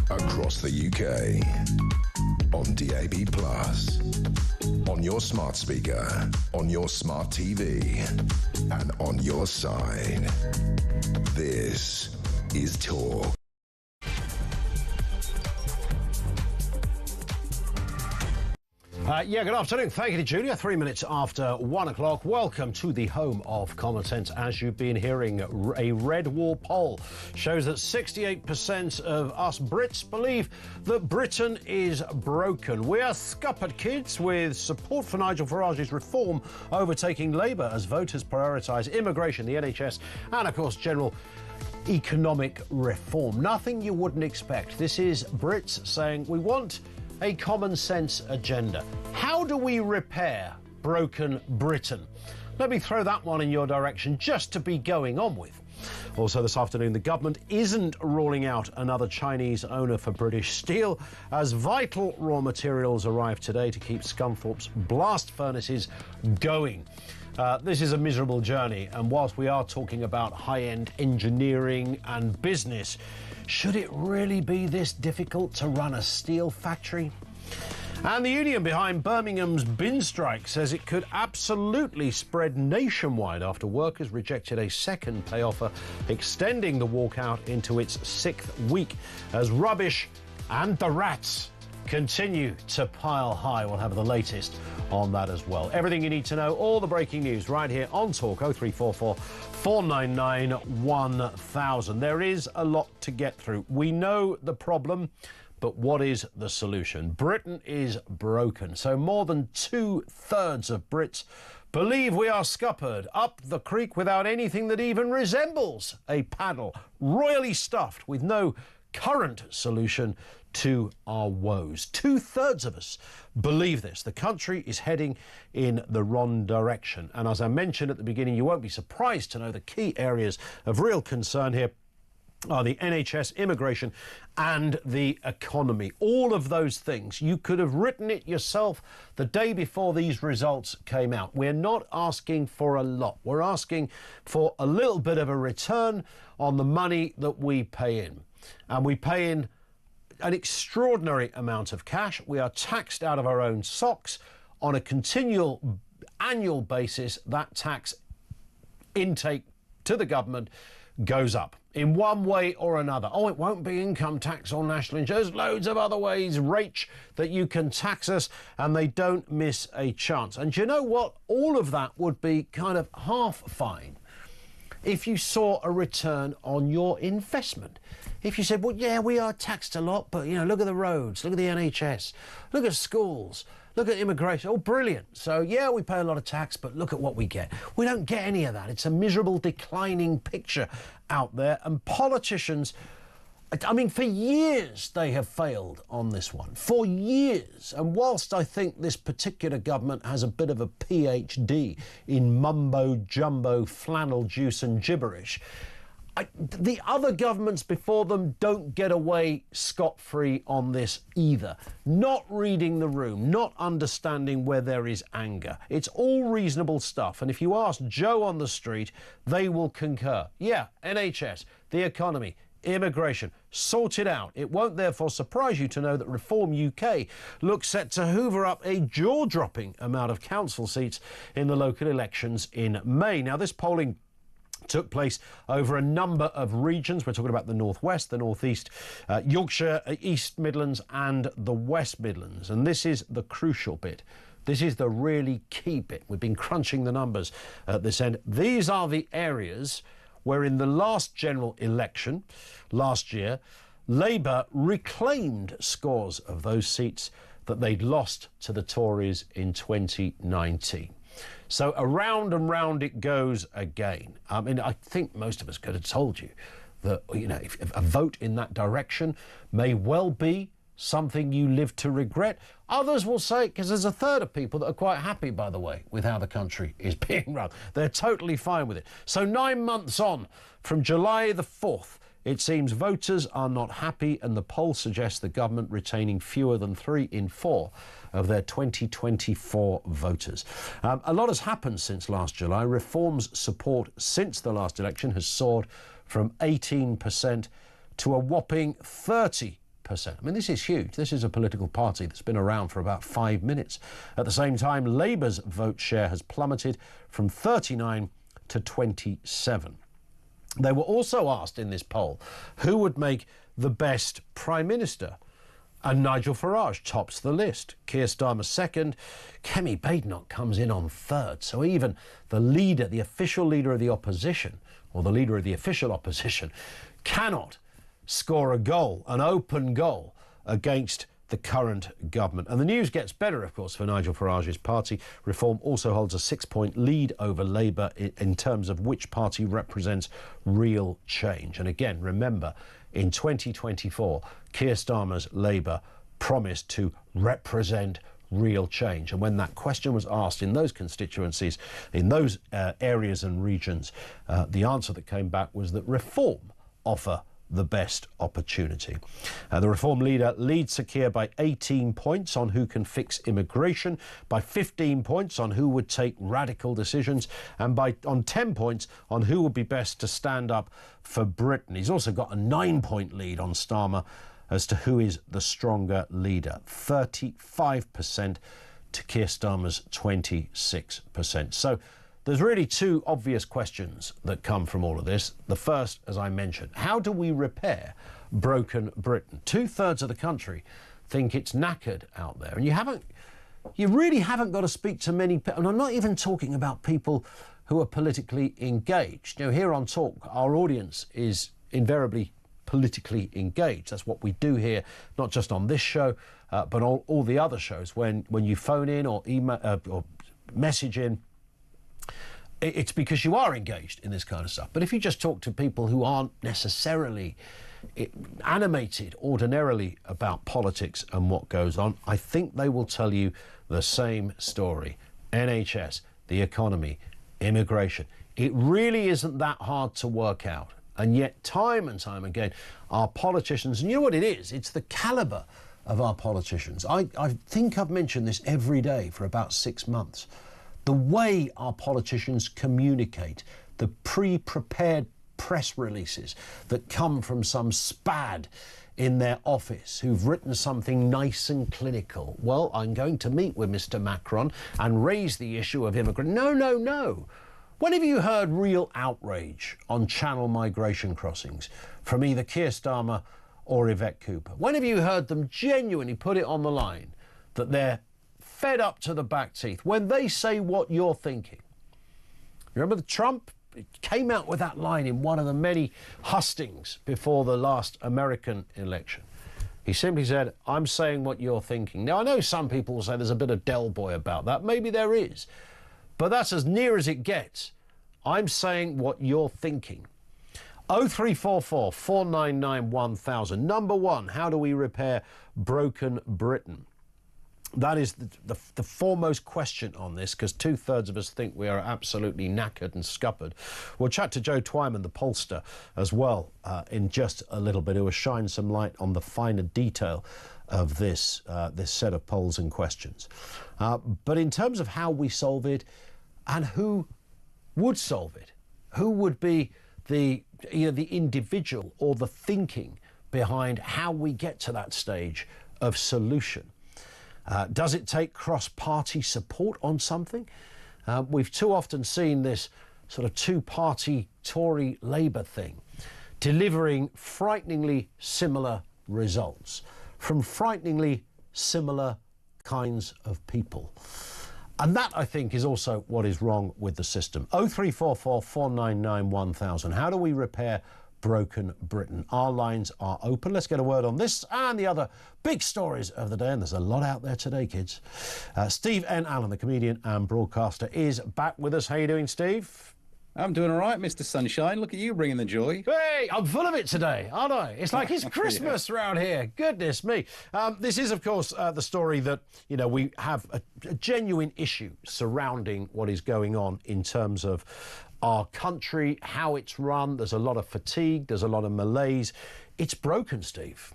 across the UK, on DAB+, on your smart speaker, on your smart TV, and on your side. This is Talk. Good afternoon. Thank you to Julia. 3 minutes after 1 o'clock. Welcome to the home of common sense. As you've been hearing, a Red Wall poll shows that 68% of us Brits believe that Britain is broken. We are scuppered, kids, with support for Nigel Farage's reform overtaking Labour as voters prioritise immigration, the NHS, and, of course, general economic reform. Nothing you wouldn't expect. This is Brits saying we want a common sense agenda. How do we repair broken Britain? Let me throw that one in your direction just to be going on with. Also this afternoon, the government isn't ruling out another Chinese owner for British steel as vital raw materials arrive today to keep Scunthorpe's blast furnaces going. This is a miserable journey, and whilst we are talking about high-end engineering and business, should it really be this difficult to run a steel factory? And the union behind Birmingham's bin strike says it could absolutely spread nationwide after workers rejected a second pay offer, extending the walkout into its 6th week as rubbish and the rats continue to pile high. We'll have the latest on that as well. Everything you need to know, all the breaking news right here on Talk 0344 499 1000. There is a lot to get through. We know the problem, but what is the solution? Britain is broken. So more than 2/3 of Brits believe we are scuppered up the creek without anything that even resembles a paddle, royally stuffed with no current solution to our woes. 2/3 of us believe this. The country is heading in the wrong direction. And as I mentioned at the beginning, you won't be surprised to know the key areas of real concern here are the NHS, immigration and the economy. All of those things. You could have written it yourself the day before these results came out. We're not asking for a lot. We're asking for a little bit of a return on the money that we pay in. And we pay in an extraordinary amount of cash. We are taxed out of our own socks on a continual annual basis. That tax intake to the government goes up in one way or another. Oh, it won't be income tax or national insurance. There's loads of other ways, Rach, that you can tax us, and they don't miss a chance. And you know what? All of that would be kind of half fine if you saw a return on your investment. If you said, well, yeah, we are taxed a lot, but, you know, look at the roads, look at the NHS, look at schools, look at immigration. Oh, brilliant. So, yeah, we pay a lot of tax, but look at what we get. We don't get any of that. It's a miserable, declining picture out there. And politicians, I mean, for years they have failed on this one. For years. And whilst I think this particular government has a bit of a PhD in mumbo-jumbo, flannel juice and gibberish, the other governments before them don't get away scot-free on this either. Not reading the room, not understanding where there is anger. It's all reasonable stuff. And if you ask Joe on the street, they will concur. Yeah, NHS, the economy, immigration, sort it out. It won't therefore surprise you to know that Reform UK looks set to hoover up a jaw-dropping amount of council seats in the local elections in May. Now, this polling took place over a number of regions. We're talking about the Northwest, the Northeast, Yorkshire, East Midlands and the West Midlands. And this is the crucial bit. This is the really key bit. We've been crunching the numbers at this end. These are the areas where in the last general election last year, Labour reclaimed scores of those seats that they'd lost to the Tories in 2019. So around and round it goes again. I mean, I think most of us could have told you that, you know, if a vote in that direction may well be something you live to regret. Others will say, because there's a third of people that are quite happy, by the way, with how the country is being run. They're totally fine with it. So 9 months on, from July the 4th, it seems voters are not happy, and the poll suggests the government retaining fewer than 3 in 4 of their 2024 voters. A lot has happened since last July. Reform's support since the last election has soared from 18% to a whopping 30%. 38%. I mean, this is huge. This is a political party that's been around for about 5 minutes. At the same time, Labour's vote share has plummeted from 39 to 27. They were also asked in this poll who would make the best Prime Minister. And Nigel Farage tops the list. Keir Starmer second. Kemi Badenoch comes in on third. So even the leader, the official leader of the opposition, or the leader of the official opposition, cannot score a goal, an open goal, against the current government. And the news gets better, of course, for Nigel Farage's party. Reform also holds a 6-point lead over Labour in terms of which party represents real change. And again, remember, in 2024, Keir Starmer's Labour promised to represent real change. And when that question was asked in those constituencies, in those areas and regions, the answer that came back was that Reform offer the best opportunity. The Reform leader leads Sir Keir by 18 points on who can fix immigration, by 15 points on who would take radical decisions, and on 10 points on who would be best to stand up for Britain. He's also got a 9-point lead on Starmer as to who is the stronger leader. 35% to Keir Starmer's 26%. So there's really two obvious questions that come from all of this. The first, as I mentioned, how do we repair broken Britain? 2/3 of the country think it's knackered out there. And you really haven't got to speak to many people. And I'm not even talking about people who are politically engaged. You know, here on Talk, our audience is invariably politically engaged. That's what we do here, not just on this show, but on all the other shows. When you phone in or email or message in, it's because you are engaged in this kind of stuff. But if you just talk to people who aren't necessarily animated ordinarily about politics and what goes on, I think they will tell you the same story. NHS, the economy, immigration. It really isn't that hard to work out. And yet, time and time again, our politicians, and you know what it is? It's the calibre of our politicians. I think I've mentioned this every day for about 6 months. The way our politicians communicate, the pre-prepared press releases that come from some spad in their office who've written something nice and clinical. Well, I'm going to meet with Mr. Macron and raise the issue of immigrants. No, no, no. When have you heard real outrage on Channel migration crossings from either Keir Starmer or Yvette Cooper? When have you heard them genuinely put it on the line that they're fed up to the back teeth when they say what you're thinking? Remember the Trump came out with that line in one of the many hustings before the last American election. He simply said, I'm saying what you're thinking. Now, I know some people will say there's a bit of Del Boy about that. Maybe there is. But that's as near as it gets. I'm saying what you're thinking. 0344 499 1000. Number one, how do we repair broken Britain? That is the foremost question on this, because 2/3 of us think we are absolutely knackered and scuppered. We'll chat to Joe Twyman, the pollster, as well in just a little bit, who will shine some light on the finer detail of this set of polls and questions. But in terms of how we solve it and who would solve it, who would be the individual or the thinking behind how we get to that stage of solution. Does it take cross-party support on something? We've too often seen this sort of two-party Tory-Labour thing delivering frighteningly similar results from frighteningly similar kinds of people. And that, I think, is also what is wrong with the system. 0344 499 1000. How do we repair broken Britain? Our lines are open. Let's get a word on this and the other big stories of the day. And there's a lot out there today, kids. Steve N. Allen, the comedian and broadcaster, is back with us. How you doing, Steve? I'm doing all right, Mr. Sunshine. Look at you bringing the joy. Hey, I'm full of it today, aren't I? It's like it's Christmas around here. Goodness me. This is, of course, the story that, we have a genuine issue surrounding what is going on in terms of our country, how it's run. There's a lot of fatigue. There's a lot of malaise. It's broken, Steve.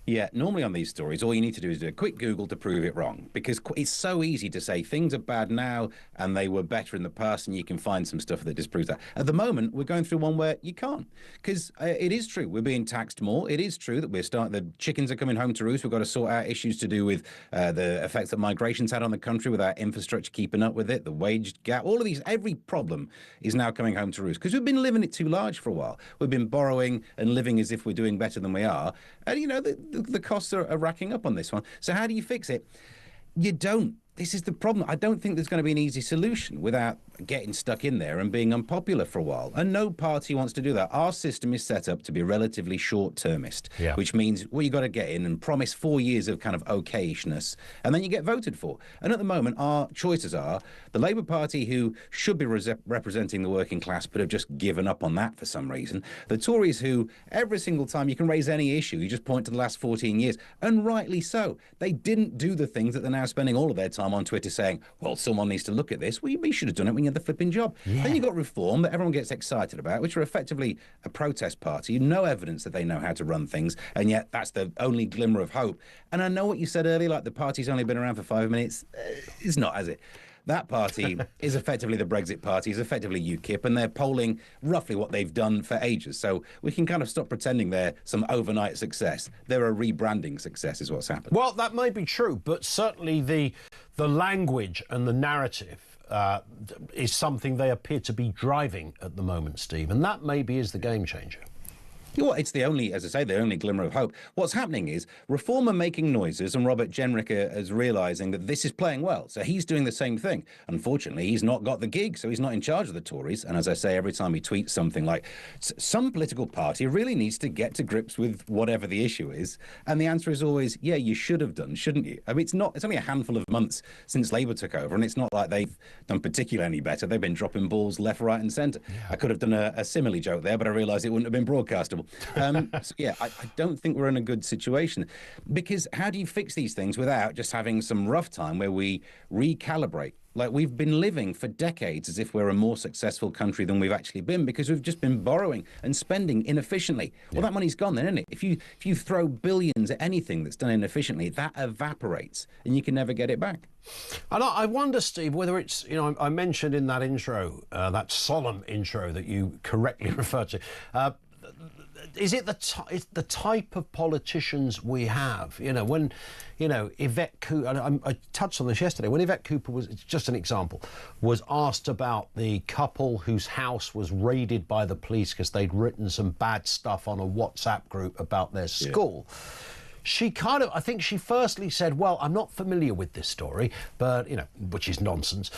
Yeah, normally on these stories, all you need to do is do a quick Google to prove it wrong, because it's so easy to say things are bad now and they were better in the past, and you can find some stuff that disproves that. At the moment, we're going through one where you can't, because it is true we're being taxed more. It is true that the chickens are coming home to roost. We've got to sort out issues to do with the effects that migration's had on the country, with our infrastructure keeping up with it, the wage gap, all of these. Every problem is now coming home to roost because we've been living it too large for a while. We've been borrowing and living as if we're doing better than we are, and the costs are racking up on this one. So how do you fix it? You don't. This is the problem. I don't think there's going to be an easy solution without getting stuck in there and being unpopular for a while. And no party wants to do that. Our system is set up to be relatively short-termist, which means, well, you got to get in and promise 4 years of kind of okayishness, and then you get voted for. And at the moment, our choices are the Labour Party, who should be representing the working class, but have just given up on that for some reason. The Tories, who every single time you can raise any issue, you just point to the last 14 years, and rightly so. They didn't do the things that they're now spending all of their time on Twitter saying, well, someone needs to look at this. Well, you should have done it when you had the flipping job. Then you got Reform, that everyone gets excited about, which are effectively a protest party. No evidence that they know how to run things, and yet that's the only glimmer of hope. And I know what you said earlier, like the party's only been around for 5 minutes. It's not, has it? That party is effectively the Brexit party, is effectively UKIP, and they're polling roughly what they've done for ages. So we can kind of stop pretending they're some overnight success. They're a rebranding success is what's happened. Well, that may be true, but certainly the language and the narrative is something they appear to be driving at the moment, Steve, and that maybe is the game changer. You know what, it's the only, as I say, the only glimmer of hope. What's happening is Reform are making noises, and Robert Jenrick is realising that this is playing well. So he's doing the same thing. Unfortunately, he's not got the gig, so he's not in charge of the Tories. And as I say, every time he tweets something like, some political party really needs to get to grips with whatever the issue is. And the answer is always, yeah, you should have done, shouldn't you? I mean, it's only a handful of months since Labour took over, and it's not like they've done particularly any better. They've been dropping balls left, right and centre. Yeah. I could have done a simile joke there, but I realised it wouldn't have been broadcastable. So yeah, I don't think we're in a good situation, because how do you fix these things without just having some rough time where we recalibrate? Like, we've been living for decades as if we're a more successful country than we've actually been, because we've just been borrowing and spending inefficiently. Well, that money's gone then, isn't it? If you throw billions at anything that's done inefficiently, that evaporates and you can never get it back. And I wonder, Steve, whether it's, I mentioned in that intro, that solemn intro that you correctly referred to, is it the type of politicians we have? When, Yvette Cooper, and I touched on this yesterday, when Yvette Cooper was, it's just an example, was asked about the couple whose house was raided by the police because they'd written some bad stuff on a WhatsApp group about their school. Yeah. She I think she firstly said, well, I'm not familiar with this story, but, which is nonsense.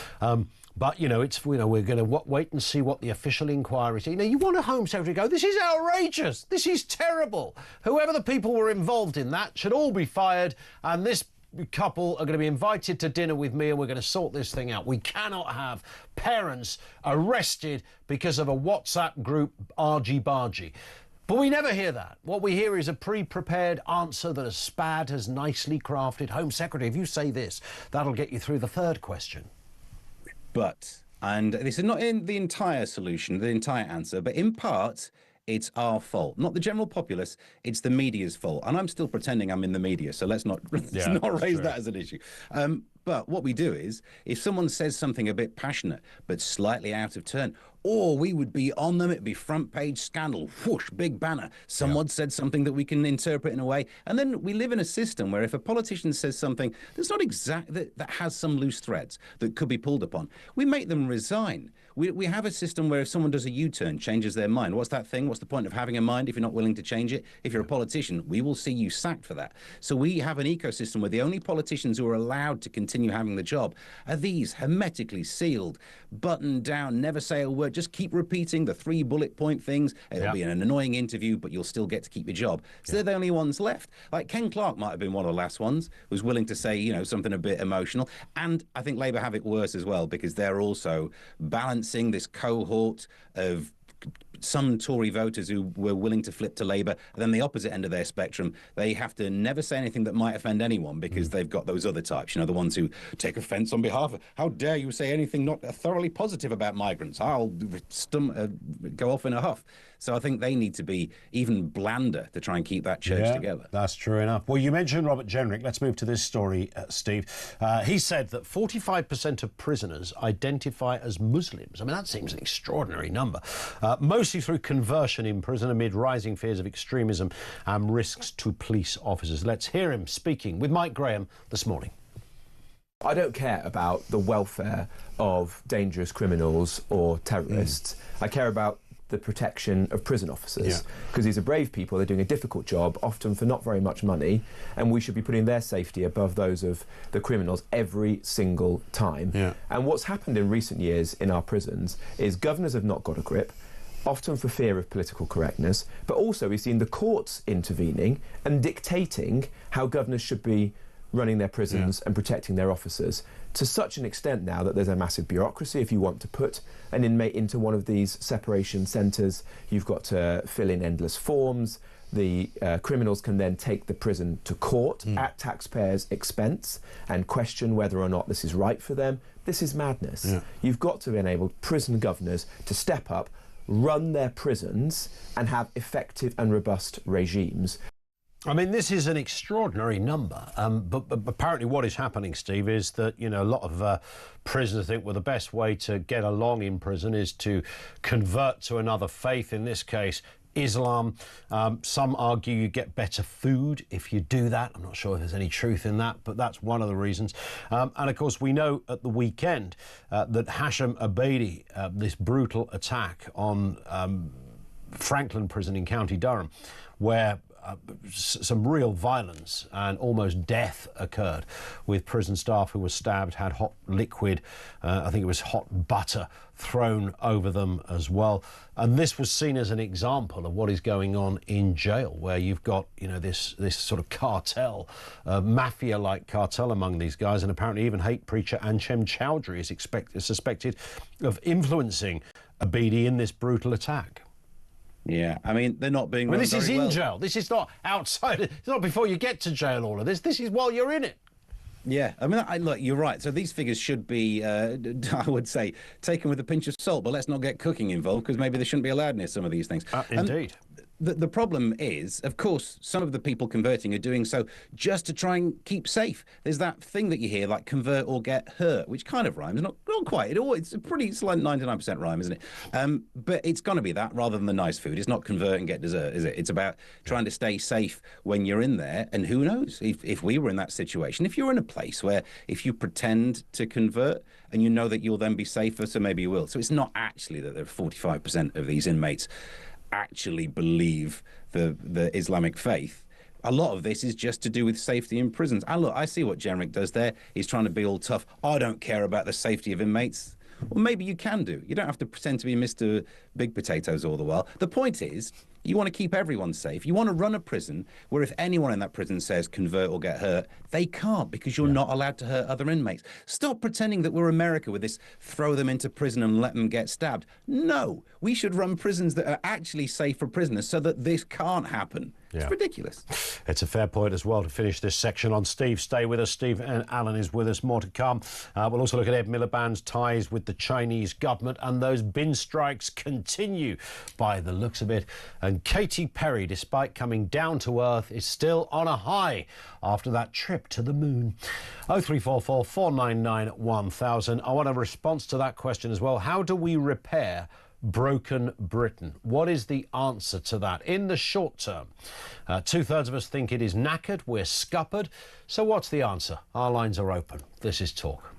But, we're going to wait and see what the official inquiry is. You want a Home Secretary to go, this is outrageous. This is terrible. Whoever the people were involved in that should all be fired. And this couple are going to be invited to dinner with me, and we're going to sort this thing out. We cannot have parents arrested because of a WhatsApp group argy-bargy. But we never hear that. What we hear is a pre-prepared answer that a SPAD has nicely crafted. Home Secretary, if you say this, that'll get you through the third question. But, and this is not in the entire solution, the entire answer, but in part, it's our fault. Not the general populace, it's the media's fault. And I'm still pretending I'm in the media, so let's not raise that as an issue. But what we do is, if someone says something a bit passionate, but slightly out of turn, or we would be on them, it'd be front page scandal, whoosh, big banner. Someone said something that we can interpret in a way. And then we live in a system where if a politician says something that's not exact, that has some loose threads that could be pulled upon, we make them resign. We have a system where if someone does a U-turn, changes their mind, what's that thing? What's the point of having a mind if you're not willing to change it? If you're a politician, we will see you sacked for that. So we have an ecosystem where the only politicians who are allowed to continue having the job are these hermetically sealed, buttoned down, never say a word, just keep repeating the 3 bullet point things. It'll be an annoying interview, but you'll still get to keep your job. So they're the only ones left. Like Ken Clarke might have been one of the last ones, was willing to say, something a bit emotional. And I think Labour have it worse as well, because they're also balancing this cohort of some Tory voters who were willing to flip to Labour, and then the opposite end of their spectrum, they have to never say anything that might offend anyone, because they've got those other types, the ones who take offence on behalf of, how dare you say anything not thoroughly positive about migrants? I'll go off in a huff. So I think they need to be even blander to try and keep that church together. That's true enough. Well, you mentioned Robert Jenrick. Let's move to this story, Steve. He said that 45% of prisoners identify as Muslims. I mean, that seems an extraordinary number. Mostly through conversion in prison amid rising fears of extremism and risks to police officers. Let's hear him speaking with Mike Graham this morning. I don't care about the welfare of dangerous criminals or terrorists. I care about the protection of prison officers, because these are brave people. They're doing a difficult job, often for not very much money, and we should be putting their safety above those of the criminals every single time. And what's happened in recent years in our prisons is governors have not got a grip, often for fear of political correctness, but also we've seen the courts intervening and dictating how governors should be running their prisons and protecting their officers, to such an extent now that there's a massive bureaucracy. If you want to put an inmate into one of these separation centres, you've got to fill in endless forms. The criminals can then take the prison to court at taxpayers' expense and question whether or not this is right for them. This is madness. You've got to enable prison governors to step up, run their prisons and have effective and robust regimes. I mean, this is an extraordinary number, but apparently what is happening, Steve, is that, you know, a lot of prisoners think, well, the best way to get along in prison is to convert to another faith, in this case, Islam. Some argue you get better food if you do that. I'm not sure if there's any truth in that, but that's one of the reasons. And of course, we know at the weekend that Hashim Abedi, this brutal attack on Franklin Prison in County Durham, where some real violence and almost death occurred with prison staff who were stabbed, had hot liquid, I think it was hot butter, thrown over them as well. And this was seen as an example of what is going on in jail, where you've got, you know, this sort of cartel, mafia-like cartel among these guys, and apparently even hate preacher Anchem Chowdhury is suspected of influencing Abedi in this brutal attack. Yeah, I mean, they're not being. Well, this is in jail. This is not outside. It's not before you get to jail. All of this. This is while you're in it. Yeah, I mean, look, you're right. So these figures should be, I would say, taken with a pinch of salt. But let's not get cooking involved, because maybe they shouldn't be allowed near some of these things. Indeed. The problem is, of course, some of the people converting are doing so just to try and keep safe. There's that thing that you hear, like convert or get hurt, which kind of rhymes. Not quite. It's like 99% rhyme, isn't it? But it's going to be that rather than the nice food. It's not convert and get dessert, is it? It's about trying to stay safe when you're in there. And who knows, if we were in that situation, if you're in a place where if you pretend to convert and you know that you'll then be safer, so maybe you will. So it's not actually that there are 45% of these inmates actually believe the Islamic faith. A lot of this is just to do with safety in prisons. And look, I see what Jenrick does there. He's trying to be all tough. I don't care about the safety of inmates. Well, maybe you can do. You don't have to pretend to be Mr. Big Potatoes all the while. The point is, you want to keep everyone safe. You want to run a prison where if anyone in that prison says convert or get hurt, they can't, because you're not allowed to hurt other inmates. Stop pretending that we're America with this throw them into prison and let them get stabbed. No, we should run prisons that are actually safe for prisoners so that this can't happen. It's ridiculous. It's a fair point as well to finish this section on. Steve, stay with us. Steve and Alan is with us. More to come. We'll also look at Ed Miliband's ties with the Chinese government, and those bin strikes continue by the looks of it. And Katy Perry, despite coming down to earth, is still on a high after that trip to the moon. 0344 499 1000. I want a response to that question as well. How do we repair broken Britain? What is the answer to that in the short term? Two-thirds of us think it is knackered, we're scuppered. So what's the answer? Our lines are open. This is Talk.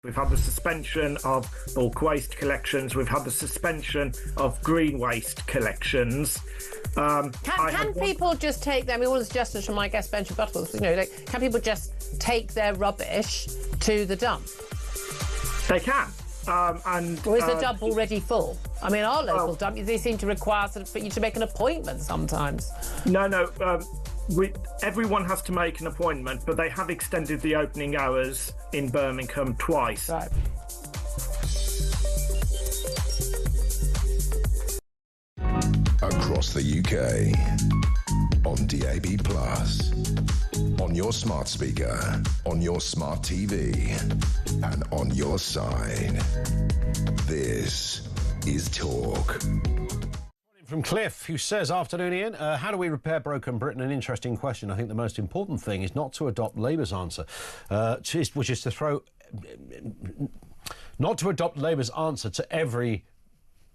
We've had the suspension of bulk waste collections. We've had the suspension of green waste collections. Can people just take them? I mean, all the suggestions from my guest Benjamin Butterworth, can people just take their rubbish to the dump? They can. Or is the dump already full? I mean, our local dump, they seem to require for you to make an appointment sometimes. No. Everyone has to make an appointment, but they have extended the opening hours in Birmingham twice. Right. Across the UK, on DAB+, on your smart speaker, on your smart TV, and on your side. This is Talk. From Cliff, who says, afternoon Ian, how do we repair broken Britain? An interesting question. I think the most important thing is not to adopt Labour's answer, which is to throw... Not to adopt Labour's answer to every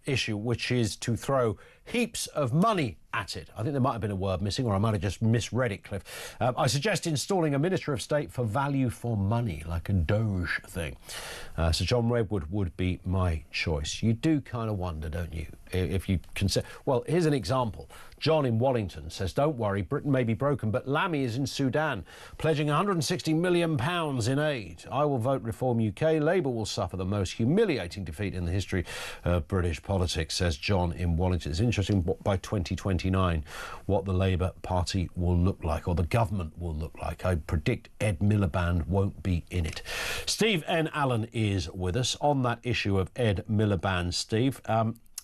issue, which is to throw heaps of money at it. I think there might have been a word missing, or I might have just misread it, Cliff. I suggest installing a Minister of State for value for money, like a Doge thing. So John Redwood would be my choice. You do kind of wonder, don't you, if you consider... Well, here's an example. John in Wallington says, don't worry, Britain may be broken, but Lammy is in Sudan, pledging £160 million in aid. I will vote Reform UK. Labour will suffer the most humiliating defeat in the history of British politics, says John in Wallington. It's interesting by 2029 what the Labour Party will look like, or the government will look like. I predict Ed Miliband won't be in it. Steve N. Allen is with us on that issue of Ed Miliband. Steve,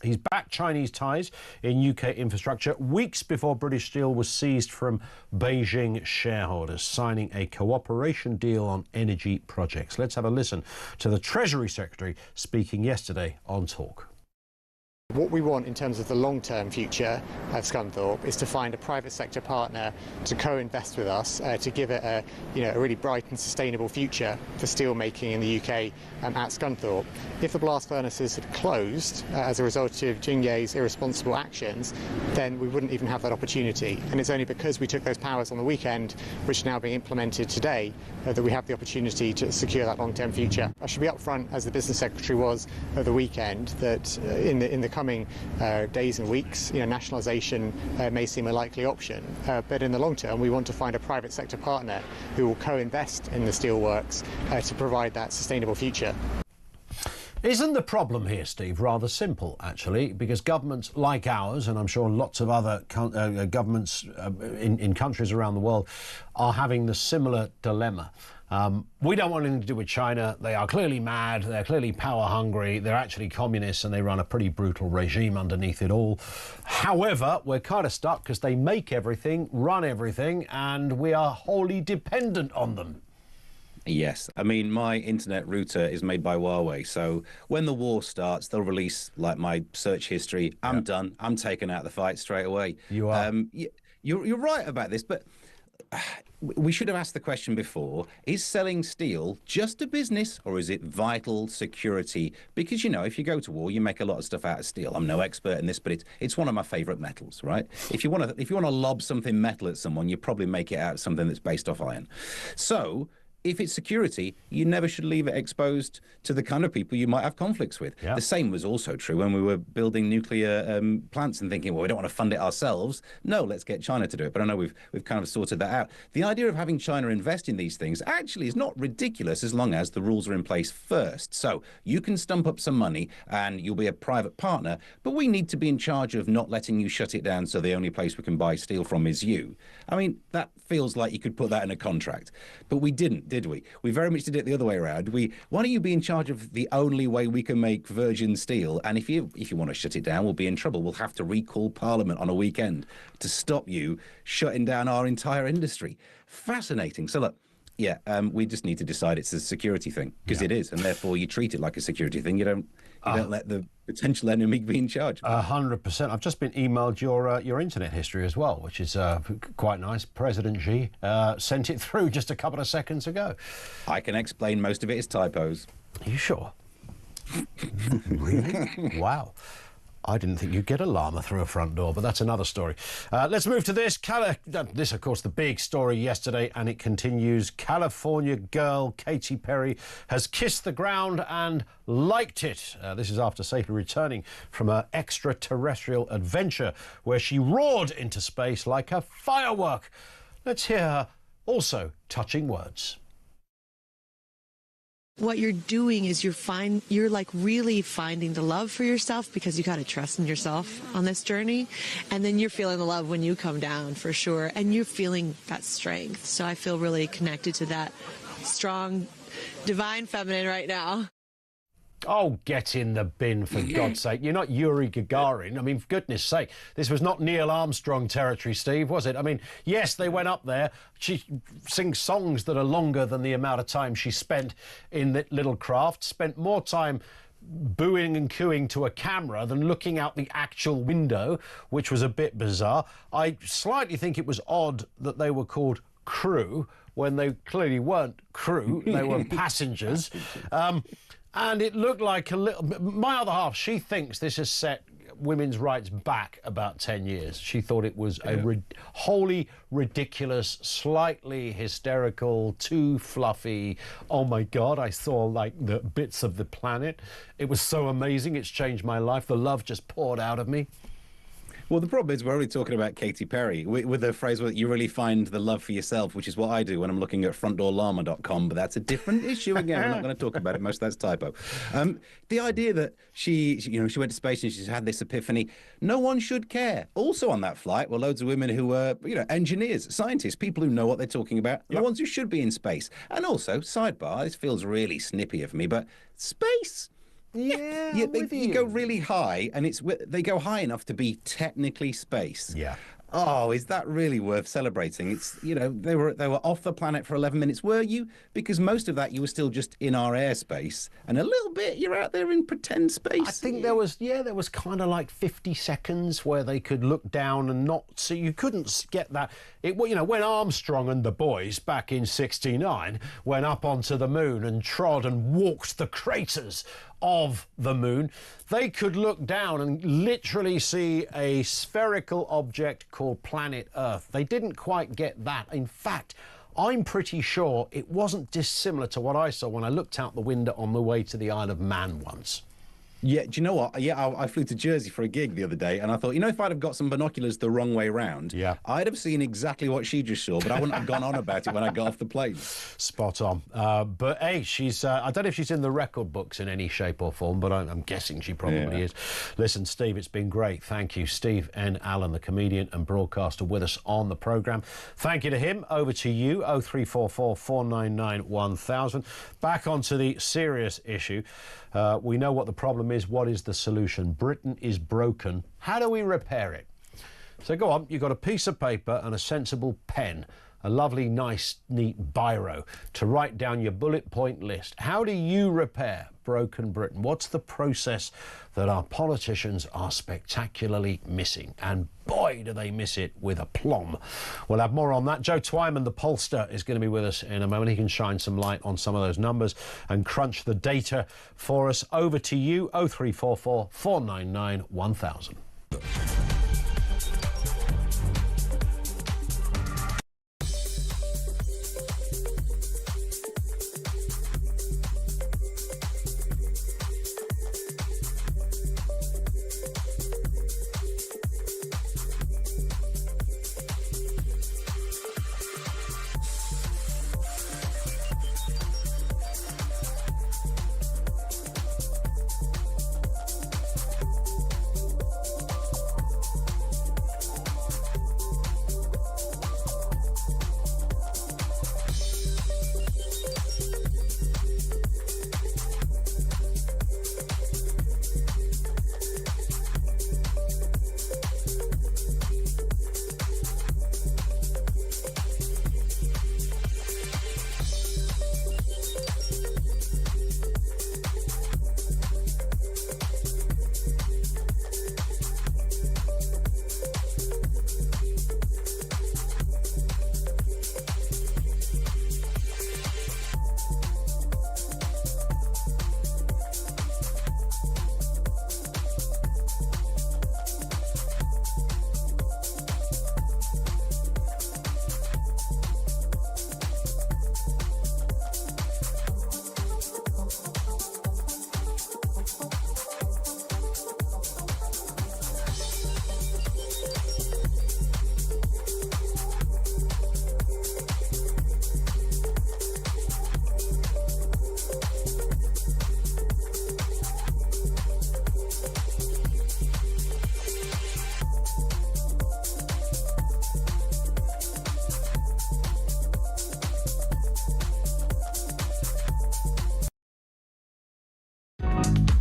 he's backed Chinese ties in UK infrastructure weeks before British Steel was seized from Beijing shareholders, signing a cooperation deal on energy projects. Let's have a listen to the Treasury Secretary speaking yesterday on Talk. What we want in terms of the long-term future of Scunthorpe is to find a private sector partner to co-invest with us to give it a really bright and sustainable future for steel making in the UK at Scunthorpe. If the blast furnaces had closed as a result of Jingye's irresponsible actions, then we wouldn't even have that opportunity. And it's only because we took those powers on the weekend, which are now being implemented today, that we have the opportunity to secure that long-term future. I should be upfront, as the Business Secretary was at the weekend, that in the coming days and weeks, nationalisation may seem a likely option, but in the long term we want to find a private sector partner who will co-invest in the steelworks to provide that sustainable future. Isn't the problem here, Steve, rather simple, actually, because governments like ours, and I'm sure lots of other governments in countries around the world, are having the similar dilemma. We don't want anything to do with China. They are clearly mad. They're clearly power hungry. They're actually communists, and they run a pretty brutal regime underneath it all. However, we're kind of stuck because they make everything, run everything, and we are wholly dependent on them. Yes. I mean, my internet router is made by Huawei, so when the war starts, they'll release, like, my search history. I'm done. I'm taking out the fight straight away. You are. You're right about this, but we should have asked the question before, is selling steel just a business, or is it vital security? Because, if you go to war, you make a lot of stuff out of steel. I'm no expert in this, but it's one of my favourite metals, right? If you want to lob something metal at someone, you probably make it out of something that's based off iron. So if it's security, you never should leave it exposed to the kind of people you might have conflicts with. Yeah. The same was also true when we were building nuclear plants and thinking, well, we don't want to fund it ourselves. No, let's get China to do it. But I know we've kind of sorted that out. The idea of having China invest in these things actually is not ridiculous as long as the rules are in place first. So you can stump up some money and you'll be a private partner, but we need to be in charge of not letting you shut it down so the only place we can buy steel from is you. I mean, that feels like you could put that in a contract. But we didn't, did we? We very much did it the other way around. Why don't you be in charge of the only way we can make virgin steel? And if you want to shut it down, we'll be in trouble. We'll have to recall Parliament on a weekend to stop you shutting down our entire industry. Fascinating. So look, yeah, we just need to decide it's a security thing, because it is, and therefore you treat it like a security thing. You don't let the potential enemy be in charge. 100%. I've just been emailed your internet history as well, which is quite nice. President Xi sent it through just a couple of seconds ago. I can explain most of it is typos. Are you sure? Really? Wow. I didn't think you'd get a llama through a front door, but that's another story. Let's move to this. This, of course, the big story yesterday, and it continues. California girl Katy Perry has kissed the ground and liked it. This is after safely returning from her extraterrestrial adventure, where she roared into space like a firework. Let's hear her also touching words. What you're doing is you're like really finding the love for yourself, because you got to trust in yourself on this journey, and then you're feeling the love when you come down, for sure, and you're feeling that strength. So I feel really connected to that strong divine feminine right now. Oh, get in the bin, for God's sake. You're not Yuri Gagarin. I mean, for goodness sake, this was not Neil Armstrong territory, Steve, was it? I mean, yes, they went up there. She sings songs that are longer than the amount of time she spent in that little craft, spent more time booing and cooing to a camera than looking out the actual window, which was a bit bizarre. I slightly think it was odd that they were called crew when they clearly weren't crew. They were passengers. And it looked like a little... My other half, she thinks this has set women's rights back about 10 years. She thought it was a wholly ridiculous, slightly hysterical, too fluffy. Oh, my God, I saw, like, the bits of the planet. It was so amazing. It's changed my life. The love just poured out of me. Well, the problem is we're only talking about Katy Perry with the phrase where you really find the love for yourself, which is what I do when I'm looking at frontdoorllama.com, but that's a different issue again. We're not going to talk about it. Most of that's typo. The idea that she went to space and she's had this epiphany, no one should care. Also on that flight were loads of women who were, engineers, scientists, people who know what they're talking about, the ones who should be in space. And also, sidebar, this feels really snippy of me, but space. Yeah, you go really high, and they go high enough to be technically space. Yeah. Oh, is that really worth celebrating? It's they were off the planet for 11 minutes. Were you? Because most of that you were still just in our airspace, and a little bit you're out there in pretend space. I think there was kind of like 50 seconds where they could look down and not see. You couldn't get that. When Armstrong and the boys back in '69 went up onto the moon and trod and walked the craters of the moon, they could look down and literally see a spherical object called planet Earth. They didn't quite get that. In fact, I'm pretty sure it wasn't dissimilar to what I saw when I looked out the window on the way to the Isle of Man once. Yeah, do you know what? Yeah, I flew to Jersey for a gig the other day, and I thought, if I'd have got some binoculars the wrong way round, I'd have seen exactly what she just saw, but I wouldn't have gone on about it when I got off the plane. Spot on. But hey, she's I don't know if she's in the record books in any shape or form, but I'm guessing she probably is. Listen, Steve, it's been great. Thank you. Steve N. Allen, the comedian and broadcaster, with us on the programme. Thank you to him. Over to you, 0344 499 1000. Back onto the serious issue. We know what the problem is. What is the solution? Britain is broken. How do we repair it? So go on. You've got a piece of paper and a sensible pen, a lovely, nice, neat biro to write down your bullet point list. How do you repair broken Britain? What's the process that our politicians are spectacularly missing? And boy, do they miss it with aplomb. We'll have more on that. Joe Twyman, the pollster, is going to be with us in a moment. He can shine some light on some of those numbers and crunch the data for us. Over to you, 0344 499 1000.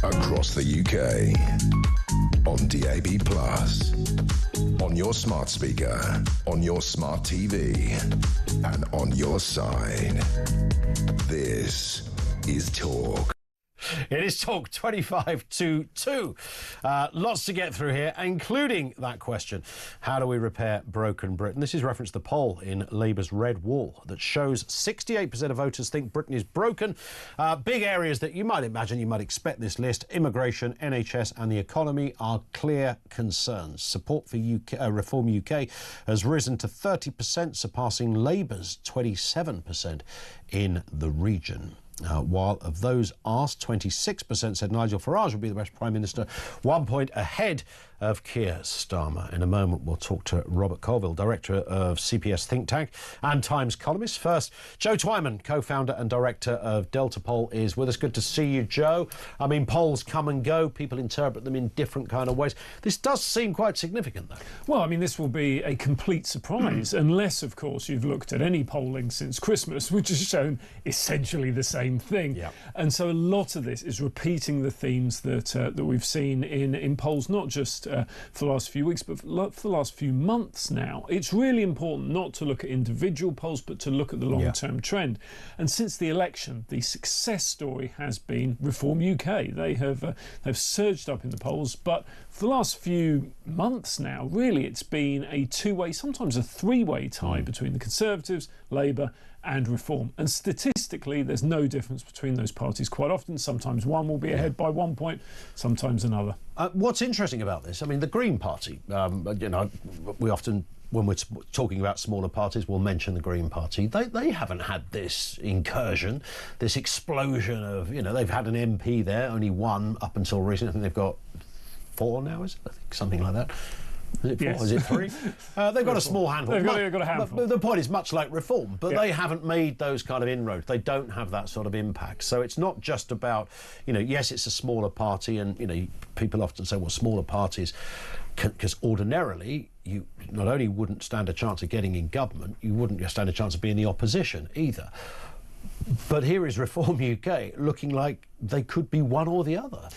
across the UK, on DAB+, on your smart speaker, on your smart TV, and on your side. This is Talk. It is Talk 25 to 2. Lots to get through here, including that question, how do we repair broken Britain? This is reference to the poll in Labour's Red Wall that shows 68% of voters think Britain is broken. Big areas that you might imagine, you might expect this list: immigration, NHS and the economy are clear concerns. Support for Reform UK has risen to 30%, surpassing Labour's 27% in the region. While of those asked, 26% said Nigel Farage would be the best Prime Minister, 1 point ahead of Keir Starmer. In a moment, we'll talk to Robert Colville, Director of CPS Think Tank and Times columnist. First, Joe Twyman, co-founder and director of Delta Poll, is with us. Good to see you, Joe. I mean, polls come and go. People interpret them in different kind of ways. This does seem quite significant, though. Well, I mean, this will be a complete surprise, unless, of course, you've looked at any polling since Christmas, which has shown essentially the same thing. Yeah. And so a lot of this is repeating the themes that we've seen in polls, not just for the last few weeks, but for the last few months now. It's really important not to look at individual polls, but to look at the long-term trend. And since the election, the success story has been Reform UK. They've surged up in the polls, but for the last few months now, really, it's been a two-way, sometimes a three-way tie between the Conservatives, Labour and Reform. And statistically, there's no difference between those parties quite often. Sometimes one will be ahead by 1 point, sometimes another. What's interesting about this, I mean, the Green Party, we often, when we're talking about smaller parties, we'll mention the Green Party. They haven't had this incursion, this explosion of, they've had an MP there, only one up until recently. I think they've got 4 now, is it? I think something like that. Is it 4? Yes. Is it 3? They've got a small handful. They've got a handful. But the point is, much like Reform, but they haven't made those kind of inroads. They don't have that sort of impact. So it's not just about, yes, it's a smaller party, and, people often say, well, smaller parties, because ordinarily you not only wouldn't stand a chance of getting in government, you wouldn't stand a chance of being in the opposition either. But here is Reform UK looking like they could be one or the other.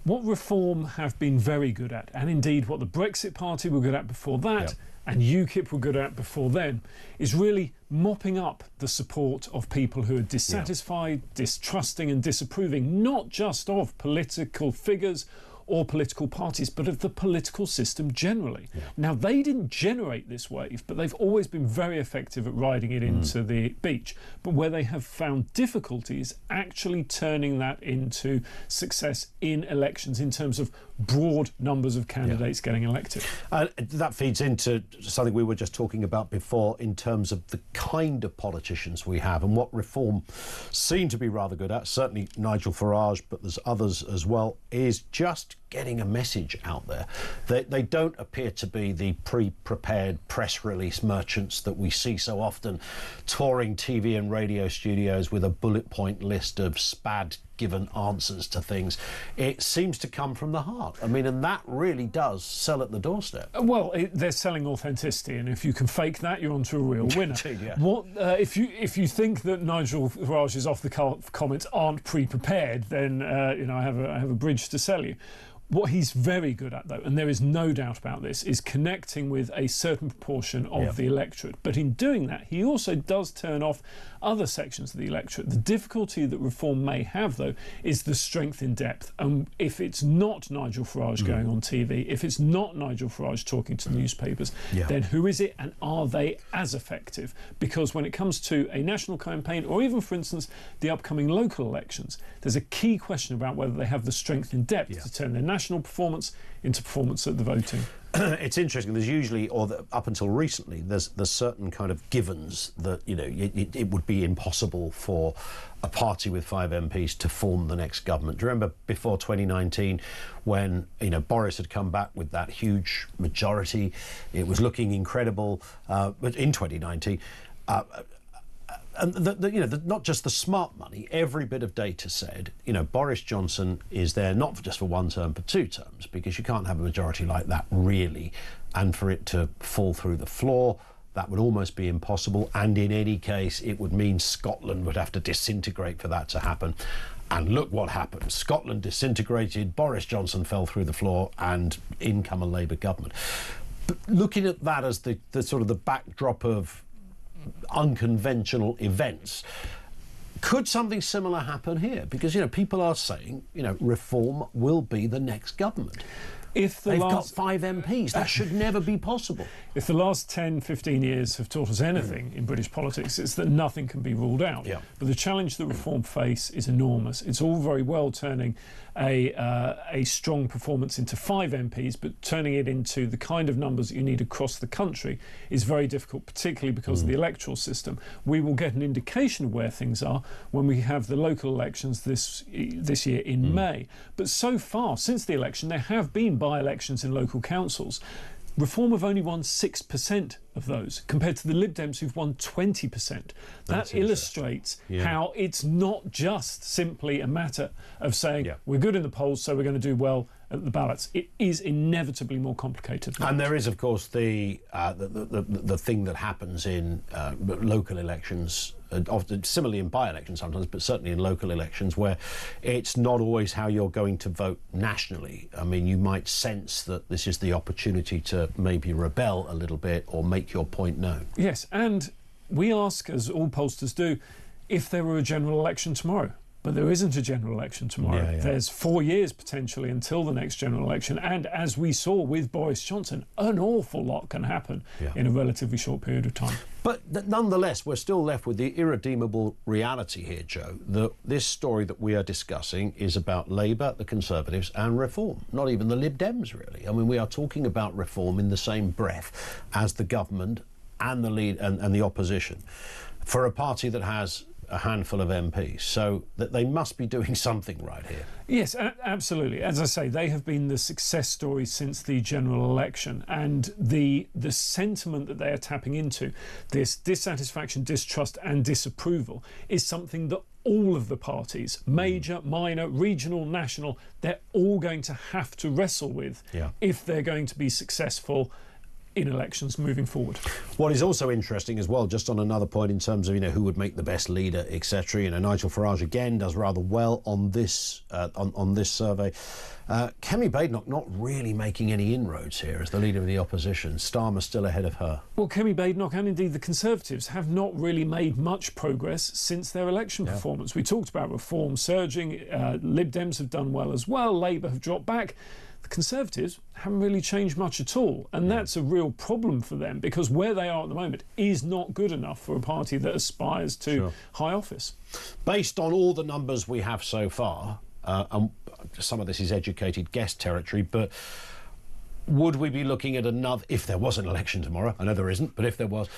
What Reform have been very good at, and indeed what the Brexit Party were good at before that, and UKIP were good at before then, is really mopping up the support of people who are dissatisfied, distrusting and disapproving, not just of political figures or political parties, but of the political system generally. Now, they didn't generate this wave, but they've always been very effective at riding it into the beach. But where they have found difficulties, actually turning that into success in elections in terms of broad numbers of candidates getting elected. That feeds into something we were just talking about before in terms of the kind of politicians we have and what Reform seem to be rather good at, certainly Nigel Farage, but there's others as well, is just getting a message out there. They don't appear to be the pre-prepared press release merchants that we see so often touring TV and radio studios with a bullet point list of spad given answers to things. It seems to come from the heart. I mean, and that really does sell at the doorstep. Well, they're selling authenticity, and if you can fake that, you're onto a real winner. Indeed, yeah. What if you think that Nigel Farage's off the comments aren't pre-prepared, then I have a bridge to sell you. What he's very good at, though, and there is no doubt about this, is connecting with a certain proportion of the electorate. But in doing that, he also does turn off other sections of the electorate. The difficulty that Reform may have, though, is the strength in depth. And if it's not Nigel Farage going on TV, if it's not Nigel Farage talking to newspapers, then who is it, and are they as effective? Because when it comes to a national campaign, or even, for instance, the upcoming local elections, there's a key question about whether they have the strength in depth to turn their national performance into performance at the voting. It's interesting. There's usually, up until recently, there's certain kind of givens that it would be impossible for a party with 5 MPs to form the next government. Do you remember before 2019 when Boris had come back with that huge majority? It was looking incredible, but in 2019. And not just the smart money, every bit of data said, Boris Johnson is there not just for 1 term, but 2 terms, because you can't have a majority like that, really, and for it to fall through the floor. that would almost be impossible. And in any case, it would mean Scotland would have to disintegrate for that to happen. And look what happened. Scotland disintegrated, Boris Johnson fell through the floor, and in come a Labour government. But looking at that as the sort of the backdrop of unconventional events, could something similar happen here? Because, people are saying, reform will be the next government. If they've got 5 MPs, that should never be possible. If the last 10, 15 years have taught us anything in British politics, it's that nothing can be ruled out. Yeah. But the challenge that reform face is enormous. It's all very well turning a strong performance into 5 MPs, but turning it into the kind of numbers that you need across the country is very difficult, particularly because of the electoral system. We will get an indication of where things are when we have the local elections this year in May. But so far, since the election, there have been by-elections in local councils. Reform have only won 6% of those, compared to the Lib Dems who've won 20%. That illustrates how it's not just simply a matter of saying we're good in the polls, so we're going to do well at the ballots. It is inevitably more complicated. And there is, of course, the thing that happens in local elections, often similarly in by-elections sometimes, but certainly in local elections, where it's not always how you're going to vote nationally. I mean, you might sense that this is the opportunity to maybe rebel a little bit or make your point known. Yes, and we ask, as all pollsters do, if there were a general election tomorrow. But there isn't a general election tomorrow. There's 4 years potentially until the next general election. And as we saw with Boris Johnson, an awful lot can happen in a relatively short period of time. But nonetheless, we're still left with the irredeemable reality here, Joe, that this story that we are discussing is about Labour, the Conservatives and reform, not even the Lib Dems, really. I mean, we are talking about reform in the same breath as the government and the lead and the opposition for a party that has a handful of MPs, so that they must be doing something right here. Yes, absolutely. As I say, they have been the success stories since the general election, and the sentiment that they are tapping into, this dissatisfaction, distrust and disapproval, is something that all of the parties, major, minor, regional, national, they're all going to have to wrestle with if they're going to be successful in elections moving forward. What is also interesting as well, just on another point in terms of who would make the best leader, etc. Nigel Farage again does rather well on this on this survey. Kemi Badenoch not really making any inroads here as the leader of the opposition. Starmer still ahead of her. Well, Kemi Badenoch and indeed the Conservatives have not really made much progress since their election performance. We talked about reform surging. Lib Dems have done well as well. Labour have dropped back. The Conservatives haven't really changed much at all, and that's a real problem for them, because where they are at the moment is not good enough for a party that aspires to high office. Based on all the numbers we have so far, and some of this is educated guess territory, but would we be looking at another, if there was an election tomorrow, I know there isn't, but if there was,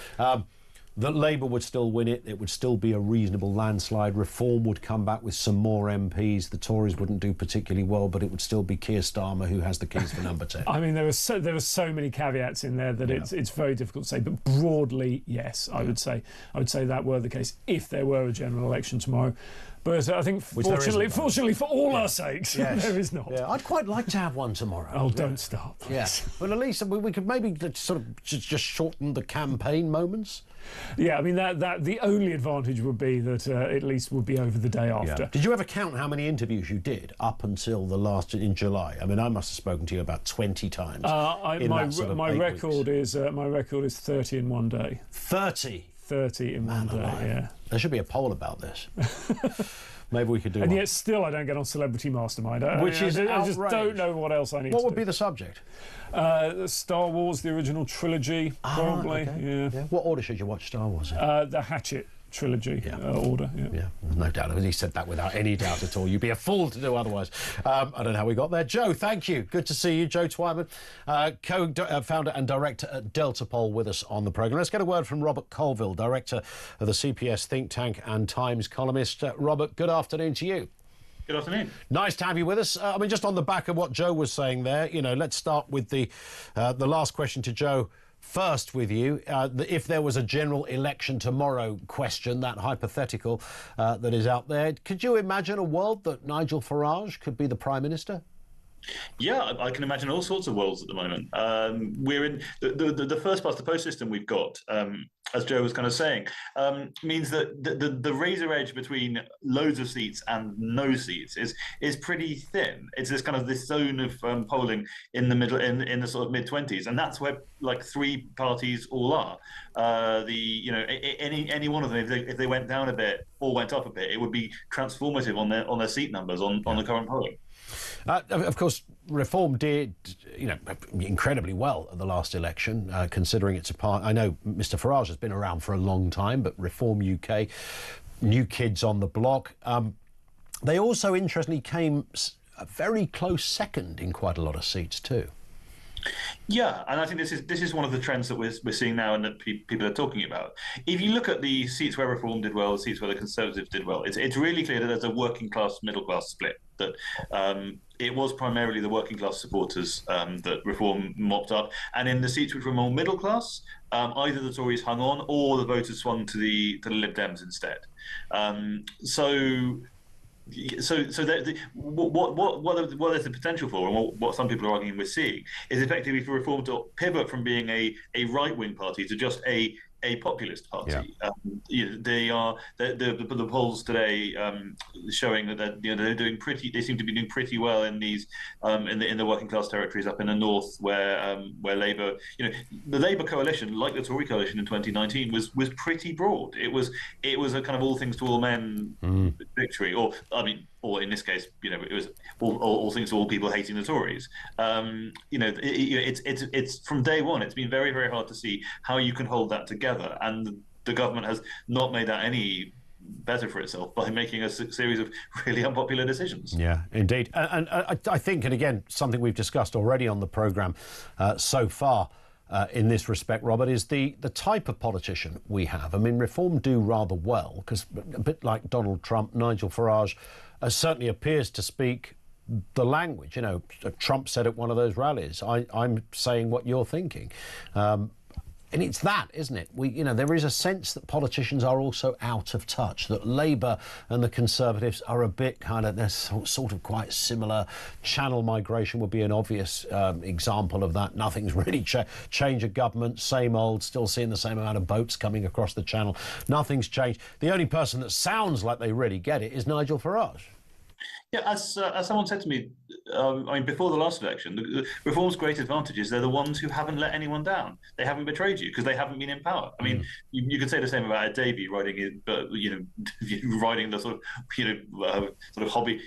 that Labour would still win it, it would still be a reasonable landslide, Reform would come back with some more MPs, the Tories wouldn't do particularly well, but it would still be Keir Starmer who has the keys for number 10. I mean, there are so many caveats in there that it's very difficult to say, but broadly, yes, I would say that were the case if there were a general election tomorrow. But I think, fortunately for all our sakes, there is not. Yeah, I'd quite like to have one tomorrow. Oh, don't start. Yeah, but at least we could maybe sort of just shorten the campaign moments. Yeah, I mean that the only advantage would be that at least would be over the day after. Yeah. Did you ever count how many interviews you did up until the last in July? I mean, I must have spoken to you about 20 times. My record is 30 in one day. 30. 30 in one day. Yeah. There should be a poll about this. Maybe we could do and one. Yet still I don't get on Celebrity Mastermind. I just don't know what else I need to do. What would be the subject? Star Wars, the original trilogy, probably. Okay. Yeah. What order should you watch Star Wars in? The Hatchet trilogy order. Yeah, no doubt. He said that without any doubt at all. You'd be a fool to do otherwise. I don't know how we got there. Joe, thank you. Good to see you. Joe Twyman, co-founder and director at Delta Poll, with us on the programme. Let's get a word from Robert Colville, director of the CPS think tank and Times columnist. Robert, good afternoon to you. Good afternoon. Nice to have you with us. I mean, just on the back of what Joe was saying there, let's start with the last question to Joe first with you. If there was a general election tomorrow question, that hypothetical that is out there, could you imagine a world that Nigel Farage could be the Prime Minister? Yeah, I can imagine all sorts of worlds at the moment. We're in the first pass the post system we've got, as Joe was kind of saying, means that the razor edge between loads of seats and no seats is pretty thin. It's this zone of polling in the middle, in the sort of mid-20s, and that's where like three parties all are. Any one of them, if they went down a bit or went up a bit, it would be transformative on their seat numbers on the current polling. Of course, Reform did, incredibly well at the last election, considering it's a part. I know Mr. Farage has been around for a long time, but Reform UK, new kids on the block. They also, interestingly, came a very close second in quite a lot of seats too. Yeah, and I think this is one of the trends that we're seeing now and that people are talking about. If you look at the seats where Reform did well, the seats where the Conservatives did well, it's really clear that there's a working class, middle class split. That it was primarily the working class supporters that Reform mopped up, and in the seats which were more middle class, either the Tories hung on or the voters swung to the Lib Dems instead. What there's the potential for, and what some people are arguing we're seeing, is effectively for Reform to pivot from being a right-wing party to just a populist party. Yeah. The polls today showing that they're doing pretty. They seem to be doing pretty well in these in the working class territories up in the north, where Labour, the Labour coalition, like the Tory coalition in 2019, was pretty broad. It was a kind of all things to all men victory, or in this case, it was all things to all people hating the Tories. It's from day one. It's been very, very hard to see how you can hold that together, and the government has not made that any better for itself by making a series of really unpopular decisions. Yeah, indeed. And I think, and again, something we've discussed already on the programme so far in this respect, Robert, is the type of politician we have. I mean, Reform do rather well, because a bit like Donald Trump, Nigel Farage certainly appears to speak the language. Trump said at one of those rallies, I'm saying what you're thinking. And it's that, isn't it? There is a sense that politicians are also out of touch, that Labour and the Conservatives are a bit they're sort of quite similar. Channel migration would be an obvious example of that. Nothing's really change of government, same old, still seeing the same amount of boats coming across the channel. Nothing's changed. The only person that sounds like they really get it is Nigel Farage. Yeah, as someone said to me, before the last election, the Reform's great advantage is they're the ones who haven't let anyone down. They haven't betrayed you because they haven't been in power. I mean, you could say the same about Ed Davey riding the sort of hobby,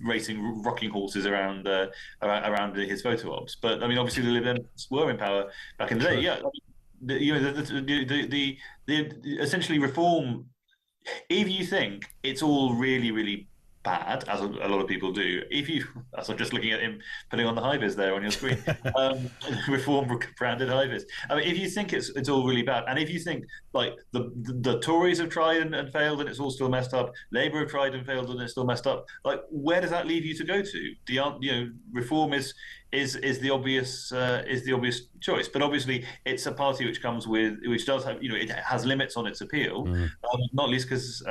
racing rocking horses around his photo ops. But I mean, obviously the Lib Dems were in power back in the day. Yeah, the essentially Reform. If you think it's all really, really bad, as a lot of people do, as I'm just looking at him putting on the high-vis there on your screen, Reform branded high-vis. I mean, if you think it's all really bad, and if you think like the Tories have tried and failed and it's all still messed up, Labour have tried and failed and it's still messed up, like where does that leave you to go to? Reform is the obvious choice, but obviously it's a party which does have it has limits on its appeal, not least because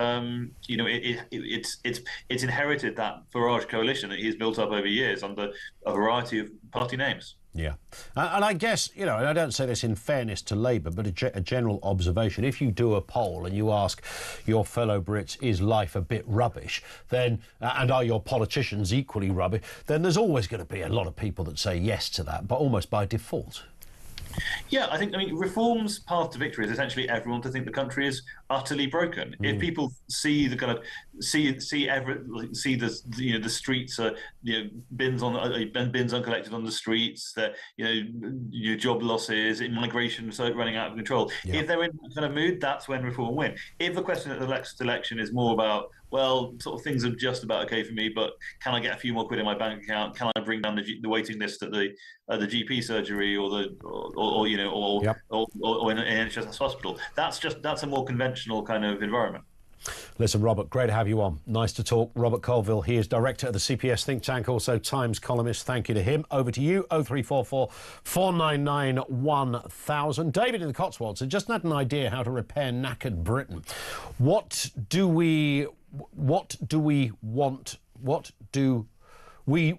it's inherited that Farage coalition that he's built up over years under a variety of party names. Yeah. And I guess, and I don't say this in fairness to Labour, but a general observation, if you do a poll and you ask your fellow Brits, is life a bit rubbish, then, and are your politicians equally rubbish, then there's always going to be a lot of people that say yes to that, but almost by default. Yeah, I mean, Reform's path to victory is essentially everyone to think the country is utterly broken. If people see the kind of see the streets, bins uncollected on the streets, that job losses, immigration running out of control. Yeah. If they're in that kind of mood, that's when Reform win. If the question at the next election is more about, well, sort of things are just about okay for me, but can I get a few more quid in my bank account? Can I bring down the waiting list at the GP surgery or in an NHS hospital? That's a more conventional kind of environment. Listen, Robert, great to have you on. Nice to talk. Robert Colville, he is director of the CPS think tank, also Times columnist. Thank you to him. Over to you, 0344 499 1000. David in the Cotswolds had just had an idea how to repair knackered Britain. What do we want? What do we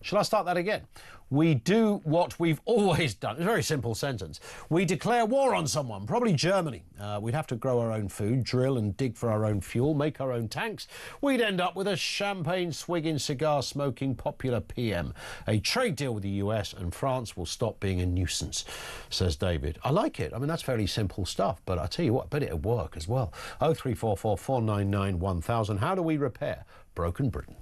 Shall I start that again? We do what we've always done. It's a very simple sentence. We declare war on someone, probably Germany. We'd have to grow our own food, drill and dig for our own fuel, make our own tanks. We'd end up with a champagne-swigging, cigar-smoking popular PM. A trade deal with the US and France will stop being a nuisance, says David. I like it. I mean, that's fairly simple stuff, but I tell you what, I bet it'd work as well. 0344 499 1000. How do we repair broken Britain?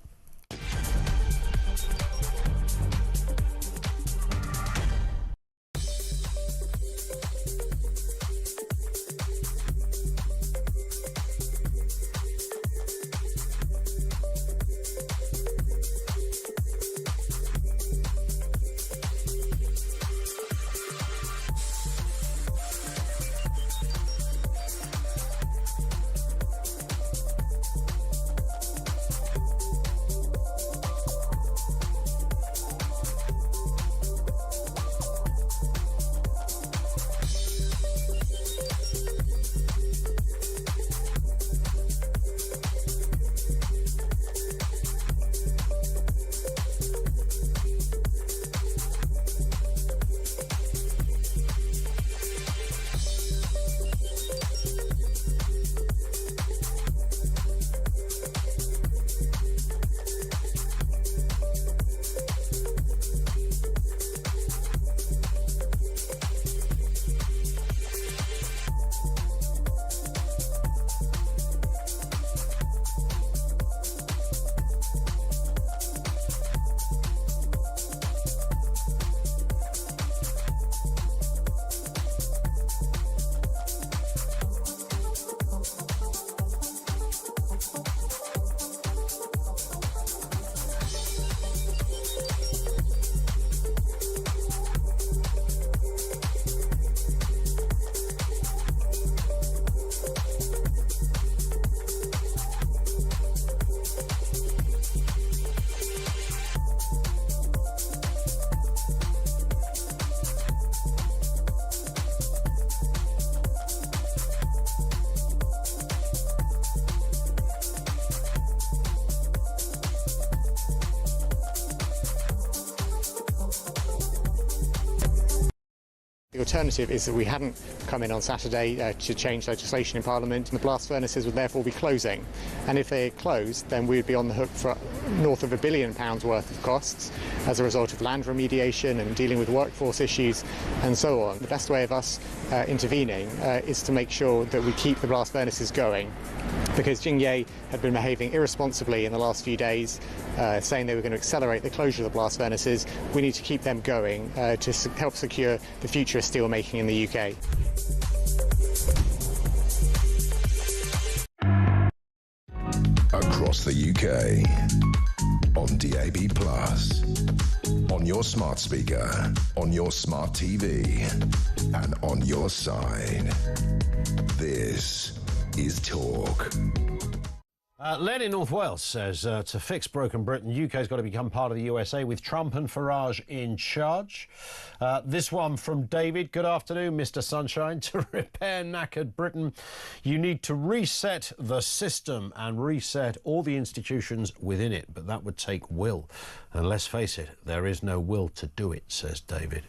The alternative is that we hadn't come in on Saturday to change legislation in Parliament, and the blast furnaces would therefore be closing. And if they closed, then we'd be on the hook for north of £1 billion worth of costs as a result of land remediation and dealing with workforce issues and so on. The best way of us intervening is to make sure that we keep the blast furnaces going, because Jingye had been behaving irresponsibly in the last few days, saying they were going to accelerate the closure of the blast furnaces. We need to keep them going to help secure the future of steelmaking in the UK. Across the UK, on DAB+, on your smart speaker, on your smart TV, and on your side. This is Talk. Len in North Wales says to fix broken Britain, UK's got to become part of the USA with Trump and Farage in charge. This one from David. Good afternoon, Mr. Sunshine. To repair knackered Britain, you need to reset the system and reset all the institutions within it. But that would take will. And let's face it, there is no will to do it, says David.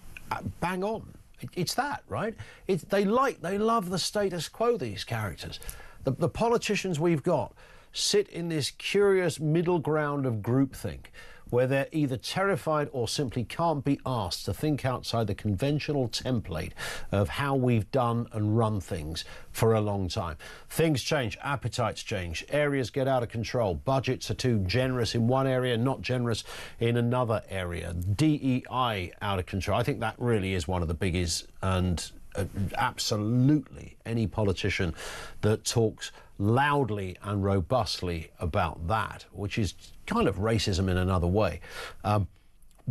Bang on. It's that, right? They love the status quo, these characters. The politicians we've got sit in this curious middle ground of groupthink where they're either terrified or simply can't be asked to think outside the conventional template of how we've done and run things for a long time. Things change, appetites change, areas get out of control, budgets are too generous in one area, not generous in another area, DEI out of control. I think that really is one of the biggies, and absolutely any politician that talks loudly and robustly about that, which is kind of racism in another way,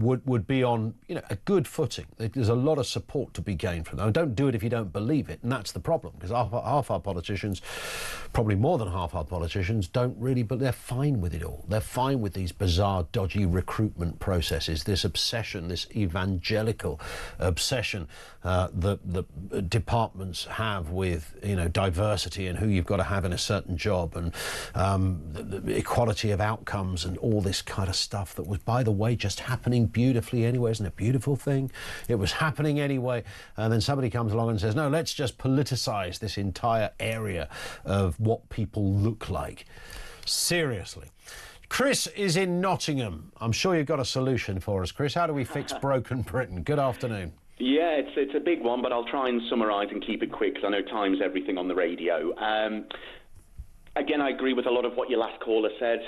would be on a good footing. There's a lot of support to be gained from them. And don't do it if you don't believe it, and that's the problem, because half our politicians, probably more than half our politicians, don't really, but they're fine with it all. They're fine with these bizarre, dodgy recruitment processes, this obsession, this evangelical obsession that departments have with diversity and who you've got to have in a certain job, and the equality of outcomes and all this kind of stuff that was, by the way, just happening beautifully anyway. Isn't it a beautiful thing? It was happening anyway, and then somebody comes along and says, no, let's just politicise this entire area of what people look like. Seriously. Chris is in Nottingham. I'm sure you've got a solution for us, Chris. How do we fix broken Britain? Good afternoon. Yeah, it's a big one, but I'll try and summarise and keep it quick because I know time's everything on the radio. Again, I agree with a lot of what your last caller said.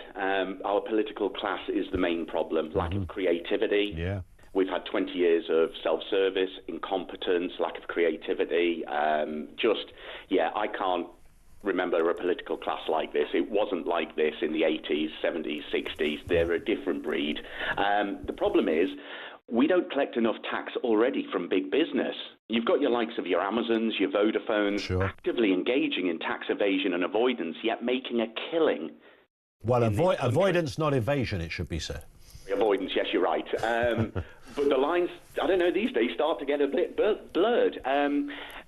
Our political class is the main problem. Lack of creativity. Yeah. We've had 20 years of self-service, incompetence, lack of creativity. I can't remember a political class like this. It wasn't like this in the 80s, 70s, 60s. They're a different breed. The problem is, we don't collect enough tax already from big business. You've got your likes of your Amazons, your Vodafones, actively engaging in tax evasion and avoidance, yet making a killing. Well, avoidance, not evasion, it should be said. Avoidance, yes, you're right. But the lines, I don't know, these days start to get a bit blurred.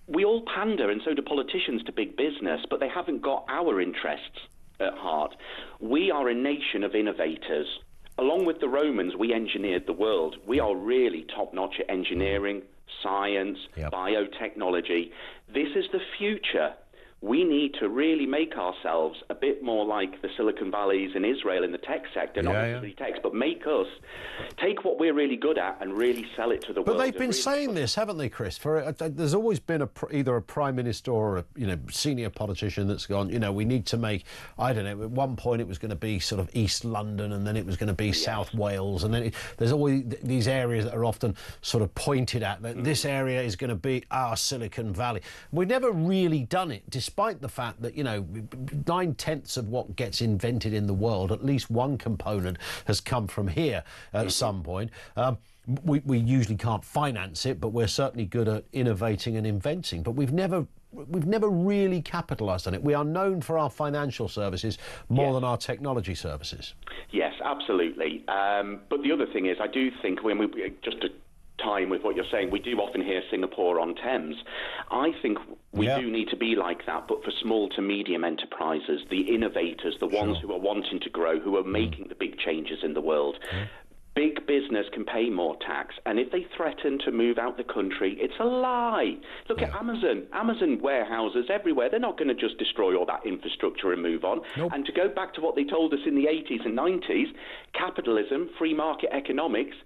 We all pander, and so do politicians, to big business, but they haven't got our interests at heart. We are a nation of innovators. Along with the Romans, we engineered the world. We are really top-notch at engineering, science, biotechnology. This is the future. We need to really make ourselves a bit more like the Silicon Valleys in Israel in the tech sector, not necessarily tech, but make us take what we're really good at and really sell it to the world. But they've been saying this, haven't they, Chris? There's always been either a prime minister or a senior politician that's gone, we need to make, I don't know, at one point it was going to be sort of East London, and then it was going to be South Wales, and then there's always these areas that are often sort of pointed at, that this area is going to be our Silicon Valley. We've never really done it, despite the fact that 9/10 of what gets invented in the world, at least one component has come from here at some point. We usually can't finance it, but we're certainly good at innovating and inventing. But we've never really capitalised on it. We are known for our financial services more than our technology services. Yes, absolutely. But the other thing is, I do think when we just to time with what you're saying, we do often hear Singapore on Thames. I think we do need to be like that, but for small to medium enterprises, the innovators, the ones who are wanting to grow, who are making the big changes in the world. Big business can pay more tax, and if they threaten to move out the country, it's a lie. Look at Amazon warehouses everywhere. They're not going to just destroy all that infrastructure and move on. And to go back to what they told us in the 80s and 90s, capitalism, free market economics,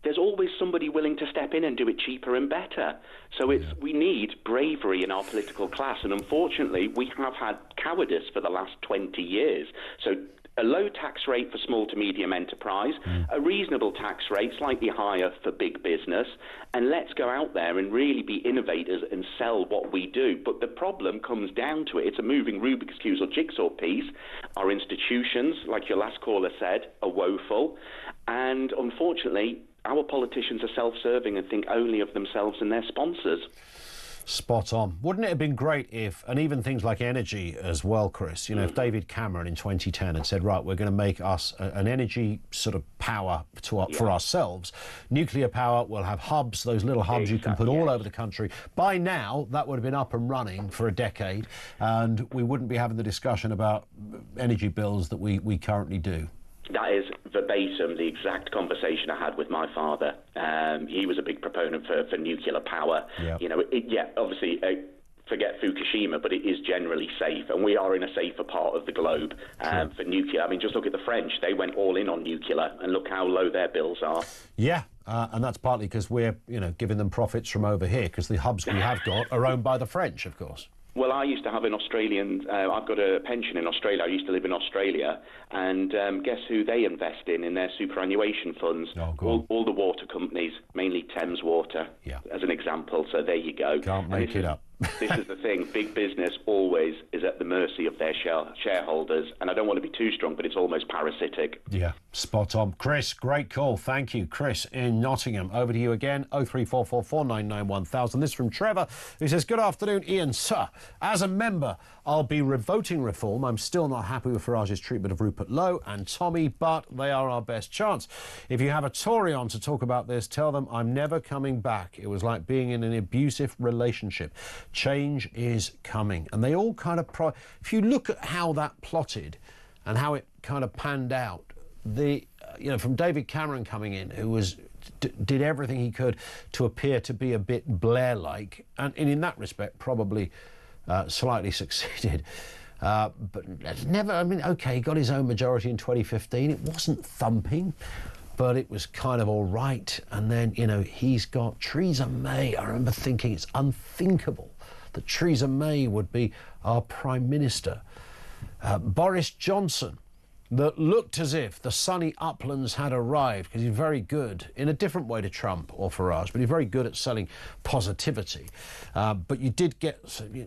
there's always somebody willing to step in and do it cheaper and better. So we need bravery in our political class, and unfortunately we have had cowardice for the last 20 years. So a low tax rate for small to medium enterprise, a reasonable tax rate, slightly higher for big business, and let's go out there and really be innovators and sell what we do. But the problem comes down to it. It's a moving Rubik's Cube or jigsaw piece. Our institutions, like your last caller said, are woeful, and unfortunately our politicians are self-serving and think only of themselves and their sponsors. Spot on. Wouldn't it have been great if, and even things like energy as well, Chris, if David Cameron in 2010 had said, right, we're going to make us an energy sort of power for ourselves. Nuclear power, we'll have hubs, those little hubs you can put all over the country. By now, that would have been up and running for a decade, and we wouldn't be having the discussion about energy bills that we currently do. That is verbatim the exact conversation I had with my father. He was a big proponent for nuclear power. Obviously, forget Fukushima, but it is generally safe, and we are in a safer part of the globe for nuclear. I mean, just look at the French. They went all in on nuclear, and look how low their bills are. Yeah, and that's partly because we're, giving them profits from over here, because the hubs we have got are owned by the French, of course. Well, I used to have an Australian, I've got a pension in Australia. I used to live in Australia, and guess who they invest in their superannuation funds? All the water companies, mainly Thames Water, as an example. So there you go. Can't make it up. This is the thing. Big business always is at the mercy of their shareholders. And I don't want to be too strong, but it's almost parasitic. Yeah, spot on. Chris, great call. Thank you. Chris in Nottingham. Over to you again. 03444991000. This from Trevor, who says, good afternoon, Ian. Sir, as a member, I'll be voting reform. I'm still not happy with Farage's treatment of Rupert Lowe and Tommy, but they are our best chance. If you have a Tory on to talk about this, tell them I'm never coming back. It was like being in an abusive relationship. Change is coming. And they all kind of... if you look at how that plotted and how it kind of panned out, from David Cameron coming in, who did everything he could to appear to be a bit Blair-like, and in that respect probably slightly succeeded. But never, OK, he got his own majority in 2015. It wasn't thumping, but it was kind of all right. And then, he's got Theresa May. I remember thinking it's unthinkable that Theresa May would be our Prime Minister. Boris Johnson, that looked as if the sunny uplands had arrived, because he's very good, in a different way to Trump or Farage, but he's very good at selling positivity. But you did get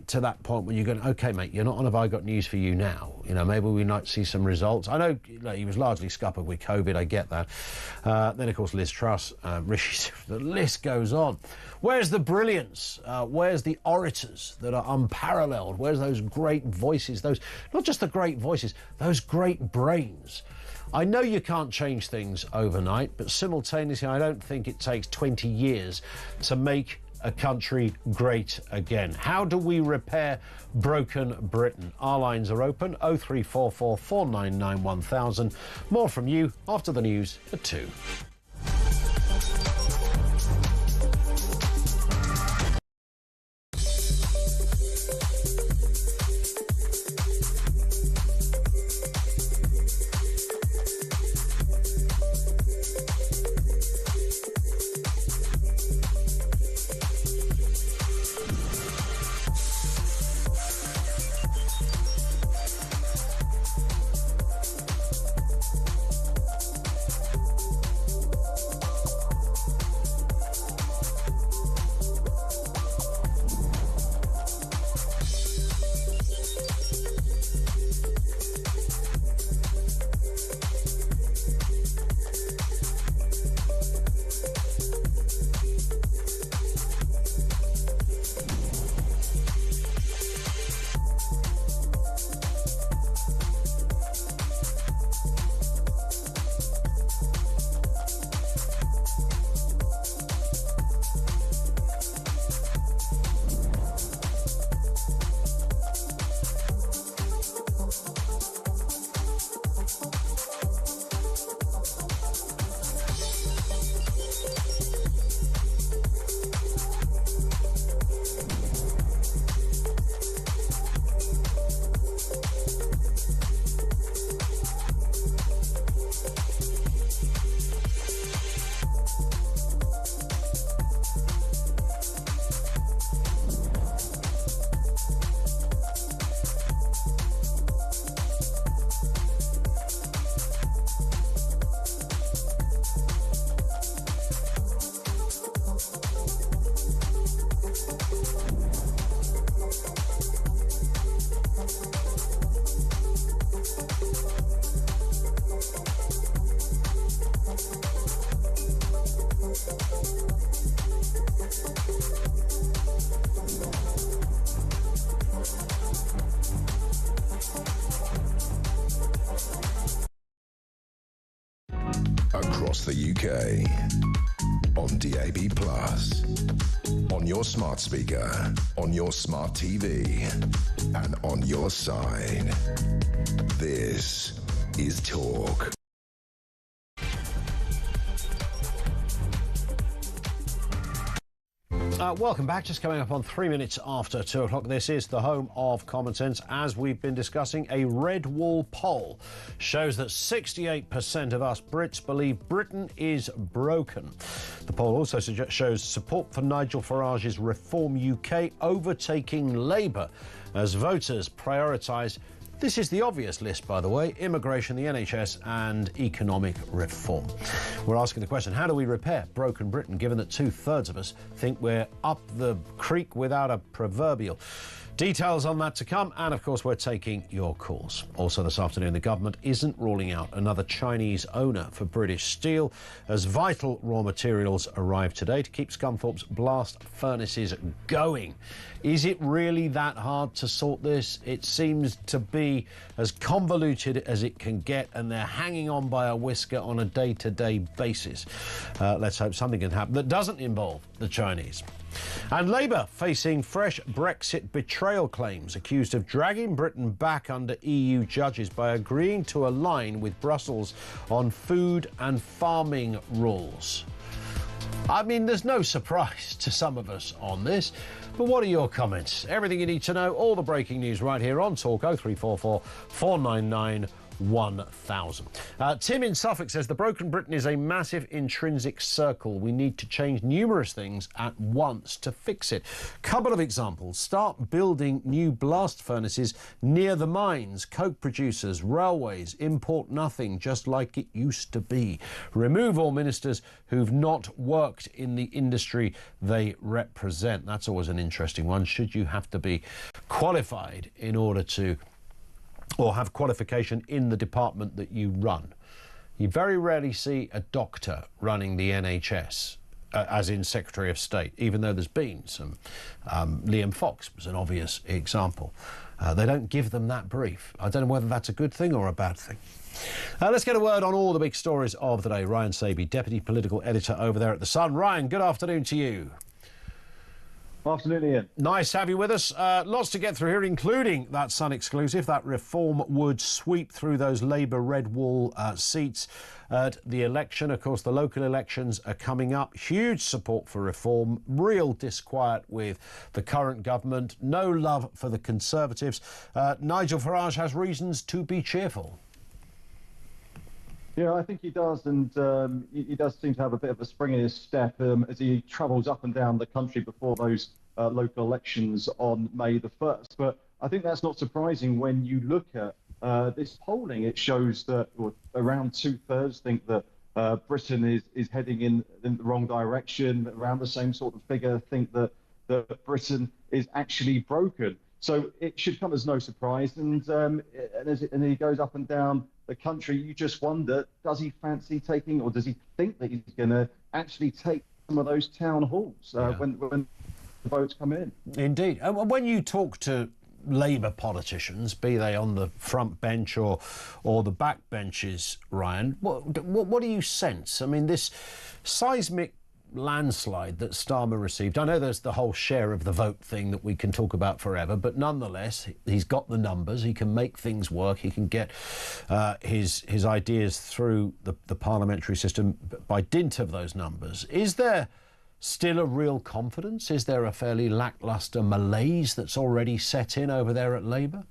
to that point when you're going, OK, mate, you're not on Have I Got News for You now. Maybe we might see some results. I know he was largely scuppered with COVID, I get that. Then, of course, Liz Truss, Rishi, the list goes on. Where's the brilliance? Where's the orators that are unparalleled? Where's those great voices? Those, not just the great voices, those great brains. I know you can't change things overnight, but simultaneously, I don't think it takes 20 years to make a country great again. How do we repair broken Britain? Our lines are open, 0344 499 1000. More from you after the news at 2. Across the UK, on DAB+, on your smart speaker, on your smart TV, and on your side. This is Talk. Welcome back. Just coming up on 3 minutes after 2 o'clock. This is the home of common sense. As we've been discussing, a red wall poll shows that 68% of us Brits believe Britain is broken. The poll also shows support for Nigel Farage's Reform UK overtaking Labour as voters prioritise This is the obvious list, by the way: immigration, the NHS and economic reform. We're asking the question, how do we repair broken Britain, given that 2/3 of us think we're up the creek without a proverbial? Details on that to come, and of course we're taking your calls. Also this afternoon, the government isn't ruling out another Chinese owner for British steel as vital raw materials arrive today to keep Scunthorpe's blast furnaces going. Is it really that hard to sort this? It seems to be as convoluted as it can get, and they're hanging on by a whisker on a day-to-day basis. Let's hope something can happen that doesn't involve the Chinese. And Labour facing fresh Brexit betrayal claims, accused of dragging Britain back under EU judges by agreeing to align with Brussels on food and farming rules. I mean, there's no surprise to some of us on this, but what are your comments? Everything you need to know, all the breaking news right here on Talk 0344 499 1000. Tim in Suffolk says the broken Britain is a massive intrinsic circle. We need to change numerous things at once to fix it. Couple of examples: start building new blast furnaces near the mines, coke producers, railways, import nothing, just like it used to be. Remove all ministers who've not worked in the industry they represent. That's always an interesting one. Should you have to be qualified in order to, or have qualification in the department that you run? You very rarely see a doctor running the NHS, as in Secretary of State, even though there's been some. Liam Fox was an obvious example. They don't give them that brief. I don't know whether that's a good thing or a bad thing. Let's get a word on all the big stories of the day. Ryan Saby, Deputy Political Editor over there at The Sun. Ryan, good afternoon to you. Afternoon, Ian. Nice to have you with us. Lots to get through here, including that Sun exclusive. That reform would sweep through those Labour red wall seats at the election. Of course, the local elections are coming up. Huge support for reform. Real disquiet with the current government. No love for the Conservatives. Nigel Farage has reasons to be cheerful. Yeah, I think he does, and he does seem to have a bit of a spring in his step as he travels up and down the country before those local elections on May the 1st. But I think that's not surprising when you look at this polling. It shows that around 2/3 think that Britain is heading in the wrong direction. Around the same sort of figure think that Britain is actually broken. So it should come as no surprise. And he goes up and down the country, you just wonder, does he fancy taking, or does he think that he's going to actually take some of those town halls when the votes come in? Indeed. And when you talk to Labour politicians, be they on the front bench or the back benches, Ryan, what do you sense? I mean, this seismic landslide that Starmer received, I know there's the whole share of the vote thing that we can talk about forever, but nonetheless, he's got the numbers, he can make things work, he can get his ideas through the parliamentary system by dint of those numbers. Is there still a real confidence? Is there a fairly lacklustre malaise that's already set in over there at Labour?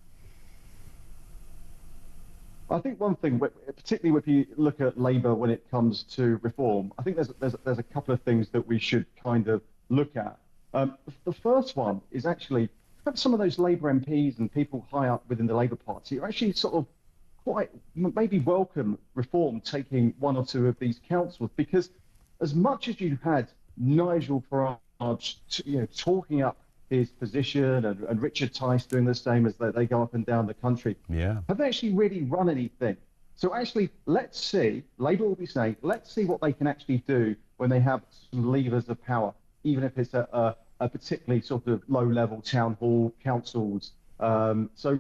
I think one thing, particularly if you look at Labour when it comes to reform, I think there's a couple of things that we should kind of look at. The first one is actually some of those Labour MPs and people high up within the Labour Party are actually sort of quite maybe welcome reform taking one or two of these councils, because as much as you had Nigel Farage talking up his position and Richard Tice doing the same as they go up and down the country, have they actually really run anything? So actually, let's see, Labour will be saying, let's see what they can actually do when they have some levers of power, even if it's a particularly sort of low-level town hall councils. So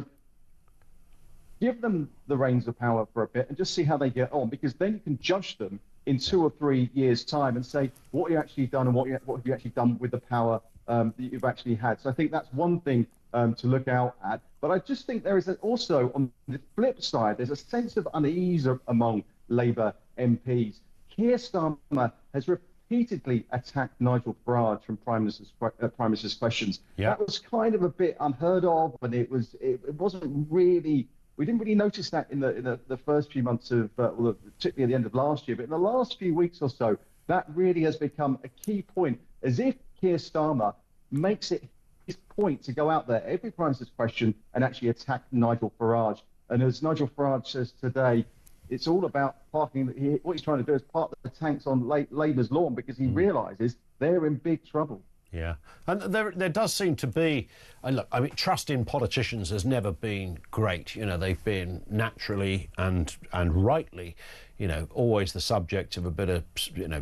give them the reins of power for a bit and just see how they get on, because then you can judge them in 2 or 3 years' time and say what you actually done and what have you actually done with the power that you've actually had. So I think that's one thing to look out at. But I just think there is also, on the flip side, there's a sense of unease among Labour MPs. Keir Starmer has repeatedly attacked Nigel Farage from Prime Minister's questions. That was kind of a bit unheard of, and it wasn't really. We didn't really notice that in the first few months of, particularly at the end of last year. But in the last few weeks or so, that really has become a key point, as if Keir Starmer makes it point to go out there every Prime Minister's question and actually attack Nigel Farage. And as Nigel Farage says today, it's all about parking. What he's trying to do is park the tanks on Labour's lawn because he realises they're in big trouble. Yeah, and there does seem to be, and look, I mean, trust in politicians has never been great. You know, they've been naturally and rightly, you know, always the subject of a bit of, you know,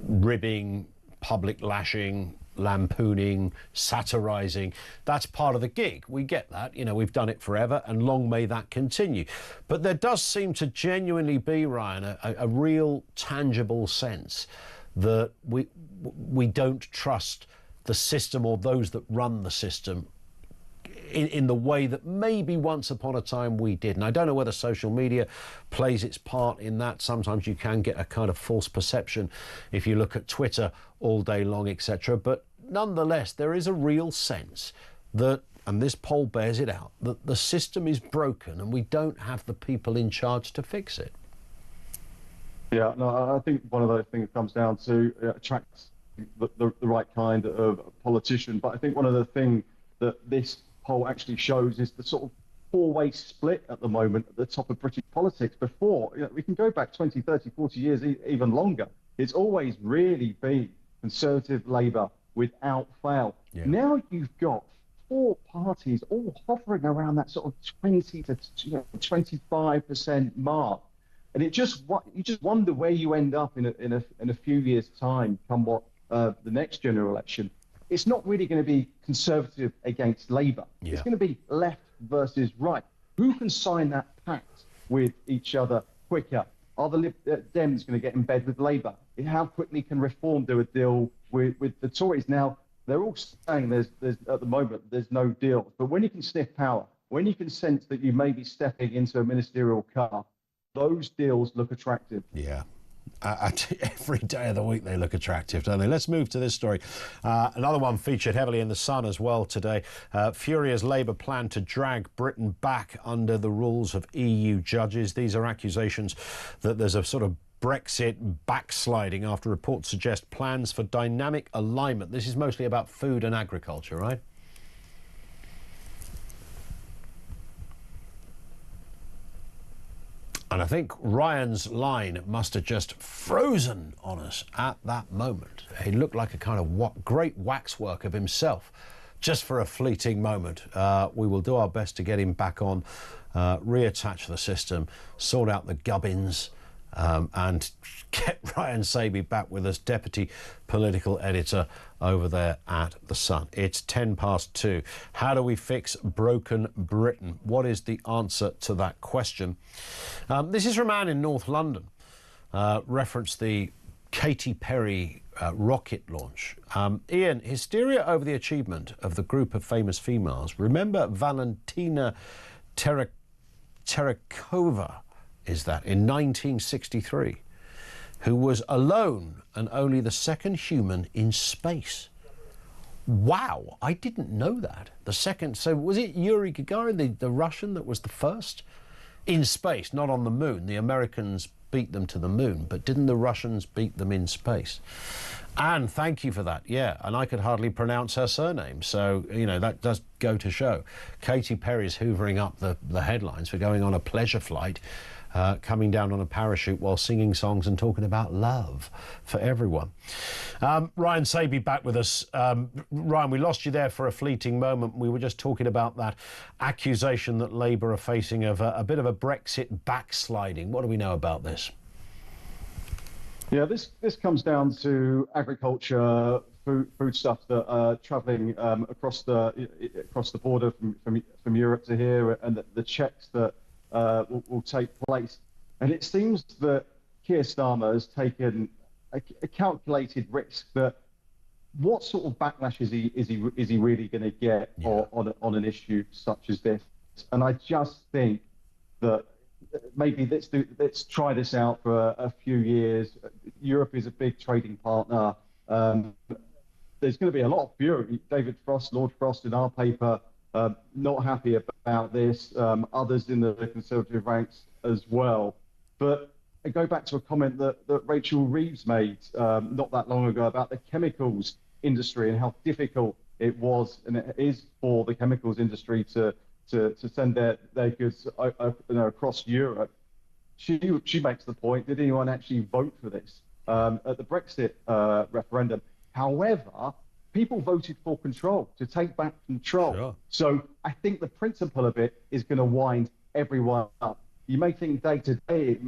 ribbing, public lashing, lampooning, satirising. That's part of the gig. We get that. You know, we've done it forever, and long may that continue. But there does seem to genuinely be, Ryan, a real tangible sense that we don't trust the system or those that run the system in the way that maybe once upon a time we did. And I don't know whether social media plays its part in that. Sometimes you can get a kind of false perception if you look at Twitter all day long, etc. But nonetheless, there is a real sense that, and this poll bears it out, that the system is broken and we don't have the people in charge to fix it. Yeah, no, I think one of those things comes down to attracts the right kind of politician. But I think one of the things that this poll actually shows is the sort of four-way split at the moment at the top of British politics. Before, you know, we can go back 20, 30, 40 years, even longer. It's always really been Conservative Labour without fail. Yeah. Now you've got four parties all hovering around that sort of 20 to 25% mark. And you just wonder where you end up in a few years' time, come what the next general election. It's not really going to be Conservative against Labour. Yeah. It's going to be left versus right. Who can sign that pact with each other quicker? Are the Dems going to get in bed with Labour? How quickly can Reform do a deal with the Tories? Now, they're all saying there's at the moment there's no deal. But when you can sniff power, when you can sense that you may be stepping into a ministerial car, those deals look attractive. Yeah. Every day of the week they look attractive, don't they? Let's move to this story. Another one featured heavily in The Sun as well today. Furious Labour plan to drag Britain back under the rules of EU judges. These are accusations that there's a sort of Brexit backsliding after reports suggest plans for dynamic alignment. This is mostly about food and agriculture, right? And I think Ryan's line must have just frozen on us at that moment. He looked like a kind of great waxwork of himself just for a fleeting moment. We will do our best to get him back on, reattach the system, sort out the gubbins, and get Ryan Saby back with us, Deputy Political Editor over there at The Sun. It's 2:10. How do we fix broken Britain? What is the answer to that question? This is from Anne in North London. Referenced the Katy Perry rocket launch. Ian, hysteria over the achievement of the group of famous females. Remember Valentina Tereshkova, is that, in 1963, who was alone and only the second human in space. Wow, I didn't know that. The second, so was it Yuri Gagarin, the Russian, that was the first? In space, not on the moon. The Americans beat them to the moon, but didn't the Russians beat them in space? Anne, thank you for that. Yeah, and I could hardly pronounce her surname, so, you know, that does go to show. Katy Perry's hoovering up the headlines for going on a pleasure flight, coming down on a parachute while singing songs and talking about love for everyone. Ryan Saby back with us. Ryan, we lost you there for a fleeting moment. We were just talking about that accusation that Labour are facing of a bit of a Brexit backsliding. What do we know about this? Yeah, this comes down to agriculture, foodstuffs that are travelling across the border from Europe to here, and the checks that will take place. And it seems that Keir Starmer has taken a calculated risk that what sort of backlash is he really going to get on an issue such as this? And I just think that maybe let's try this out for a few years. Europe is a big trading partner. There's going to be a lot of fury. David Frost, Lord Frost, in our paper, not happy about this. Others in the Conservative ranks as well. But I go back to a comment that Rachel Reeves made not that long ago about the chemicals industry and how difficult it was and it is for the chemicals industry to send their goods across Europe. She makes the point, did anyone actually vote for this at the Brexit referendum? However, people voted for control, to take back control. Sure. So I think the principle of it is going to wind everyone up. You may think day to day it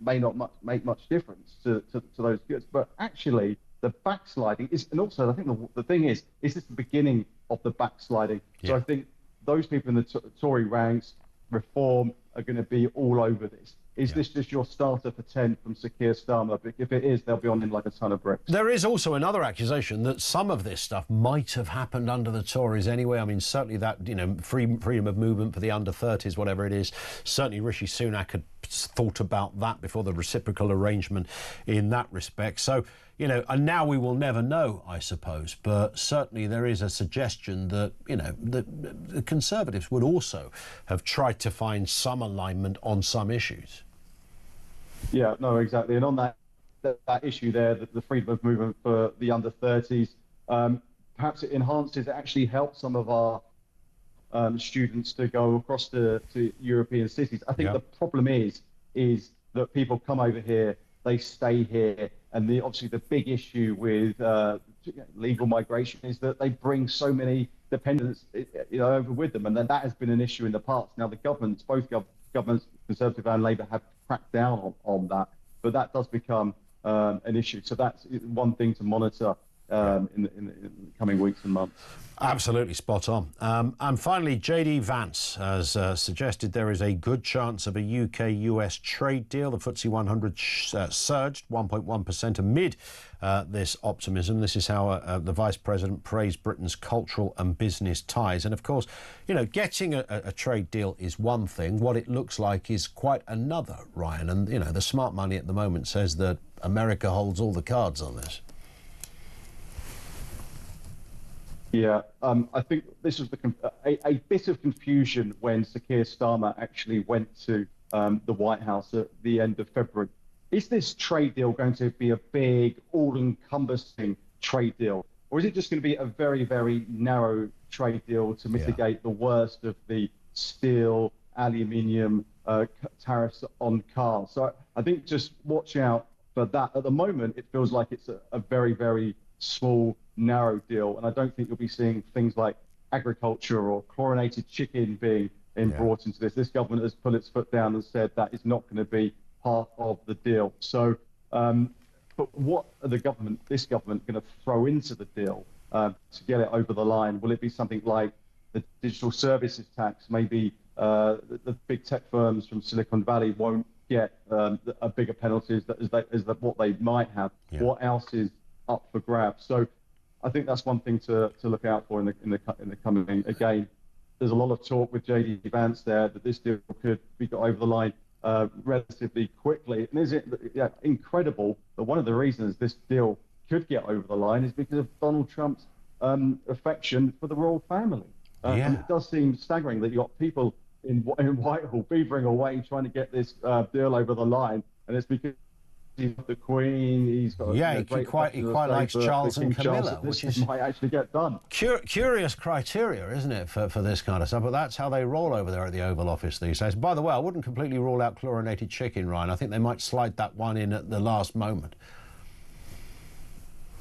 may not make much difference to those goods, but actually the backsliding is, and also I think the thing is this the beginning of the backsliding? Yeah. So I think those people in the Tory ranks, Reform, are going to be all over this. Is this just your starter for 10 from Sir Keir Starmer? If it is, they'll be on in like a ton of bricks. There is also another accusation that some of this stuff might have happened under the Tories anyway. I mean, certainly that, freedom of movement for the under-30s, whatever it is, certainly Rishi Sunak had thought about that before the reciprocal arrangement in that respect. So, and now we will never know, I suppose. But certainly there is a suggestion that, the Conservatives would also have tried to find some alignment on some issues. Yeah, no, exactly. And on that issue there, the freedom of movement for the under-30s, perhaps it enhances, it actually helps some of our students to go across to European cities. I think the problem is that people come over here, they stay here, and obviously the big issue with legal migration is that they bring so many dependents over with them, and that has been an issue in the past. Now the governments, both governments, Conservative and Labour, have cracked down on that, but that does become an issue. So that's one thing to monitor in the coming weeks and months. Absolutely spot on. And finally, JD Vance has suggested there is a good chance of a UK-US trade deal. The FTSE 100 surged 1.1% amid this optimism. This is how the Vice President praised Britain's cultural and business ties. And of course, getting a trade deal is one thing. What it looks like is quite another, Ryan. And, the smart money at the moment says that America holds all the cards on this. Yeah, I think this was a bit of confusion when Sir Keir Starmer actually went to the White House at the end of February. Is this trade deal going to be a big, all-encompassing trade deal? Or is it just going to be a very, very narrow trade deal to mitigate the worst of the steel, aluminium tariffs on cars? So I think just watch out for that. At the moment, it feels like it's a very, very small, narrow deal, and I don't think you'll be seeing things like agriculture or chlorinated chicken being brought into this. This government has put its foot down and said that is not going to be part of the deal. So, but what are this government going to throw into the deal to get it over the line? Will it be something like the digital services tax? Maybe the big tech firms from Silicon Valley won't get a bigger penalty as what they might have. Yeah. What else is up for grabs? So I think that's one thing to look out for in the coming. Again, there's a lot of talk with JD Vance there that this deal could be got over the line relatively quickly. And is it incredible that one of the reasons this deal could get over the line is because of Donald Trump's affection for the royal family. And it does seem staggering that you've got people in Whitehall beavering away trying to get this deal over the line, and it's because the Queen, he's got he quite likes Charles and Camilla, which might actually get done. Curious criteria, isn't it, for this kind of stuff? But that's how they roll over there at the Oval Office these days. By the way, I wouldn't completely rule out chlorinated chicken, Ryan. I think they might slide that one in at the last moment.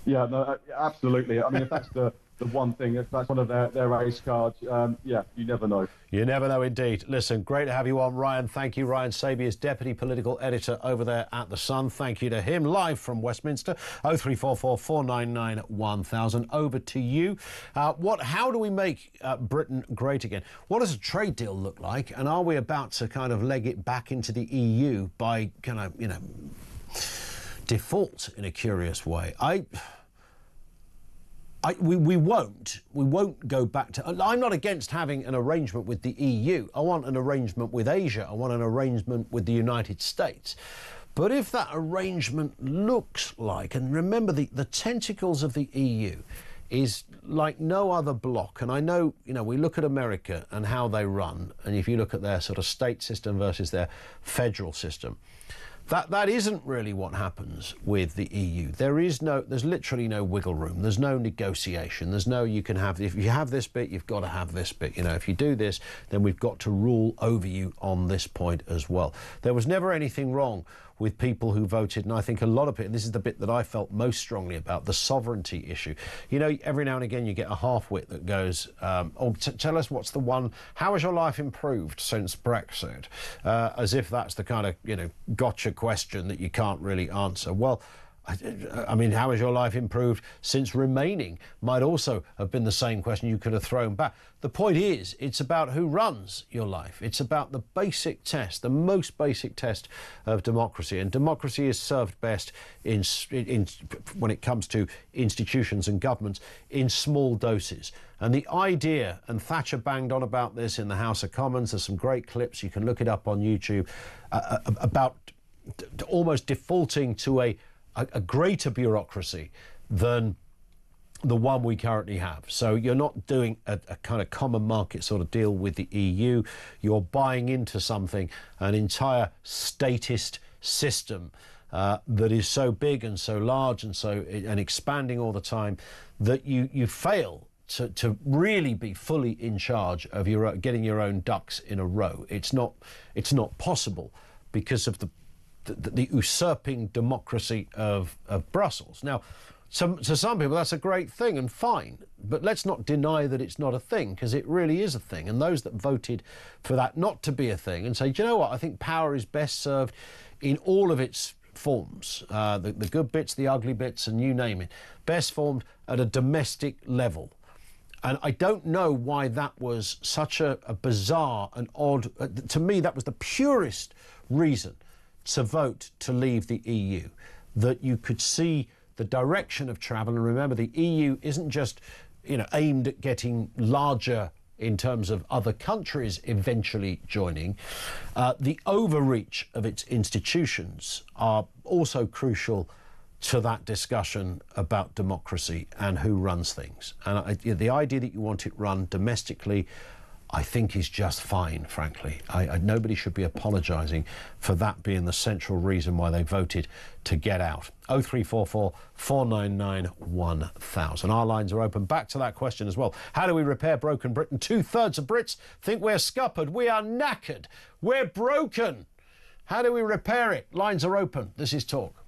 Yeah, no, absolutely. I mean, if that's the one thing, if that's one of their race cards, you never know. You never know indeed. Listen, great to have you on, Ryan. Thank you. Ryan Sabey is Deputy Political Editor over there at The Sun. Thank you to him. Live from Westminster, 0344 499 1000. Over to you. How do we make Britain great again? What does a trade deal look like? And are we about to kind of leg it back into the EU by kind of, default in a curious way? We won't go back to... I'm not against having an arrangement with the EU. I want an arrangement with Asia. I want an arrangement with the United States. But if that arrangement looks like... And remember, the tentacles of the EU is like no other bloc. And I know, we look at America and how they run, and if you look at their sort of state system versus their federal system, That isn't really what happens with the EU. There's literally no wiggle room. There's no negotiation. There's no, if you have this bit, you've got to have this bit. You know, if you do this, then we've got to rule over you on this point as well. There was never anything wrong with people who voted, and I think a lot of people, and this is the bit that I felt most strongly about, the sovereignty issue. You know, every now and again you get a half-wit that goes, tell us what's the one, how has your life improved since Brexit? As if that's the kind of, you know, gotcha question that you can't really answer. Well, I mean, how has your life improved since remaining might also have been the same question you could have thrown back. The point is, it's about who runs your life. It's about the basic test, the most basic test of democracy. And democracy is served best when it comes to institutions and governments in small doses. And the idea, and Thatcher banged on about this in the House of Commons, there's some great clips, you can look it up on YouTube, about almost defaulting to a greater bureaucracy than the one we currently have. So you're not doing a kind of common market sort of deal with the EU. You're buying into something, an entire statist system that is so big and so large and expanding all the time that you fail to really be fully in charge of getting your own ducks in a row. It's not possible because of the usurping democracy of Brussels. Now, to some people, that's a great thing and fine, but let's not deny that it's not a thing, because it really is a thing. And those that voted for that not to be a thing and say, do you know what, I think power is best served in all of its forms, the good bits, the ugly bits, and you name it, best formed at a domestic level. And I don't know why that was such a bizarre and odd, to me, that was the purest reason to vote to leave the EU, that you could see the direction of travel. And remember, the EU isn't just, you know, aimed at getting larger in terms of other countries eventually joining. The overreach of its institutions are also crucial to that discussion about democracy and who runs things. And the idea that you want it run domestically, I think, is just fine, frankly. Nobody should be apologising for that being the central reason why they voted to get out. 0344 499 1000. Our lines are open. Back to that question as well. How do we repair broken Britain? 2/3 of Brits think we're scuppered. We are knackered. We're broken. How do we repair it? Lines are open. This is Talk.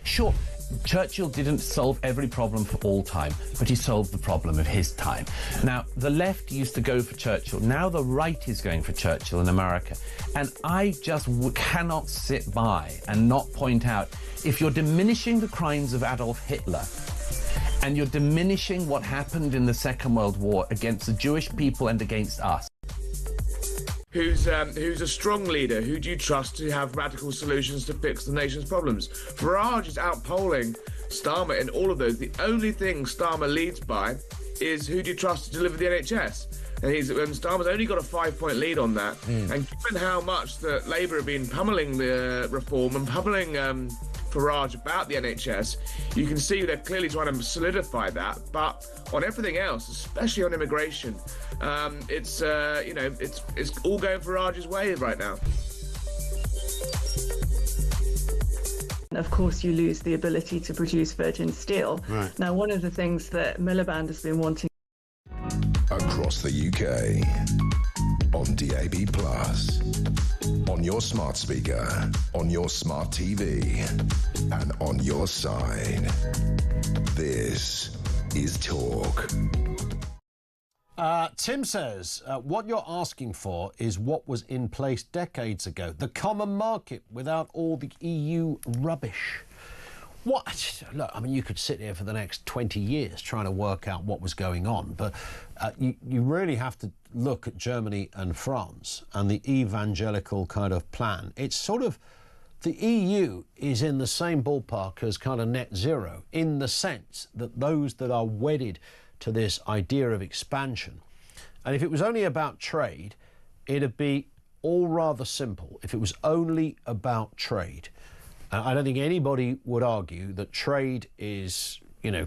Sure, Churchill didn't solve every problem for all time, but he solved the problem of his time. Now, the left used to go for Churchill. Now the right is going for Churchill in America. And I just cannot sit by and not point out, if you're diminishing the crimes of Adolf Hitler and you're diminishing what happened in the Second World War against the Jewish people and against us. Who's a strong leader? Who do you trust to have radical solutions to fix the nation's problems? Farage is outpolling Starmer in all of those. The only thing Starmer leads by is who do you trust to deliver the NHS? And Starmer's only got a 5-point lead on that. And given how much that Labour have been pummelling the reform and pummelling Farage about the NHS, you can see they're clearly trying to solidify that. But on everything else, especially on immigration, it's all going Farage's way right now. Of course, you lose the ability to produce virgin steel. Right. Now, one of the things that Miliband has been wanting across the UK, on DAB+, on your smart speaker, on your smart TV, and on your side. This is Talk. Tim says, what you're asking for is what was in place decades ago. The common market without all the EU rubbish. What? Look, I mean, you could sit here for the next 20 years trying to work out what was going on, but you really have to look at Germany and France and the evangelical kind of plan. It's sort of, the EU is in the same ballpark as kind of net zero, in the sense that those that are wedded to this idea of expansion, and if it was only about trade, it'd be all rather simple. If it was only about trade, I don't think anybody would argue that trade is,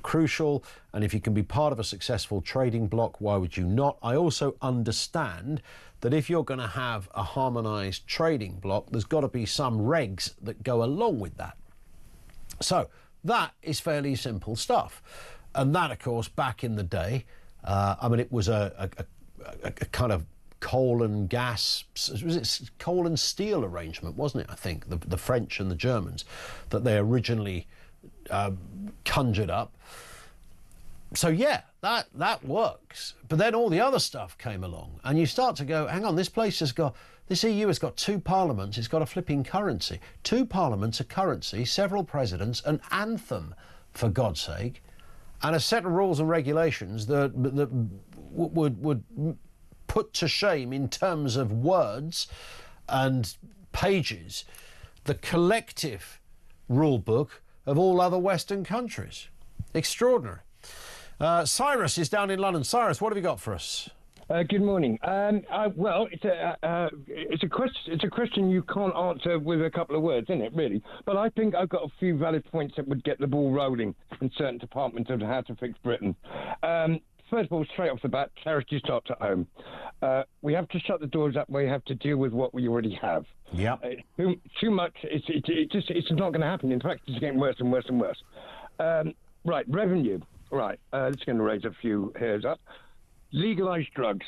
crucial, and if you can be part of a successful trading bloc, why would you not? I also understand that if you're going to have a harmonised trading bloc, there's got to be some regs that go along with that. So that is fairly simple stuff. And that, of course, back in the day, it was a kind of coal and gas, was it coal and steel arrangement, wasn't it? I think the French and the Germans that they originally conjured up. So yeah, that works. But then all the other stuff came along, and you start to go, hang on, this EU has got 2 parliaments, it's got a flipping currency, 2 parliaments, a currency, several presidents, an anthem, for God's sake, and a set of rules and regulations that would put to shame, in terms of words and pages, the collective rule book of all other Western countries. Extraordinary. Cyrus is down in London. Cyrus, what have you got for us? Good morning. Well, it's a question you can't answer with a couple of words, isn't it? Really, but I think I've got a few valid points that would get the ball rolling in certain departments of how to fix Britain. First of all, straight off the bat, charity starts at home. We have to shut the doors up. We have to deal with what we already have. Yeah. Too much. It's not going to happen. In fact, it's getting worse and worse and worse. Right, revenue. Right, it's going to raise a few hairs up. Legalize drugs.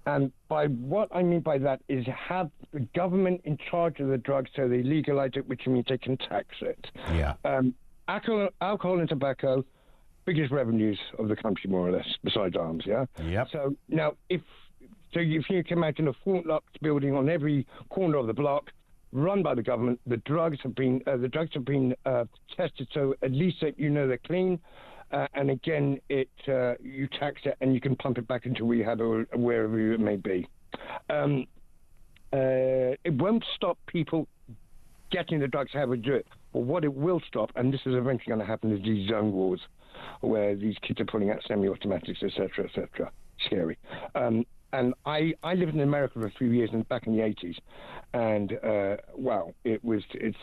And by what I mean by that is have the government in charge of the drugs, so they legalize it, which means they can tax it. Yeah. Alcohol and tobacco, biggest revenues of the country, more or less, besides arms, yeah? Yep. So now, if you can imagine a Fort Knox building on every corner of the block, run by the government, the drugs have been tested, so at least that they're clean. And again, you tax it and you can pump it back into rehab or wherever it may be. It won't stop people getting the drugs, however do it. But what it will stop, and this is eventually going to happen, is these zone wars, where these kids are pulling out semi-automatics, etc., etc. Scary. And I lived in America for a few years back in the 80s, and wow, it's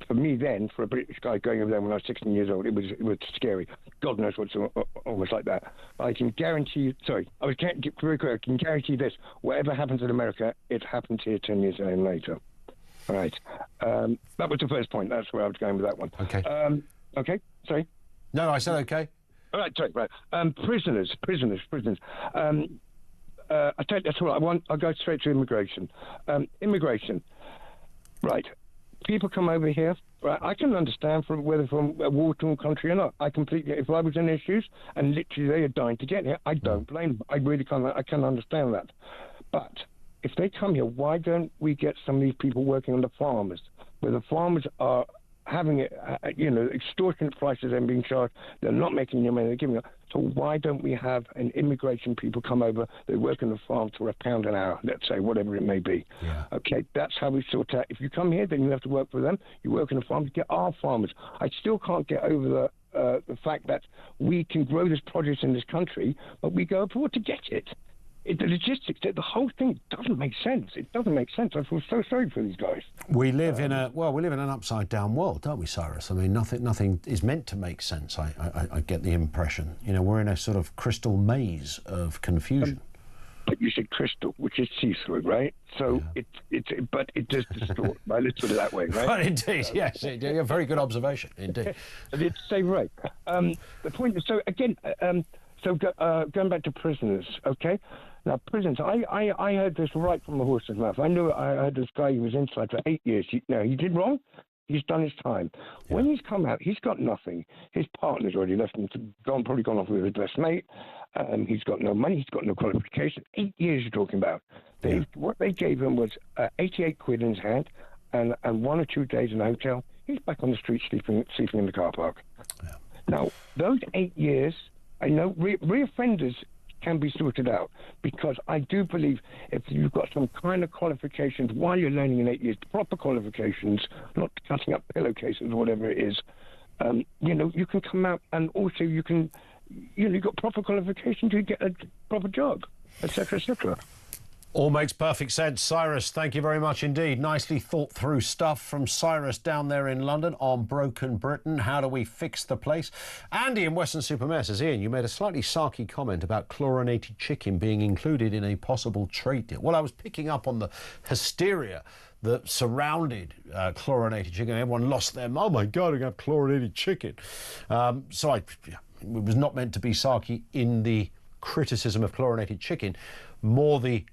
for me then, for a British guy going over there when I was 16 years old, it was scary. God knows what's almost like that. I can guarantee, very quick, I can guarantee this, whatever happens in America, it happens here 10 years later. All right. That was the first point. That's where I was going with that one. Okay. Okay, sorry? No, I said okay. All right, sorry, right. Prisoners. I tell you, that's all I want. I'll go straight to immigration. Immigration. Right. people come over here, right? I can understand whether from a war-torn country or not. I completely, if I was in issues and literally they are dying to get here, I don't blame them. I really can't. I can understand that. But if they come here, why don't we get some of these people working on the farmers, where the farmers are having it, extortionate prices and being charged. They're not making any money. They're giving up. So why don't we have an immigration people come over? They work on the farm for £1 an hour, let's say, whatever it may be. Yeah. Okay, that's how we sort out. If you come here, then you have to work for them. You work on the farm to get our farmers. I still can't get over the fact that we can grow this produce in this country, but we go abroad to get it. The logistics, the whole thing doesn't make sense. It doesn't make sense. I feel so sorry for these guys. We live in an upside down world, don't we, Cyrus? I mean, nothing is meant to make sense. I get the impression. We're in a sort of crystal maze of confusion. But you said crystal, which is see-through, right? So but it does distort, right? Let's put it that way, right? But indeed, yes, a very good observation, indeed. It's so right. The point is, so again, going back to prisoners, okay? Now, prisons, I heard this right from the horse's mouth. I heard this guy who was inside for 8 years. He did wrong. He's done his time. Yeah. When he's come out, he's got nothing. His partner's already left him, probably gone off with his best mate. He's got no money. He's got no qualification. 8 years you're talking about. What they gave him was 88 quid in his hand and 1 or 2 days in a hotel. He's back on the street sleeping in the car park. Yeah. Now, those 8 years, I know reoffenders can be sorted out, because I do believe if you've got some kind of qualifications while you're learning in 8 years, proper qualifications, not cutting up pillowcases or whatever it is, you can come out, and also you've got proper qualifications to get a proper job, etc., etc. All makes perfect sense. Cyrus, thank you very much indeed. Nicely thought through stuff from Cyrus down there in London on Broken Britain. How do we fix the place? Andy in Weston-super-Mare says, Ian, you made a slightly sarky comment about chlorinated chicken being included in a possible trade deal. Well, I was picking up on the hysteria that surrounded chlorinated chicken. Everyone lost their mind. Oh, my God, I got chlorinated chicken. It was not meant to be sarky in the criticism of chlorinated chicken, more the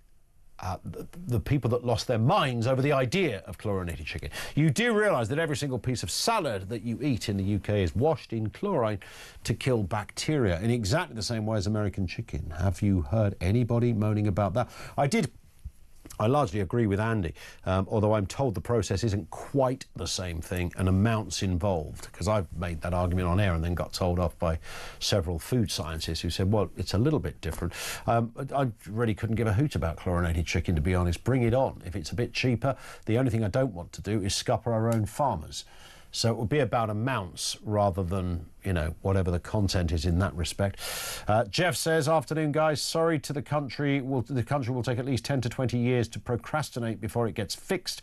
people that lost their minds over the idea of chlorinated chicken. You do realise that every single piece of salad that you eat in the UK is washed in chlorine to kill bacteria in exactly the same way as American chicken. Have you heard anybody moaning about that? I largely agree with Andy, although I'm told the process isn't quite the same thing and amounts involved, because I've made that argument on air and then got told off by several food scientists who said, well, it's a little bit different. I really couldn't give a hoot about chlorinated chicken, to be honest. Bring it on. If it's a bit cheaper, the only thing I don't want to do is scupper our own farmers. So it will be about amounts rather than, whatever the content is in that respect. Jeff says, afternoon, guys. Sorry to the country. The country will take at least 10 to 20 years to procrastinate before it gets fixed.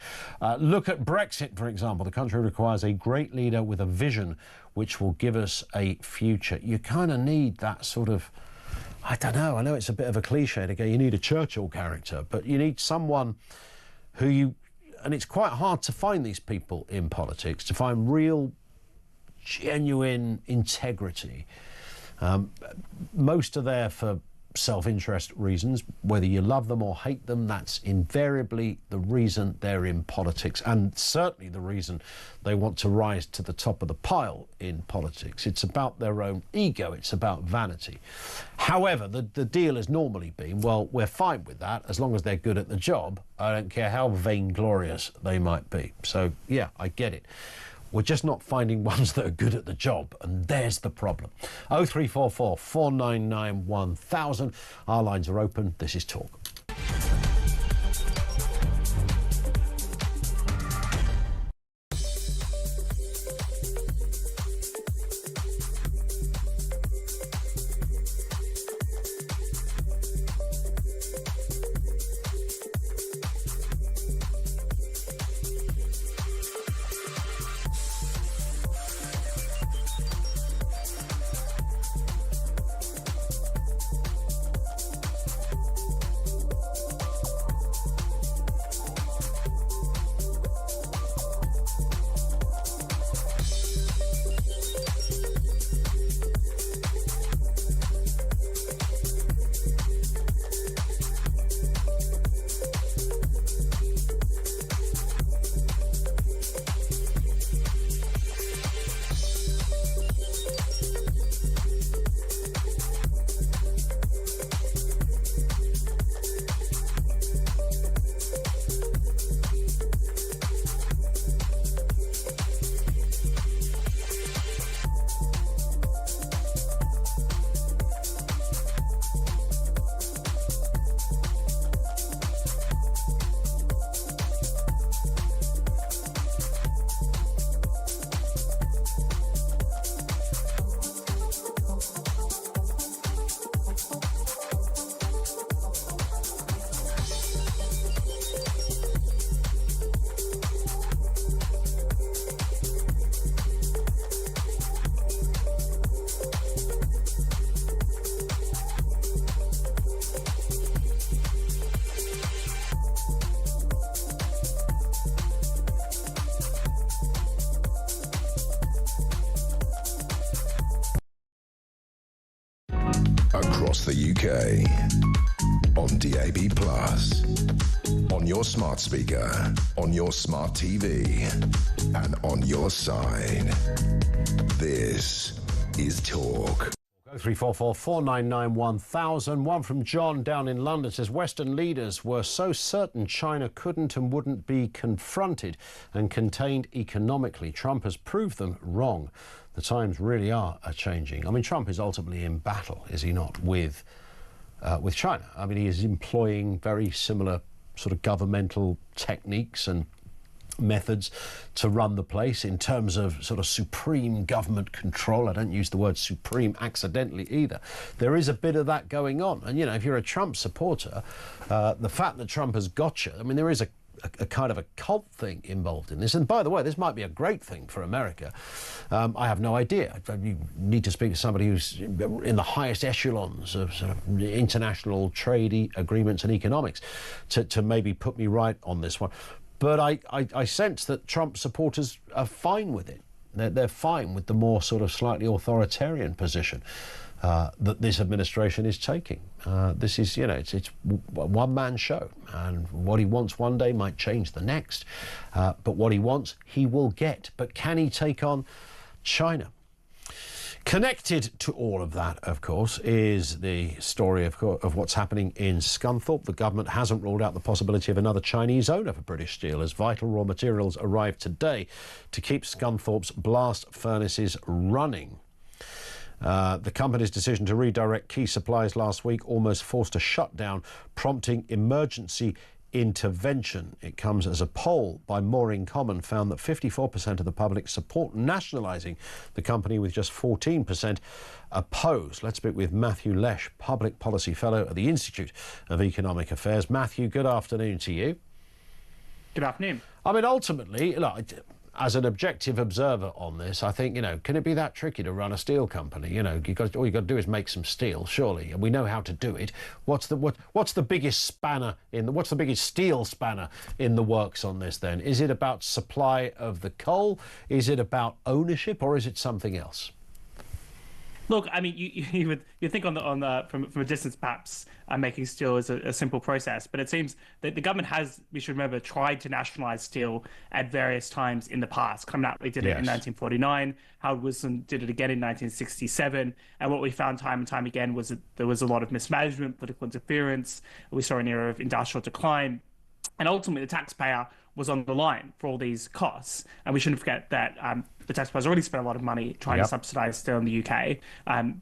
Look at Brexit, for example. The country requires a great leader with a vision which will give us a future. You kind of need that sort of, I don't know. I know it's a bit of a cliche to go, you need a Churchill character, but you need someone who and it's quite hard to find these people in politics, to find real, genuine integrity. Most are there for self-interest reasons. Whether you love them or hate them, that's invariably the reason they're in politics, and certainly the reason they want to rise to the top of the pile in politics. It's about their own ego. It's about vanity. However, the deal has normally been, well, we're fine with that as long as they're good at the job. I don't care how vainglorious they might be. So, yeah, I get it. We're just not finding ones that are good at the job, and there's the problem. 0344 499 1000. Our lines are open. This is Talk. across the UK. On DAB+, on your smart speaker, on your smart TV, and on your side. This is Talk. 0344 499 1000. One from John down in London says Western leaders were so certain China couldn't and wouldn't be confronted and contained economically. Trump has proved them wrong. The times really are changing. I mean, Trump is ultimately in battle, is he not, with China? I mean, he is employing very similar sort of governmental techniques and methods to run the place in terms of sort of supreme government control. I don't use the word supreme accidentally either. There is a bit of that going on. And, you know, if you're a Trump supporter, the fact that Trump has got you, I mean, there is a kind of a cult thing involved in this. And by the way, this might be a great thing for America. I have no idea. You need to speak to somebody who's in the highest echelons of sort of international trade agreements and economics to maybe put me right on this one. But I sense that Trump supporters are fine with it. They're fine with the more sort of slightly authoritarian position that this administration is taking. This is, you know, it's a one-man show, and what he wants one day might change the next. But what he wants, he will get. But can he take on China? Connected to all of that, of course, is the story of what's happening in Scunthorpe. The government hasn't ruled out the possibility of another Chinese owner for British Steel, as vital raw materials arrived today to keep Scunthorpe's blast furnaces running. The company's decision to redirect key supplies last week almost forced a shutdown, prompting emergency intervention. It comes as a poll by Mooring Common found that 54% of the public support nationalising the company, with just 14% opposed. Let's speak with Matthew Lesh, Public Policy Fellow at the Institute of Economic Affairs. Matthew, good afternoon to you. Good afternoon. I mean, ultimately, look, as an objective observer on this, I think, you know, can it be that tricky to run a steel company? You know, all you got to do is make some steel, surely, and we know how to do it. What's the biggest spanner what's the biggest steel spanner in the works on this? Then is it about supply of the coal? Is it about ownership, or is it something else? Look, I mean, you would think from a distance, perhaps making steel is a simple process, but it seems that the government has, we should remember, tried to nationalise steel at various times in the past. Clement Attlee did it in 1949. Howard Wilson did it again in 1967. And what we found time and time again was that there was a lot of mismanagement, political interference. We saw an era of industrial decline. And ultimately, the taxpayer was on the line for all these costs. And we shouldn't forget that the taxpayers already spent a lot of money trying to subsidise steel in the UK.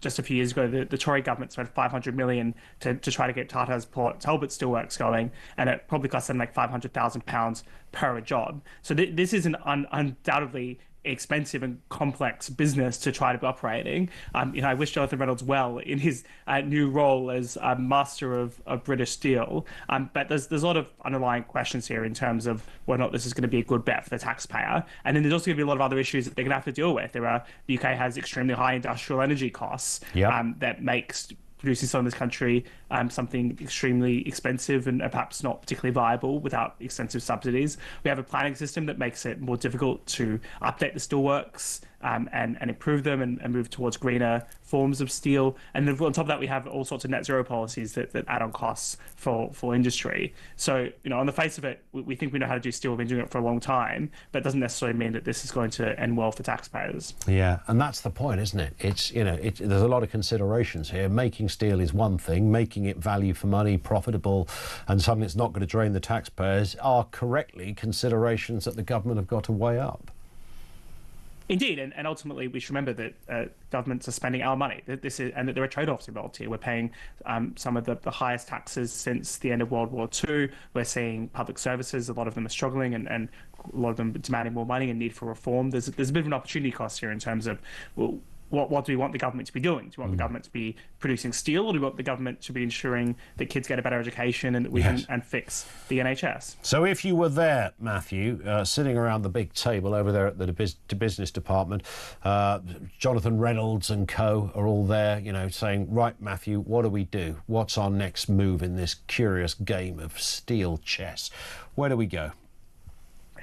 Just a few years ago, the Tory government spent $500 million to try to get Tata's Port Talbot Steelworks going, and it probably cost them like £500,000 per job. So this is an undoubtedly expensive and complex business to try to be operating. You know, I wish Jonathan Reynolds well in his new role as master of British Steel. But there's a lot of underlying questions here in terms of whether or not this is going to be a good bet for the taxpayer. And then there's also going to be a lot of other issues that they're going to have to deal with. The UK has extremely high industrial energy costs that makes producing steel in this country something extremely expensive and perhaps not particularly viable without extensive subsidies. We have a planning system that makes it more difficult to update the steelworks and improve them and move towards greener forms of steel. And then on top of that, we have all sorts of net zero policies that add on costs for industry. So, you know, on the face of it, we think we know how to do steel. We've been doing it for a long time, but it doesn't necessarily mean that this is going to end well for taxpayers. Yeah, and that's the point, isn't it? It's, you know, there's a lot of considerations here. Making steel is one thing, making it value for money, profitable, and something that's not going to drain the taxpayers are correctly considerations that the government have got to weigh up. Indeed, and ultimately we should remember that governments are spending our money. And that there are trade-offs involved here. We're paying some of the highest taxes since the end of World War II. We're seeing public services, a lot of them are struggling, and a lot of them demanding more money and need for reform. There's a bit of an opportunity cost here in terms of, well, what do we want the government to be doing? Do we want the government to be producing steel, or do we want the government to be ensuring that kids get a better education and that we can fix the NHS? So if you were there, Matthew, sitting around the big table over there at the business department, Jonathan Reynolds and co are all there, you know, saying, right, Matthew, what do we do? What's our next move in this curious game of steel chess? Where do we go?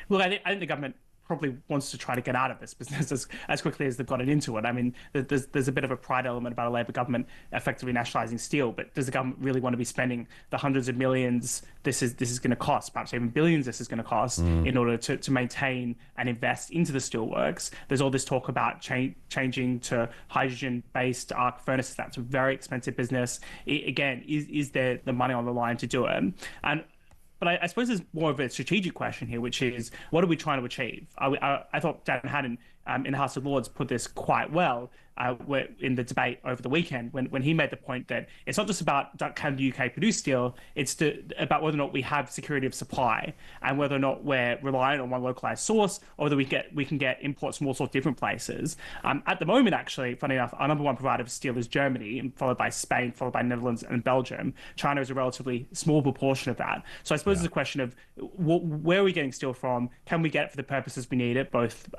Well, I think the government probably wants to try to get out of this business as quickly as they've gotten into it. I mean, there's a bit of a pride element about a Labor government effectively nationalising steel, but does the government really want to be spending the hundreds of millions this is going to cost, perhaps even billions this is going to cost, in order to maintain and invest into the steelworks? There's all this talk about changing to hydrogen-based arc furnaces. That's a very expensive business. Again, is there the money on the line to do it? But I suppose there's more of a strategic question here, which is, what are we trying to achieve? I thought Dan Hannan in the House of Lords put this quite well in the debate over the weekend when he made the point that it's not just about can the UK produce steel, it's about whether or not we have security of supply and whether or not we're reliant on one localized source or whether we can get imports from all sorts of different places. At the moment, actually, funny enough, our number one provider of steel is Germany, followed by Spain, followed by Netherlands and Belgium. China is a relatively small proportion of that. So I suppose it's a question of where are we getting steel from? Can we get it for the purposes we need it, both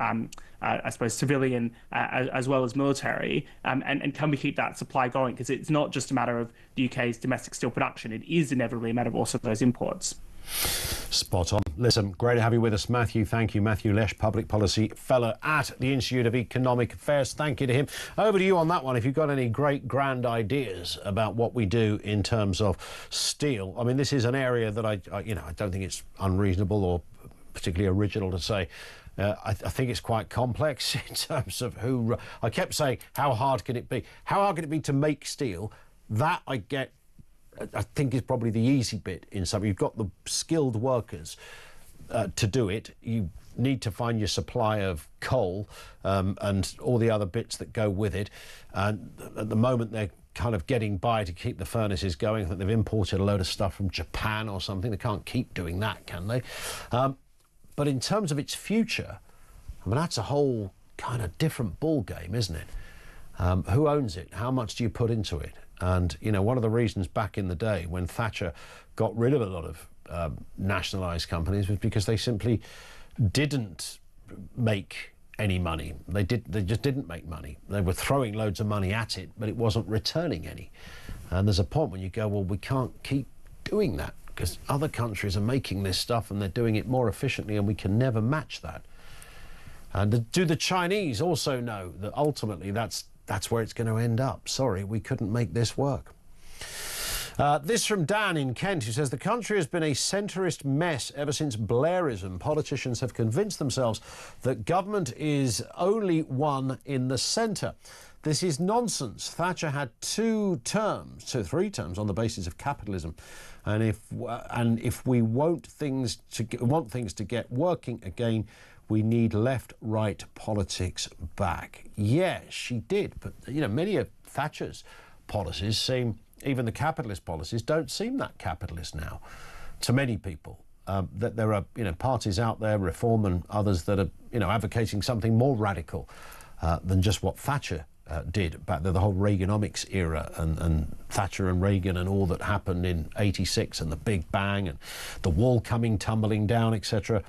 I suppose civilian as well as military, and can we keep that supply going? Because it's not just a matter of the UK's domestic steel production, it is inevitably a matter of also those imports. Spot on. Listen, great to have you with us, Matthew. Thank you. Matthew Lesh, Public Policy Fellow at the Institute of Economic Affairs. Thank you to him. Over to you on that one. If you've got any great grand ideas about what we do in terms of steel, I mean, this is an area that I don't think it's unreasonable or particularly original to say. I think it's quite complex in terms of who. I kept saying, how hard can it be? How hard can it be to make steel? That I think is probably the easy bit in some. You've got the skilled workers to do it. You need to find your supply of coal and all the other bits that go with it. And at the moment, they're kind of getting by to keep the furnaces going. I think they've imported a load of stuff from Japan or something. They can't keep doing that, can they? But in terms of its future, I mean, that's a whole kind of different ball game, isn't it? Who owns it? How much do you put into it? And, one of the reasons back in the day when Thatcher got rid of a lot of nationalised companies was because they simply didn't make any money. They just didn't make money. They were throwing loads of money at it, but it wasn't returning any. And there's a point when you go, well, we can't keep doing that, because other countries are making this stuff and they're doing it more efficiently and we can never match that. And do the Chinese also know that ultimately that's where it's going to end up? Sorry, we couldn't make this work. This from Dan in Kent, who says the country has been a centrist mess ever since Blairism. Politicians have convinced themselves that government is only one in the centre. This is nonsense. Thatcher had 3 terms on the basis of capitalism. And if we want things to get working again, we need left-right politics back. Yes, she did, but many of Thatcher's policies seem, even the capitalist policies, don't seem that capitalist now to many people. That there are parties out there, Reform and others, that are advocating something more radical than just what Thatcher did back there, the whole Reaganomics era and Thatcher and Reagan and all that happened in '86 and the Big Bang and the wall coming tumbling down, etc.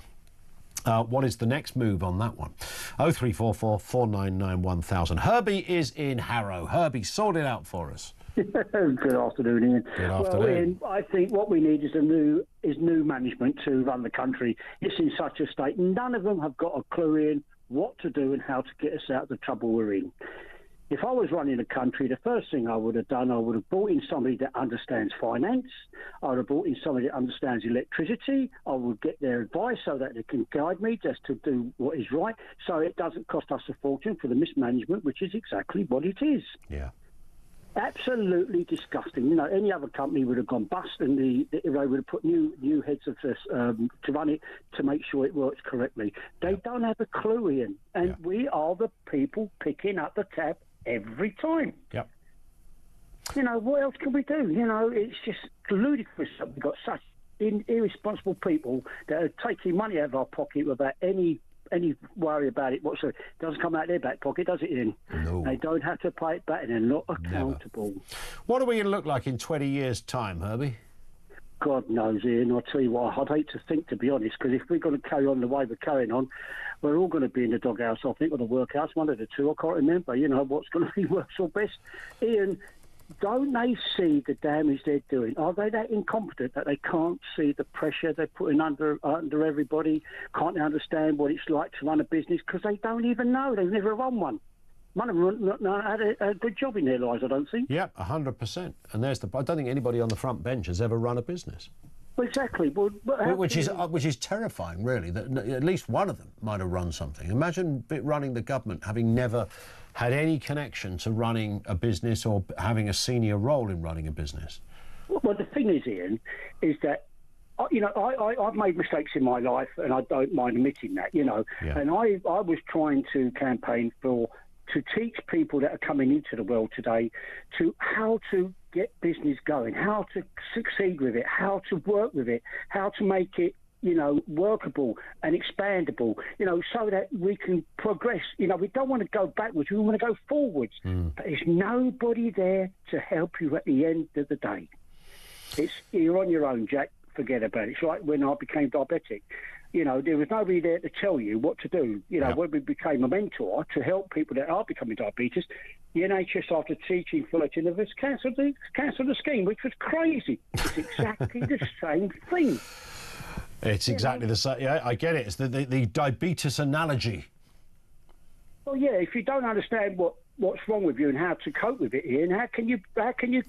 What is the next move on that one? 0344 499 1000. Herbie is in Harrow. Herbie, sort it out for us. Good afternoon, Ian. Good afternoon. Well, Ian, I think what we need is new management to run the country. It's in such a state. None of them have got a clue in what to do and how to get us out of the trouble we're in. If I was running a country, the first thing I would have done, I would have brought in somebody that understands finance. I would have brought in somebody that understands electricity. I would get their advice so that they can guide me just to do what is right, so it doesn't cost us a fortune for the mismanagement, which is exactly what it is. Yeah. Absolutely disgusting. Any other company would have gone bust, and they would have put new heads of this to run it to make sure it works correctly. They don't have a clue, Ian, and we are the people picking up the tab every time. Yep. What else can we do? It's just ludicrous that we've got such irresponsible people that are taking money out of our pocket without any worry about it whatsoever. It doesn't come out of their back pocket, does it, Ian? No. They don't have to pay it back, and they're not accountable. Never. What are we going to look like in 20 years' time, Herbie? God knows, Ian. I'll tell you what, I'd hate to think, to be honest, because if we're going to carry on the way we're carrying on, we're all going to be in the doghouse, I think, or the workhouse, one of the two. I can't remember, what's going to be worse or best. Ian, don't they see the damage they're doing? Are they that incompetent that they can't see the pressure they're putting under everybody? Can't they understand what it's like to run a business? Because they don't even know. They've never run one. None of them had a good job in their lives, I don't think. Yeah, 100%. And I don't think anybody on the front bench has ever run a business. Well, exactly. Well, which is terrifying, really, that at least one of them might have run something. Imagine running the government, having never had any connection to running a business or having a senior role in running a business. Well, the thing is, Ian, is that I've made mistakes in my life, and I don't mind admitting that. Yeah. And I was trying to campaign to teach people that are coming into the world today to how to get business going, how to succeed with it, how to work with it, how to make it, workable and expandable, so that we can progress. We don't want to go backwards, we want to go forwards. But there's nobody there to help you at the end of the day. You're on your own, Jack. Forget about it. It's like when I became diabetic. There was nobody there to tell you what to do. When we became a mentor to help people that are becoming diabetes, the NHS, after teaching 13 of us, cancelled the scheme, which was crazy. It's exactly the same thing. It's exactly the same. Yeah, I get it. It's the diabetes analogy. Well, yeah. If you don't understand what's wrong with you and how to cope with it, Ian, how can you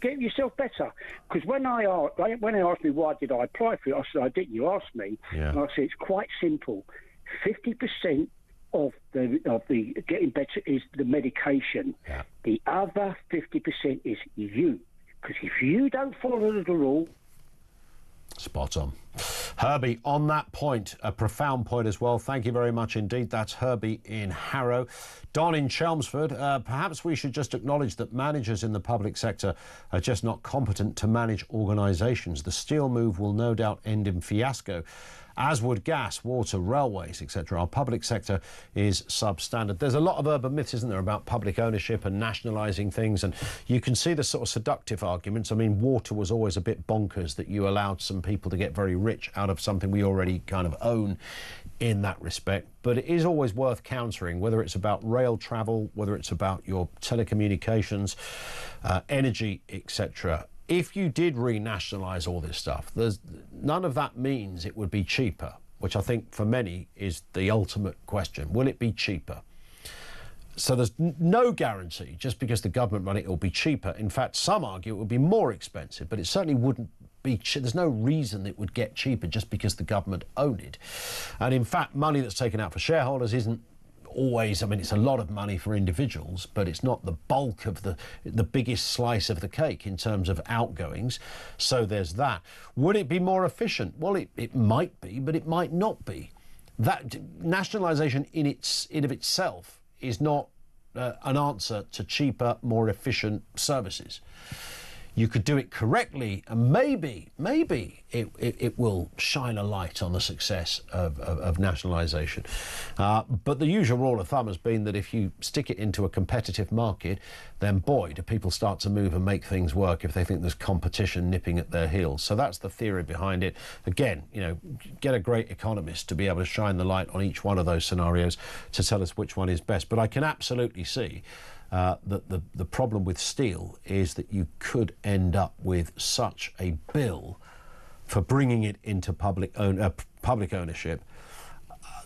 get yourself better? Because when they asked me why did I apply for it, I said, I didn't. You asked me, and I said it's quite simple. 50% of the getting better is the medication. Yeah. The other 50% is you. Because if you don't follow the rule. Spot on. Herbie, on that point, a profound point as well. Thank you very much indeed. That's Herbie in Harrow. Don in Chelmsford, perhaps we should just acknowledge that managers in the public sector are just not competent to manage organisations. The steel move will no doubt end in fiasco, as would gas, water, railways, etc. Our public sector is substandard. There's a lot of urban myths, isn't there, about public ownership and nationalising things, and you can see the sort of seductive arguments. I mean, water was always a bit bonkers, that you allowed some people to get very rich out of something we already kind of own in that respect. But it is always worth countering, whether it's about rail travel, whether it's about your telecommunications, energy, etc. If you did renationalise all this stuff, none of that means it would be cheaper, which I think for many is the ultimate question. Will it be cheaper? So there's no guarantee just because the government run it will be cheaper. In fact, some argue it would be more expensive, but it certainly wouldn't be. There's no reason it would get cheaper just because the government own it. And in fact, money that's taken out for shareholders isn't always, I mean, it's a lot of money for individuals, but it's not the bulk of the biggest slice of the cake in terms of outgoings. So there's that. Would it be more efficient? Well, it might be, but it might not be. That nationalisation in of itself is not an answer to cheaper, more efficient services. You could do it correctly, and maybe it will shine a light on the success of nationalisation. But the usual rule of thumb has been that if you stick it into a competitive market, then boy, do people start to move and make things work if they think there's competition nipping at their heels. So that's the theory behind it. Again, get a great economist to be able to shine the light on each one of those scenarios to tell us which one is best. But I can absolutely see that the problem with steel is that you could end up with such a bill for bringing it into public ownership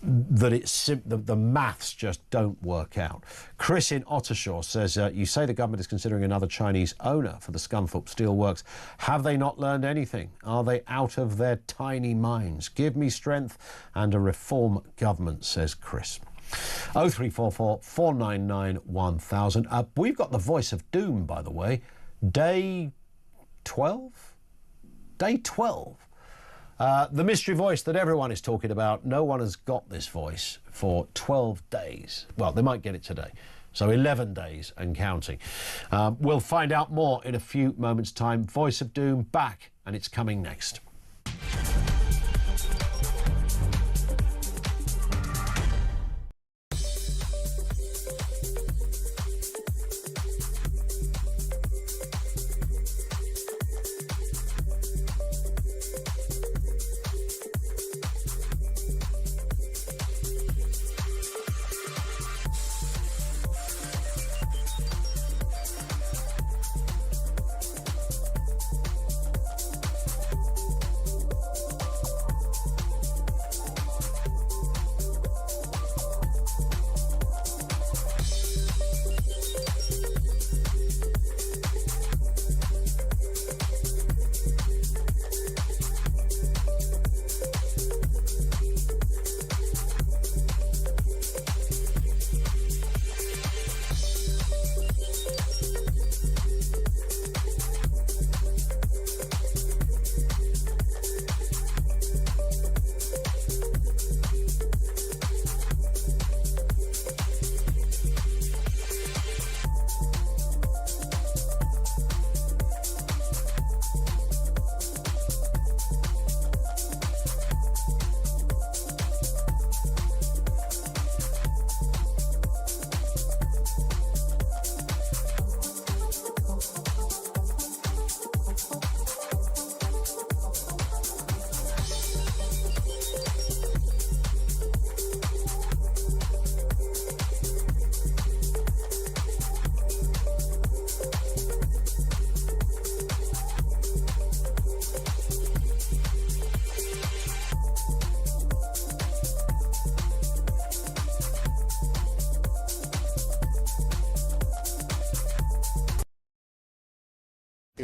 that the maths just don't work out. Chris in Ottershaw says, you say the government is considering another Chinese owner for the Scunthorpe Steelworks. Have they not learned anything? Are they out of their tiny minds? Give me strength and a reform government, says Chris. 0344 499 1000. We've got the voice of doom, by the way. Day 12? Day 12. The mystery voice that everyone is talking about. No one has got this voice for 12 days. Well, they might get it today. So 11 days and counting. We'll find out more in a few moments' time. Voice of doom back, and it's coming next.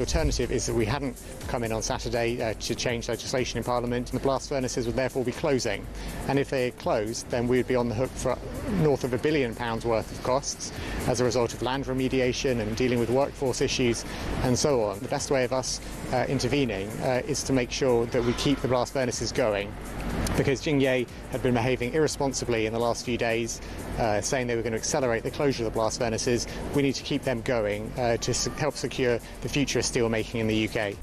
The alternative is that we hadn't come in on Saturday to change legislation in Parliament, and the blast furnaces would therefore be closing. And if they had closed, then we would be on the hook for north of £1 billion worth of costs as a result of land remediation and dealing with workforce issues and so on. The best way of us intervening is to make sure that we keep the blast furnaces going, because Jingye had been behaving irresponsibly in the last few days, saying they were going to accelerate the closure of the blast furnaces. We need to keep them going to help secure the future of steelmaking in the UK.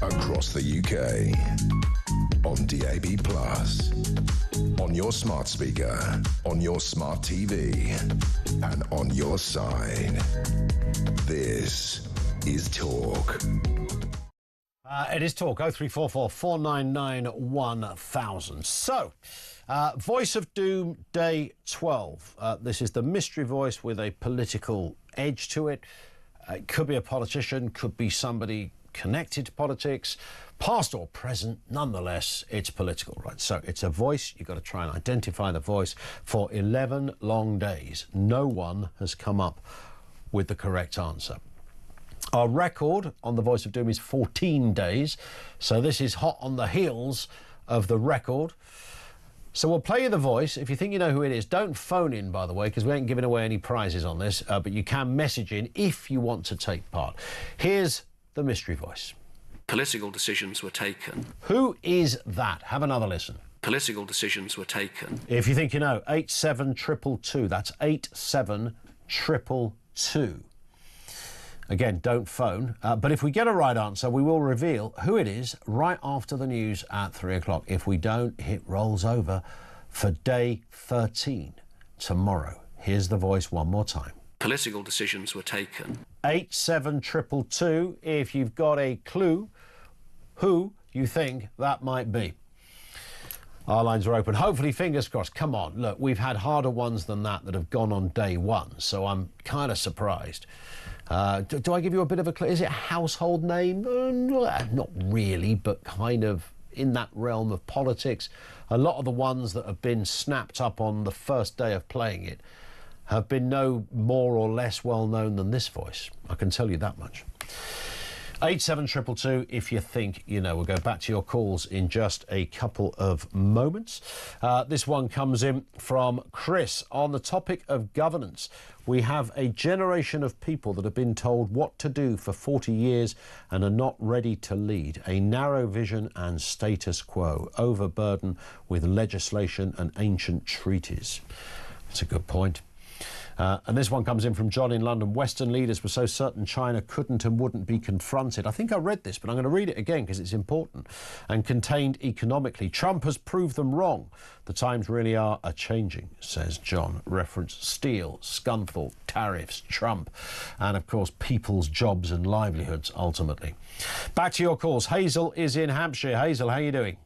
Across the UK, on DAB+, on your smart speaker, on your smart TV, and on your side. This is Talk. It is Talk, 0344 499 1000. So, Voice of Doom, Day 12. This is the mystery voice with a political edge to it. It could be a politician, could be somebody connected to politics, past or present. Nonetheless, it's political, right? So it's a voice. You've got to try and identify the voice. For 11 long days, no one has come up with the correct answer. Our record on the Voice of Doom is 14 days, so this is hot on the heels of the record. So we'll play you the voice. If you think you know who it is, don't phone in, by the way, because we ain't giving away any prizes on this, but you can message in if you want to take part. Here's the mystery voice. Political decisions were taken. Who is that? Have another listen. Political decisions were taken. If you think you know, 87222. That's 87222. Again, don't phone. But if we get a right answer, we will reveal who it is right after the news at 3 o'clock. If we don't, it rolls over for day 13 tomorrow. Here's the voice one more time. Political decisions were taken. 87222. If you've got a clue who you think that might be. Our lines are open. Hopefully, fingers crossed. Come on, look, we've had harder ones than that have gone on day one, so I'm kind of surprised. Do I give you a bit of a clue? Is it a household name? Not really, but kind of in that realm of politics. A lot of the ones that have been snapped up on the first day of playing it have been no more or less well known than this voice. I can tell you that much. 87222 if you think you know. We'll go back to your calls in just a couple of moments. This one comes in from Chris. On the topic of governance, we have a generation of people that have been told what to do for 40 years and are not ready to lead. A narrow vision and status quo, overburdened with legislation and ancient treaties. That's a good point. And this one comes in from John in London. Western leaders were so certain China couldn't and wouldn't be confronted. I think I read this, but I'm going to read it again because it's important. And contained economically. Trump has proved them wrong. The times really are a-changing, says John. Reference steel, Scunthorpe, tariffs, Trump, and, of course, people's jobs and livelihoods, ultimately. Back to your calls. Hazel is in Hampshire. Hazel, how are you doing?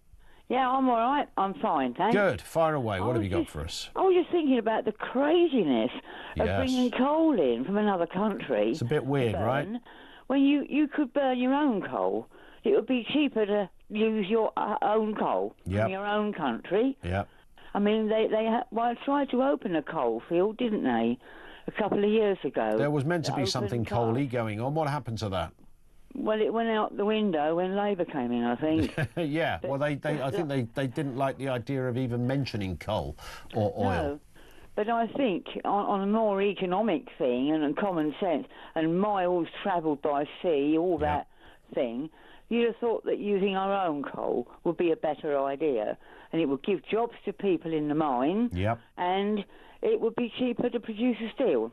Yeah, I'm all right. I'm fine, thanks. Good. Fire away. What have you got for us? I was just thinking about the craziness of bringing coal in from another country. It's a bit weird, right? When you could burn your own coal. It would be cheaper to use your own coal from your own country. Yep. I mean, they tried to open a coal field, didn't they, a couple of years ago? There was meant to be something coal-y going on. What happened to that? Well, it went out the window when Labour came in, I think. Yeah, well, I think they didn't like the idea of even mentioning coal or oil. No, but I think on a more economic thing and common sense and miles travelled by sea, all that thing, you'd have thought that using our own coal would be a better idea, and it would give jobs to people in the mine, and it would be cheaper to produce the steel.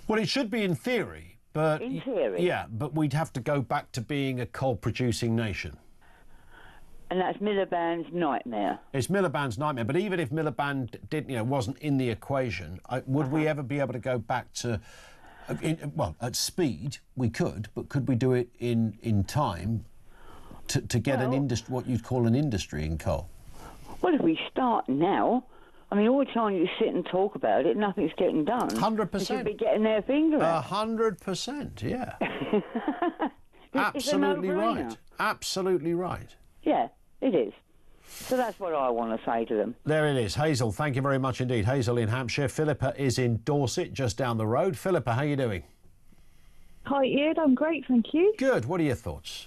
Well, it should be in theory. But, in theory. Yeah, but we'd have to go back to being a coal-producing nation. And that's Miliband's nightmare. It's Miliband's nightmare. But even if Miliband wasn't in the equation, would we ever be able to go back to? At speed we could, but could we do it in time to get an industry, what you'd call an industry in coal? Well, if we start now, I mean, all the time you sit and talk about it, nothing's getting done. 100%. They should be getting their finger out. 100%, yeah. It's a Absolutely no-brainer. right. Absolutely right. Yeah, it is. So that's what I want to say to them. There it is. Hazel, thank you very much indeed. Hazel in Hampshire. Philippa is in Dorset, just down the road. Philippa, how are you doing? Hi, Ian. I'm great, thank you. Good. What are your thoughts?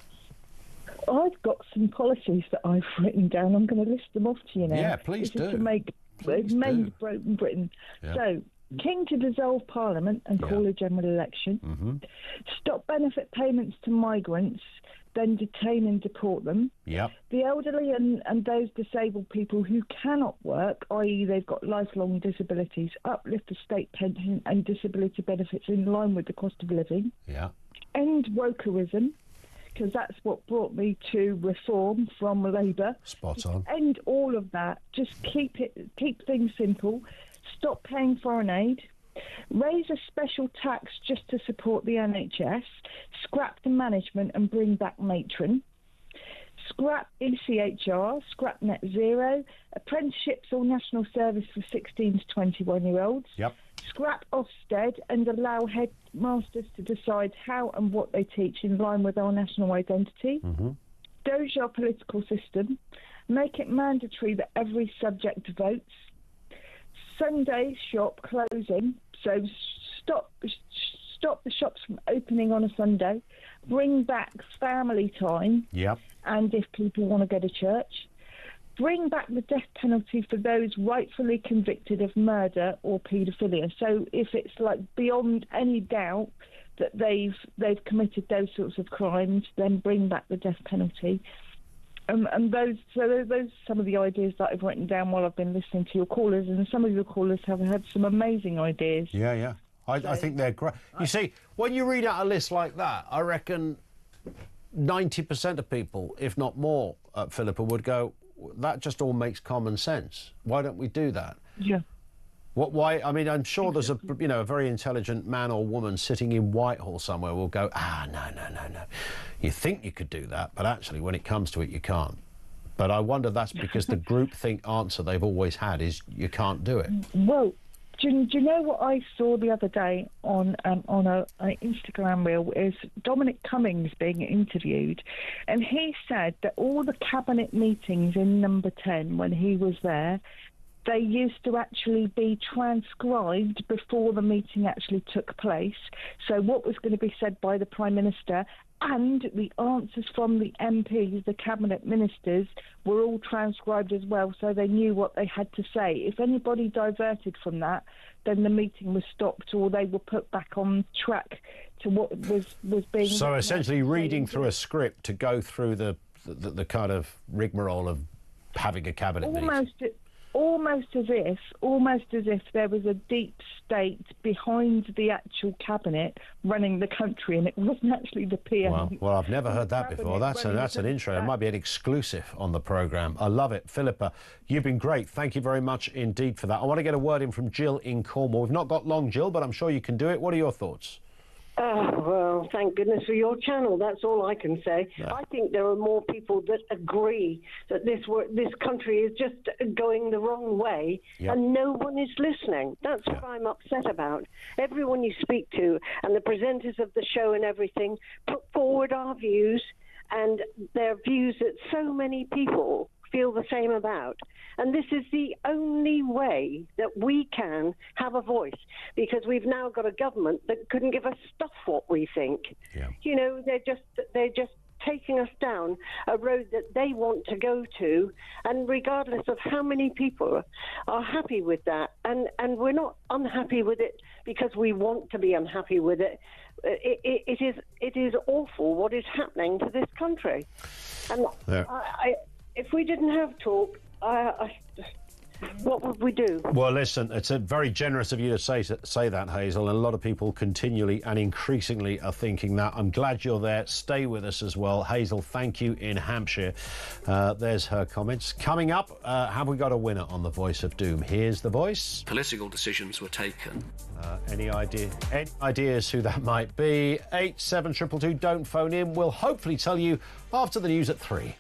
I've got some policies that I've written down. I'm going to list them off to you now. Yeah, please This is do. To make made Britain. Yeah. So, King to dissolve Parliament and call a general election. Mm-hmm. Stop benefit payments to migrants, then detain and deport them. Yep. The elderly and those disabled people who cannot work, i.e. they've got lifelong disabilities, uplift the state pension and disability benefits in line with the cost of living. Yeah. End wokerism, because that's what brought me to reform from Labour. Spot on. End all of that. Just keep things simple. Stop paying foreign aid. Raise a special tax just to support the NHS. Scrap the management and bring back matron. Scrap ECHR. Scrap net zero. Apprenticeships or national service for 16 to 21-year-olds. Yep. Scrap Ofsted and allow headmasters to decide how and what they teach in line with our national identity. Mm-hmm. Doge our political system. Make it mandatory that every subject votes. Sunday shop closing, so stop the shops from opening on a Sunday. Bring back family time. Yep. And if people want to go to church, bring back the death penalty for those rightfully convicted of murder or paedophilia. So if it's like beyond any doubt that they've committed those sorts of crimes, then bring back the death penalty. And those are some of the ideas that I've written down while I've been listening to your callers, and some of your callers have had some amazing ideas. Yeah, yeah. I think they're great. You see, when you read out a list like that, I reckon 90% of people, if not more, Philippa, would go, that just all makes common sense. Why don't we do that? Yeah. Why? I mean, I'm sure there's a very intelligent man or woman sitting in Whitehall somewhere will go, no. You think you could do that, but actually, when it comes to it, you can't. But I wonder that's because the groupthink answer they've always had is you can't do it. Well, do you know what I saw the other day on an Instagram reel is Dominic Cummings being interviewed, and he said that all the cabinet meetings in Number 10 when he was there, they used to actually be transcribed before the meeting actually took place. So what was going to be said by the Prime Minister and the answers from the MPs, the cabinet ministers, were all transcribed as well, so they knew what they had to say. If anybody diverted from that, then the meeting was stopped or they were put back on track to what was being... So essentially reading through a script to go through the kind of rigmarole of having a cabinet meeting. Almost as if there was a deep state behind the actual cabinet running the country, and it wasn't actually the PM. Well, I've never heard that before. That's an intro. It might be an exclusive on the programme. I love it. Philippa, you've been great. Thank you very much indeed for that. I want to get a word in from Jill in Cornwall. We've not got long, Jill, but I'm sure you can do it. What are your thoughts? Well, thank goodness for your channel. That's all I can say. Yeah. I think there are more people that agree that this country is just going the wrong way, and no one is listening. That's what I'm upset about. Everyone you speak to and the presenters of the show and everything put forward our views, and their views that so many people feel the same about. And this is the only way that we can have a voice, because we've now got a government that couldn't give a stuff what we think. Yeah. You know, they're just taking us down a road that they want to go to, and regardless of how many people are happy with that, and we're not unhappy with it because we want to be unhappy with it. It is awful what is happening to this country. And if we didn't have talk, what would we do? Well, listen, it's very generous of you to say that, Hazel, and a lot of people continually and increasingly are thinking that. I'm glad you're there. Stay with us as well. Hazel, thank you in Hampshire. There's her comments. Coming up, have we got a winner on The Voice of Doom? Here's The Voice. Political decisions were taken. Any ideas who that might be? 87222, don't phone in. We'll hopefully tell you after the news at 3.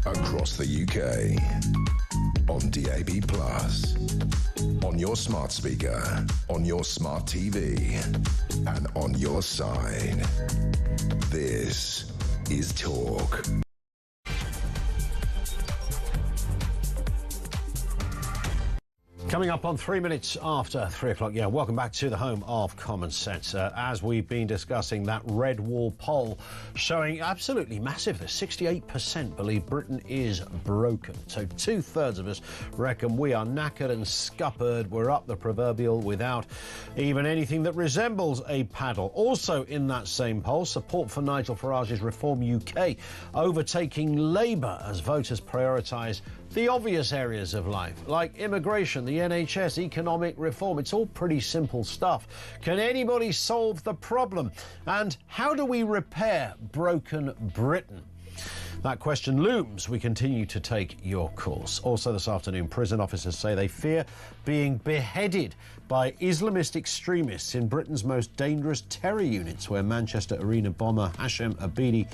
Across the UK, on DAB+, on your smart speaker, on your smart TV, and on your side. This is Talk. Coming up on 3 minutes after 3 o'clock. Yeah, welcome back to the home of common sense. As we've been discussing, that red wall poll showing absolutely massive. 68% believe Britain is broken. So 2/3 of us reckon we are knackered and scuppered. We're up the proverbial without even anything that resembles a paddle. Also in that same poll, support for Nigel Farage's Reform UK overtaking Labour as voters prioritise the obvious areas of life, like immigration, the NHS, economic reform. It's all pretty simple stuff. Can anybody solve the problem? And how do we repair broken Britain? That question looms. We continue to take your calls. Also this afternoon, prison officers say they fear being beheaded by Islamist extremists in Britain's most dangerous terror units, where Manchester Arena bomber Hashem Abidi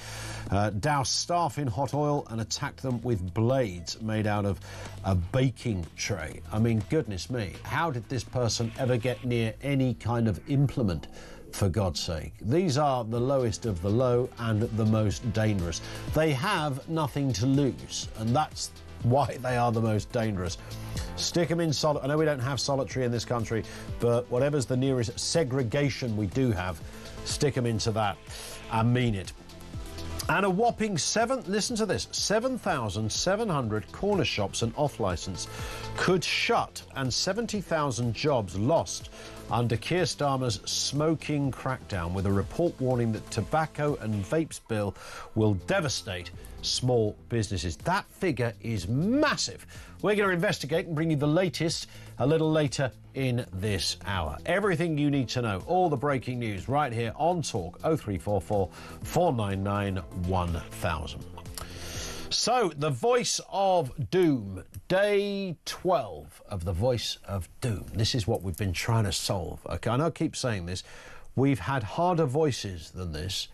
doused staff in hot oil and attacked them with blades made out of a baking tray. I mean, goodness me, how did this person ever get near any kind of implement? For God's sake. These are the lowest of the low and the most dangerous. They have nothing to lose, and that's why they are the most dangerous. Stick them in solitary. I know we don't have solitary in this country, but whatever's the nearest segregation we do have, stick them into that and mean it. And a whopping listen to this, 7,700 corner shops and off-licence could shut, and 70,000 jobs lost under Keir Starmer's smoking crackdown, with a report warning that tobacco and vapes bill will devastate small businesses. That figure is massive. We're going to investigate and bring you the latest a little later in this hour. Everything you need to know, all the breaking news, right here on Talk 0344 499 1000. So, the voice of doom, day 12 of the voice of doom. This is what we've been trying to solve. Okay, I know I keep saying this. We've had harder voices than this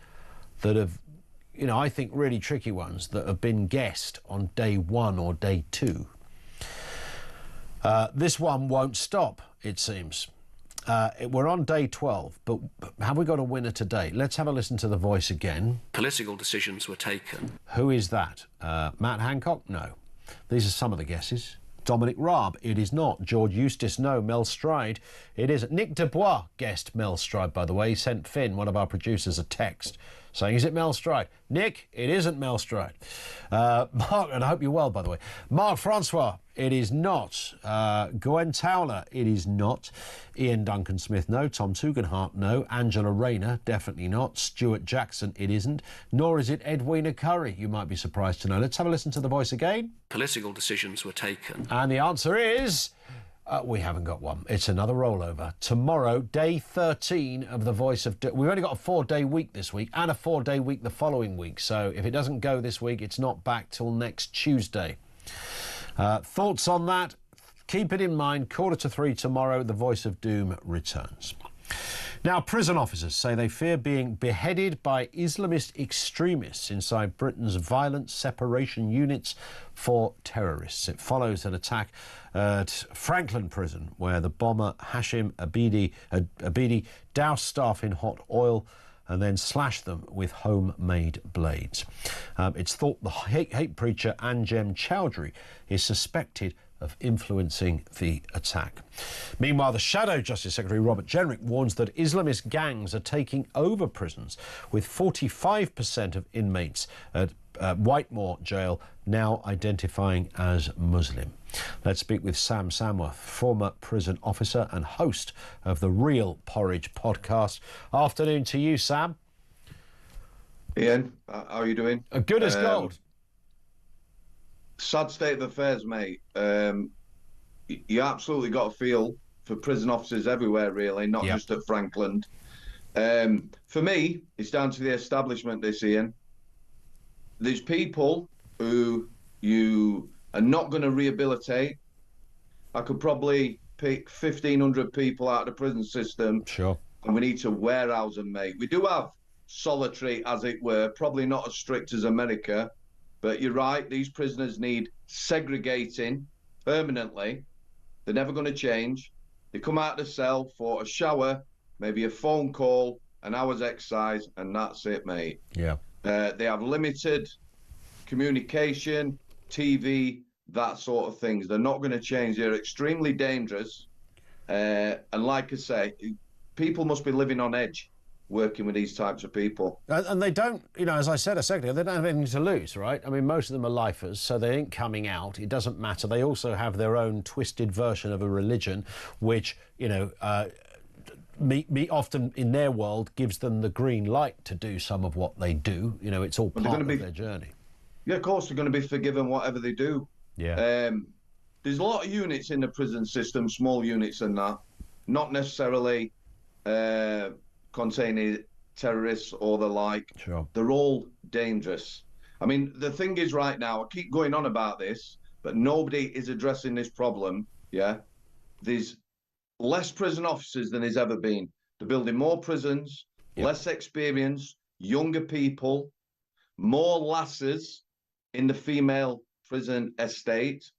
that have, you know, I think really tricky ones that have been guessed on day 1 or day 2. This one won't stop, it seems. We're on day 12, but have we got a winner today? Let's have a listen to the voice again. Political decisions were taken. Who is that? Matt Hancock? No. These are some of the guesses. Dominic Raab? It is not. George Eustace? No. Mel Stride? It isn't. Nick Dubois guessed Mel Stride, by the way. He sent Finn, one of our producers, a text saying, is it Mel Stride? Nick, it isn't Mel Stride. Mark, and I hope you're well, by the way. Mark Francois? It is not. Gwen Towler? It is not. Ian Duncan Smith? No. Tom Tugendhat? No. Angela Rayner? Definitely not. Stuart Jackson? It isn't. Nor is it Edwina Curry, you might be surprised to know. Let's have a listen to the voice again. Political decisions were taken. And the answer is... we haven't got one. It's another rollover. Tomorrow, day 13 of the Voice of... We've only got a 4-day week this week and a 4-day week the following week. So if it doesn't go this week, it's not back till next Tuesday. Thoughts on that? Keep it in mind. 2:45 tomorrow, the Voice of Doom returns. Now, prison officers say they fear being beheaded by Islamist extremists inside Britain's violent separation units for terrorists. It follows an attack at Franklin Prison, where the bomber Hashim Abidi doused staff in hot oil and then slashed them with homemade blades. It's thought the hate preacher Anjem Chowdhury is suspected of influencing the attack. Meanwhile, the Shadow Justice Secretary Robert Jenrick warns that Islamist gangs are taking over prisons, with 45% of inmates at Whitemoor Jail now identifying as Muslim. Let's speak with Sam Samworth, former prison officer and host of the Real Porridge podcast. Afternoon to you, Sam. Ian, how are you doing? Good as gold. Sad state of affairs, mate. You absolutely got a feel for prison officers everywhere, really, not just at Franklin. For me, it's down to the establishment, this, Ian. There's people who you are not going to rehabilitate. I could probably pick 1,500 people out of the prison system. Sure. And we need to warehouse them, mate. We do have solitary, as it were, probably not as strict as America. But you're right, these prisoners need segregating permanently. They're never going to change. They come out of the cell for a shower, maybe a phone call, an hour's exercise, and that's it, mate. Yeah. They have limited communication, TV, that sort of things. They're not going to change. They're extremely dangerous. And like I say, people must be living on edge working with these types of people. And they don't, you know, as I said a second ago, they don't have anything to lose, right? I mean, most of them are lifers, so they ain't coming out. It doesn't matter. They also have their own twisted version of a religion, which, you know, often in their world gives them the green light to do some of what they do. You know, it's all part of their journey. Yeah, of course, they're going to be forgiven whatever they do. Yeah. There's a lot of units in the prison system, small units and that, not necessarily containing terrorists or the like. Sure. They're all dangerous. I mean, the thing is right now, I keep going on about this, but nobody is addressing this problem, yeah? There's less prison officers than there's ever been. They're building more prisons, less experience, younger people, more lasses in the female prison estate,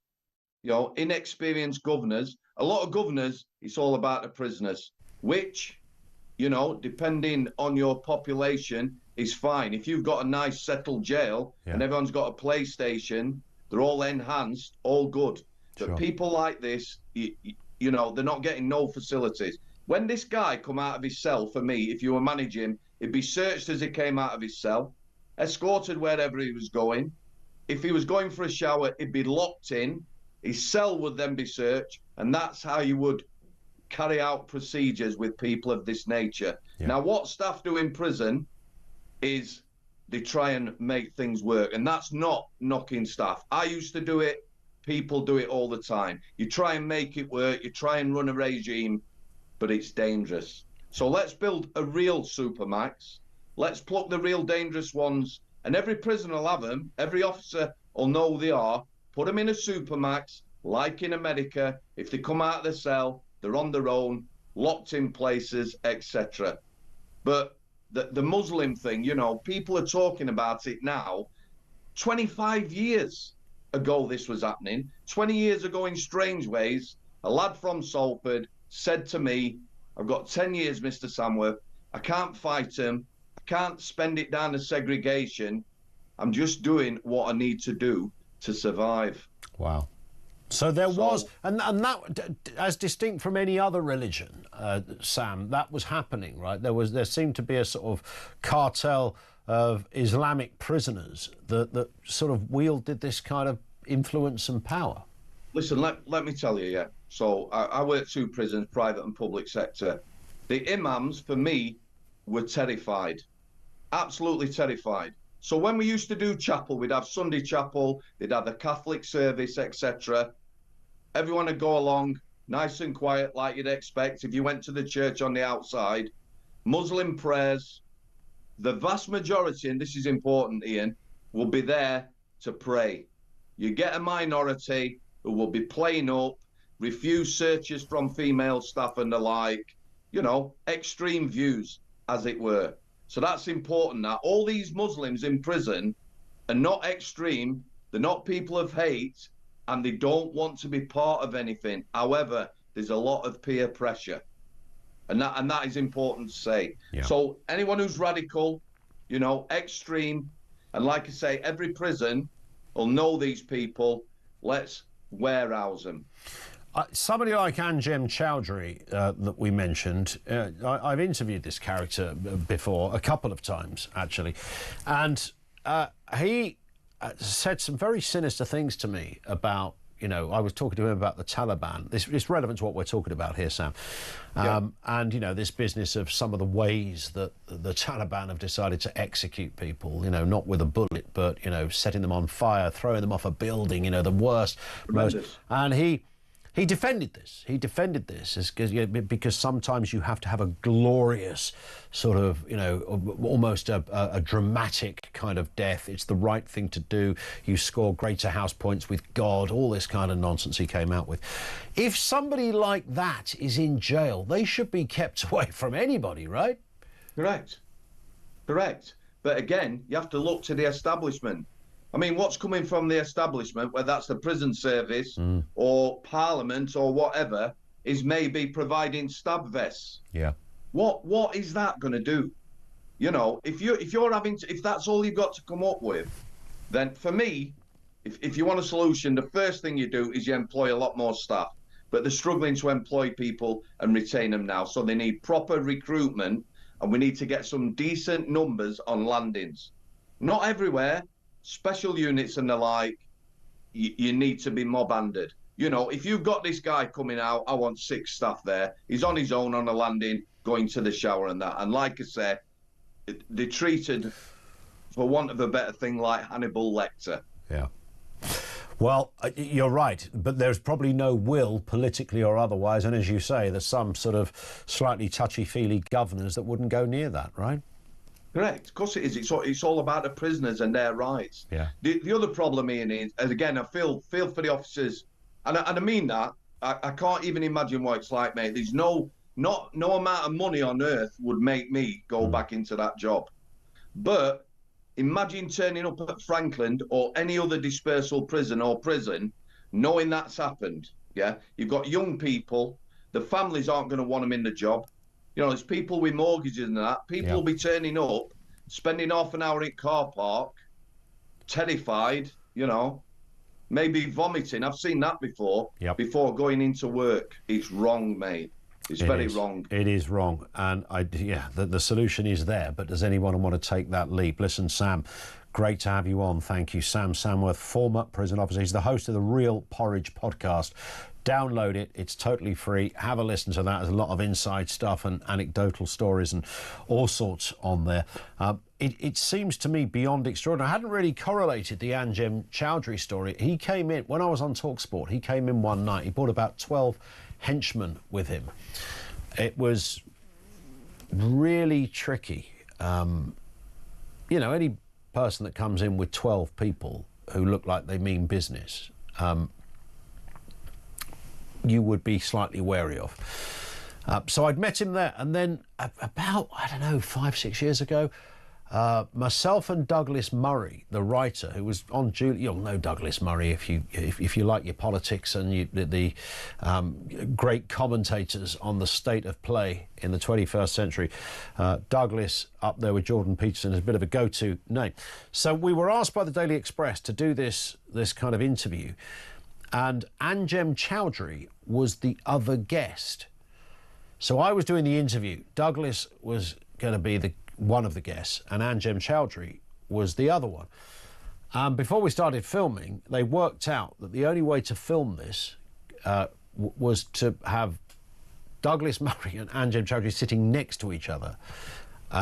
you know, inexperienced governors. A lot of governors, it's all about the prisoners, which, you know, depending on your population, is fine. If you've got a nice settled jail and everyone's got a PlayStation, they're all enhanced, all good. But people like this, you know, they're not getting no facilities. When this guy come out of his cell, for me, if you were managing him, he'd be searched as he came out of his cell, escorted wherever he was going. If he was going for a shower, he'd be locked in. His cell would then be searched, and that's how you would carry out procedures with people of this nature. Yeah. Now, what staff do in prison is they try and make things work, and that's not knocking staff. I used to do it. People do it all the time. You try and make it work. You try and run a regime, but it's dangerous. So let's build a real supermax. Let's pluck the real dangerous ones, and every prison will have them. Every officer will know who they are. Put them in a supermax, like in America. If they come out of the cell, they're on their own, locked in places, etc. But the Muslim thing, you know, people are talking about it now. 25 years ago this was happening. 20 years ago in strange ways, a lad from Salford said to me, I've got 10 years, Mr. Samworth. I can't fight him. I can't spend it down to segregation. I'm just doing what I need to do to survive. Wow. So there was, and that, as distinct from any other religion, Sam, that was happening, right? There seemed to be a sort of cartel of Islamic prisoners that sort of wielded this kind of influence and power. Listen, let me tell you, yeah. So I work 2 prisons, private and public sector. The imams, for me, were terrified, absolutely terrified. So when we used to do chapel, we'd have Sunday chapel, they'd have the Catholic service, etc. Everyone would go along, nice and quiet, like you'd expect if you went to the church on the outside. Muslim prayers. The vast majority, and this is important, Ian, will be there to pray. You get a minority who will be playing up, refuse searches from female staff and the like, you know, extreme views, as it were. So that's important. Now, all these Muslims in prison are not extreme, they're not people of hate, and they don't want to be part of anything. However, there's a lot of peer pressure. And that is important to say. Yeah. So anyone who's radical, you know, extreme, and like I say, every prison will know these people. Let's warehouse them. Somebody like Anjem Chowdhury that we mentioned, I've interviewed this character before, a couple of times, actually. And he said some very sinister things to me about, you know, I was talking to him about the Taliban. It's relevant to what we're talking about here, Sam. And, you know, this business of some of the ways that the Taliban have decided to execute people, you know, not with a bullet, but, you know, setting them on fire, throwing them off a building, you know, the worst. Most. And he defended this. He defended this because sometimes you have to have a glorious sort of, you know, almost a dramatic kind of death. It's the right thing to do. You score greater house points with God, all this kind of nonsense he came out with. If somebody like that is in jail, they should be kept away from anybody, right? Correct. Correct. But again, you have to look to the establishment. I mean, what's coming from the establishment, whether that's the prison service or Parliament or whatever, is maybe providing stab vests. Yeah. What is that going to do? You know, if that's all you've got to come up with, then for me, if you want a solution, the first thing you do is you employ a lot more staff. But they're struggling to employ people and retain them now, so they need proper recruitment, and we need to get some decent numbers on landings. Not everywhere. Special units and the like, you need to be mob-handed. You know, if you've got this guy coming out, I want 6 staff there. He's on his own on a landing, going to the shower and that. And like I said, they're treated, for want of a better thing, like Hannibal Lecter. Yeah. Well, you're right, but there's probably no will, politically or otherwise. And as you say, there's some sort of slightly touchy-feely governors that wouldn't go near that, right? Correct. Of course it is. It's all about the prisoners and their rights. Yeah. The other problem, Ian, is, again, I feel for the officers, and I mean that. I can't even imagine what it's like, mate. There's no amount of money on earth would make me go back into that job. But imagine turning up at Franklin or any other dispersal prison knowing that's happened. Yeah. You've got young people. The families aren't going to want them in the job. You know, there's people with mortgages and that. People will be turning up, spending half an hour in car park, terrified, you know, maybe vomiting. I've seen that before, before going into work. It's wrong, mate. It's very wrong. It is wrong. And the solution is there. But does anyone want to take that leap? Listen, Sam, Great to have you on. Thank you, Sam Samworth, former prison officer. He's the host of the Real Porridge podcast. Download it. It's totally free. Have a listen to that. There's a lot of inside stuff and anecdotal stories and all sorts on there. It seems to me beyond extraordinary. I hadn't really correlated the Anjem Choudhury story. He came in, when I was on TalkSport, he came in one night. He brought about 12 henchmen with him. It was really tricky. You know, any person that comes in with 12 people who look like they mean business, you would be slightly wary of. So I'd met him there, and then about, I don't know, 5-6 years ago, myself and Douglas Murray, the writer who was on Julie, you'll know Douglas Murray if you like your politics, and the great commentators on the state of play in the 21st century. Douglas, up there with Jordan Peterson, is a bit of a go-to name. So we were asked by the Daily Express to do this kind of interview, and Anjem Choudhury was the other guest. So I was doing the interview. Douglas was going to be one of the guests, and Anjem Choudhury was the other one. Before we started filming, they worked out that the only way to film this was to have Douglas Murray and Anjem Choudhury sitting next to each other,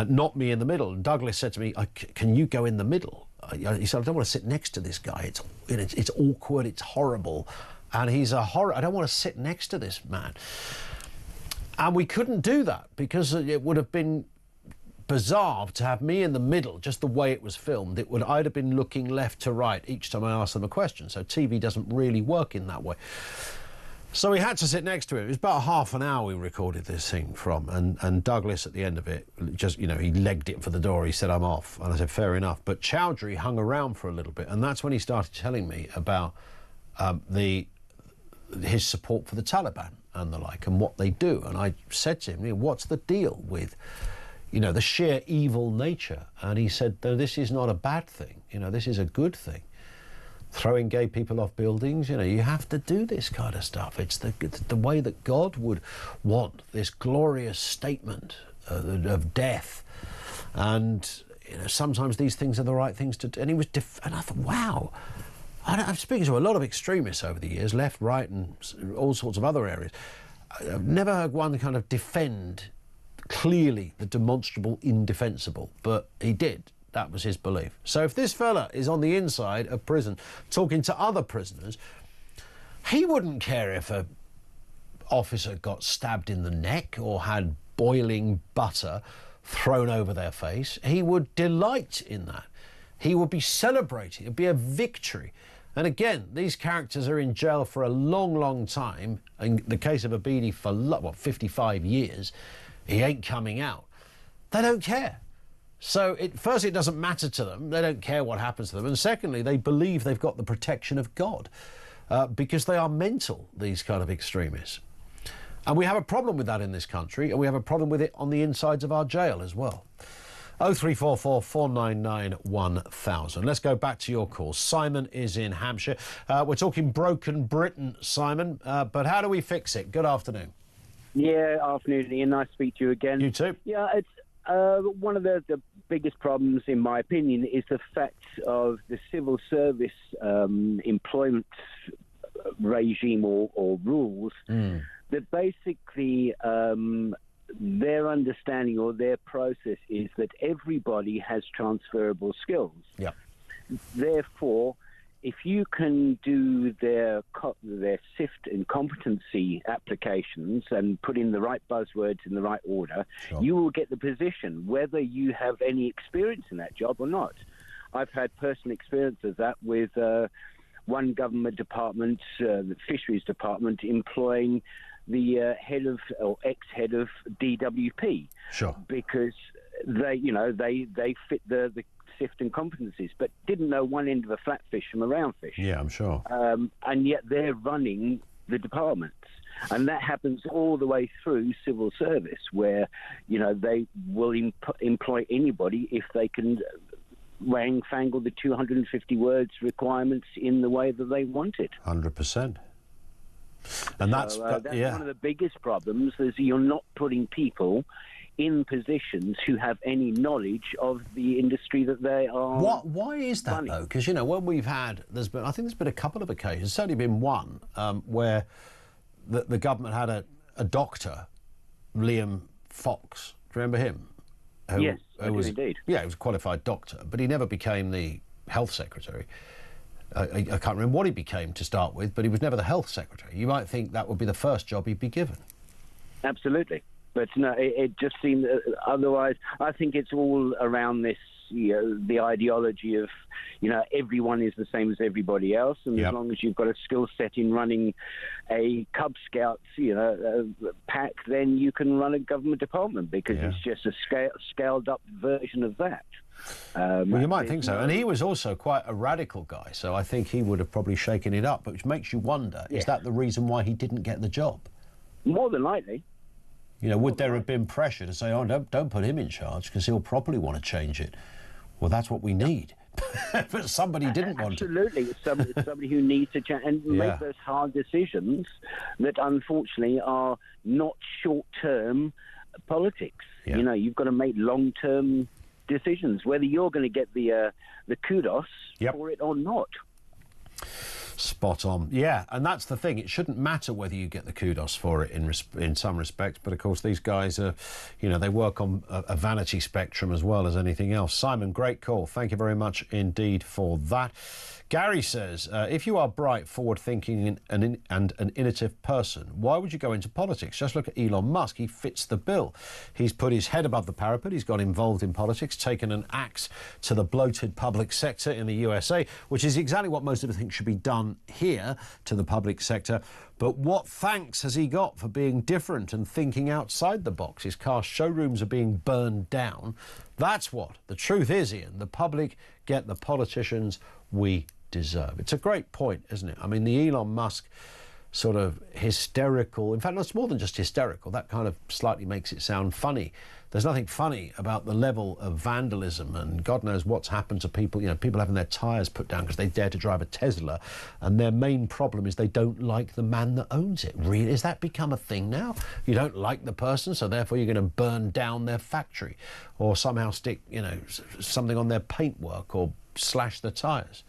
not me in the middle. And Douglas said to me, "Can you go in the middle?" He said, "I don't want to sit next to this guy. It's awkward. It's horrible, and he's a horror. I don't want to sit next to this man." And we couldn't do that because it would have been bizarre to have me in the middle, just the way it was filmed. I'd have been looking left to right each time I asked them a question. So TV doesn't really work in that way. So we had to sit next to him. It was about half an hour we recorded this thing from, and Douglas at the end of it, just, you know, he legged it for the door. He said, "I'm off." And I said, "Fair enough." But Choudhury hung around for a little bit, and that's when he started telling me about his support for the Taliban and the like, and what they do. And I said to him, "You know, what's the deal with, you know, the sheer evil nature?" And he said, "No, this is not a bad thing. You know, this is a good thing. Throwing gay people off buildings, you know, you have to do this kind of stuff. It's the way that God would want, this glorious statement of death. And, you know, sometimes these things are the right things to do." And he was, and I thought, wow. I'm speaking to a lot of extremists over the years, left, right, and all sorts of other areas. I've never heard one kind of defend clearly the demonstrable indefensible, but he did. That was his belief. So if this fella is on the inside of prison talking to other prisoners, he wouldn't care if an officer got stabbed in the neck or had boiling butter thrown over their face. He would delight in that. He would be celebrating. It would be a victory. And again, these characters are in jail for a long, long time. In the case of Abidi, for 55 years, he ain't coming out. They don't care. So firstly, it doesn't matter to them. They don't care what happens to them. And secondly, they believe they've got the protection of God because they are mental, these kind of extremists. And we have a problem with that in this country, and we have a problem with it on the insides of our jail as well. 0344 499 1000. Let's go back to your call. Simon is in Hampshire. We're talking broken Britain, Simon, but how do we fix it? Good afternoon. Yeah, afternoon, Ian. Nice to speak to you again. You too. Yeah, it's one of the biggest problems, in my opinion, is the fact of the civil service employment regime or rules that basically their understanding or their process is that everybody has transferable skills. Yeah. Therefore, if you can do their SIFT and competency applications and put in the right buzzwords in the right order, you will get the position, whether you have any experience in that job or not. I've had personal experience of that with one government department, the Fisheries Department, employing the head of or ex-head of DWP. Sure. Because they fit the SIFT and competencies, but didn't know one end of a flatfish from a roundfish. Yeah, I'm sure. And yet they're running the departments. And that happens all the way through civil service, where, you know, they will employ anybody if they can wang-fangle the 250 words requirements in the way that they want it. 100%. And that's one of the biggest problems is you're not putting people in positions who have any knowledge of the industry that they are. Why is that though? Because when we've had, I think there's been a couple of occasions, certainly been one where the government had a doctor, Liam Fox. Do you remember him? Yes, I do indeed. Yeah, he was a qualified doctor, but he never became the health secretary. I can't remember what he became to start with, but he was never the health secretary. You might think that would be the first job he'd be given. Absolutely. But no, it just seemed otherwise. I think it's all around this, the ideology of, everyone is the same as everybody else, and as long as you've got a skill set in running a Cub Scouts, pack, then you can run a government department because it's just a scaled up version of that. Well, you might think so. And he was also quite a radical guy, so I think he would have probably shaken it up, which makes you wonder, is that the reason why he didn't get the job? More than likely. Would there have been pressure to say, don't put him in charge because he'll probably want to change it? Well, that's what we need. But somebody didn't want to. Absolutely. Somebody who needs to change and make those hard decisions that unfortunately are not short-term politics. Yeah. You've got to make long-term decisions, whether you're going to get the kudos for it or not. Spot on. Yeah, and that's the thing. It shouldn't matter whether you get the kudos for it in some respects, but of course these guys are, they work on a vanity spectrum as well as anything else. Simon, great call. Thank you very much indeed for that. Gary says, if you are bright, forward-thinking and an innovative person, why would you go into politics? Just look at Elon Musk. He fits the bill. He's put his head above the parapet. He's got involved in politics, taken an axe to the bloated public sector in the USA, which is exactly what most of us think should be done here to the public sector. But what thanks has he got for being different and thinking outside the box? His car showrooms are being burned down. That's what the truth is, Ian. The public get the politicians we deserve. It's a great point, isn't it? I mean, the Elon Musk sort of hysterical, in fact, it's more than just hysterical, that kind of slightly makes it sound funny. There's nothing funny about the level of vandalism, and God knows what's happened to people, people having their tyres put down because they dare to drive a Tesla, and their main problem is they don't like the man that owns it. Really? Has that become a thing now? You don't like the person, so therefore you're going to burn down their factory or somehow stick, something on their paintwork or slash the tyres.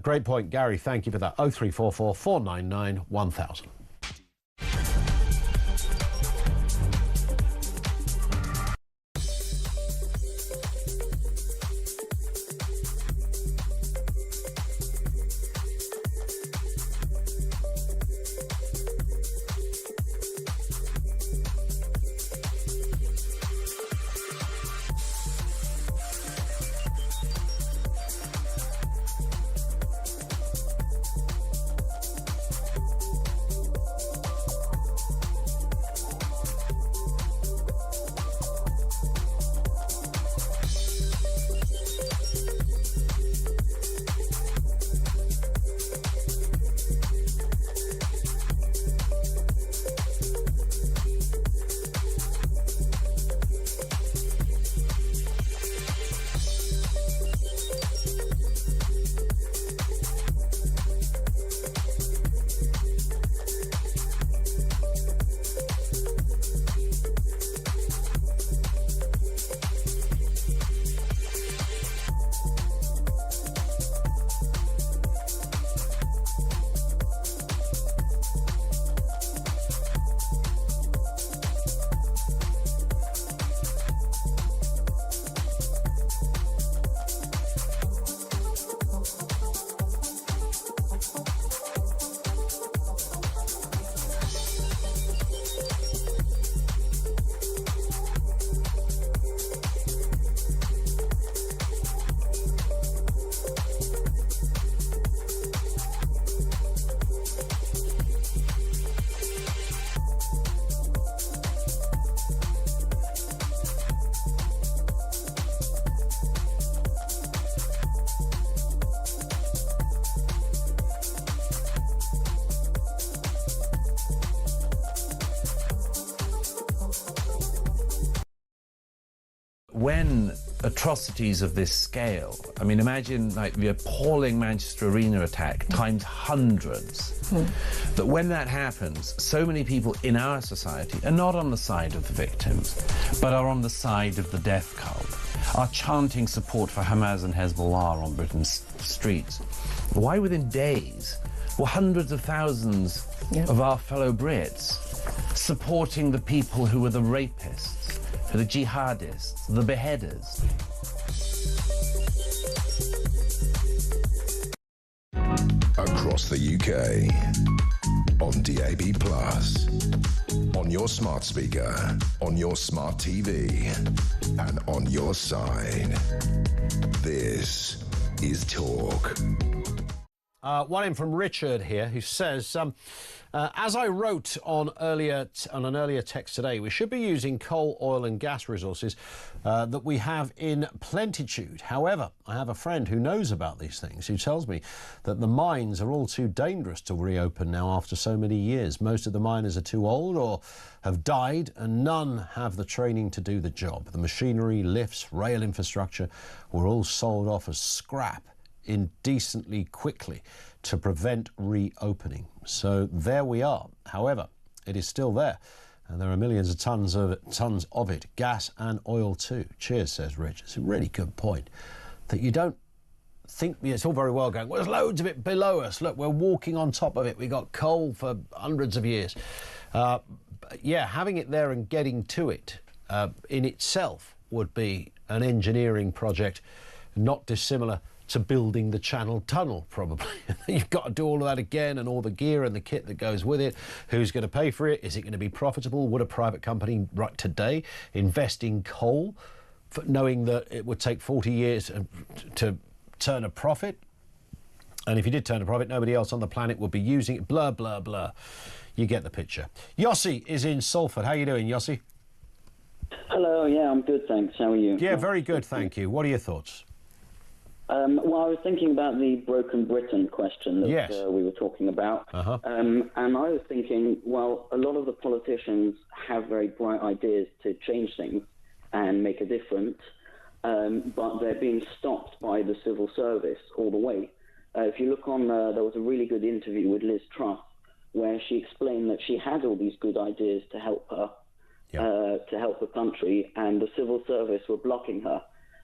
Great point, Gary. Thank you for that. 0344 499 1000. when atrocities of this scale, I mean, imagine like the appalling Manchester Arena attack times hundreds, that when that happens, so many people in our society are not on the side of the victims, but are on the side of the death cult, are chanting support for Hamas and Hezbollah on Britain's streets. Why within days were hundreds of thousands of our fellow Brits supporting the people who were the rapists, the jihadists, the beheaders? Across the UK, on DAB+, on your smart speaker, on your smart TV, and on your side. This is Talk. One in from Richard here, who says, as I wrote on an earlier text today, we should be using coal, oil and gas resources that we have in plenitude. However, I have a friend who knows about these things, who tells me that the mines are all too dangerous to reopen now after so many years. Most of the miners are too old or have died, and none have the training to do the job. The machinery, lifts, rail infrastructure were all sold off as scrap indecently quickly to prevent reopening. So there we are. However, it is still there, and there are millions of tons of it, gas and oil too. Cheers, says Rich. It's a really good point, that you don't think it's all very well going, well, there's loads of it below us. Look, we're walking on top of it. We got coal for hundreds of years. Yeah, having it there and getting to it in itself would be an engineering project not dissimilar to building the Channel Tunnel, probably. You've got to do all of that again, and all the gear and the kit that goes with it. Who's going to pay for it? Is it going to be profitable? Would a private company right today invest in coal, knowing that it would take 40 years to turn a profit? And if you did turn a profit, nobody else on the planet would be using it. Blah, blah, blah. You get the picture. Yossi is in Salford. How are you doing, Yossi? Hello, yeah, I'm good, thanks. How are you? Yeah, very good, thank you. What are your thoughts? Well, I was thinking about the Broken Britain question that we were talking about. And I was thinking, well, a lot of the politicians have very bright ideas to change things and make a difference, but they're being stopped by the civil service all the way. If you look on, there was a really good interview with Liz Truss where she explained that she had all these good ideas to help her, to help the country, and the civil service were blocking her.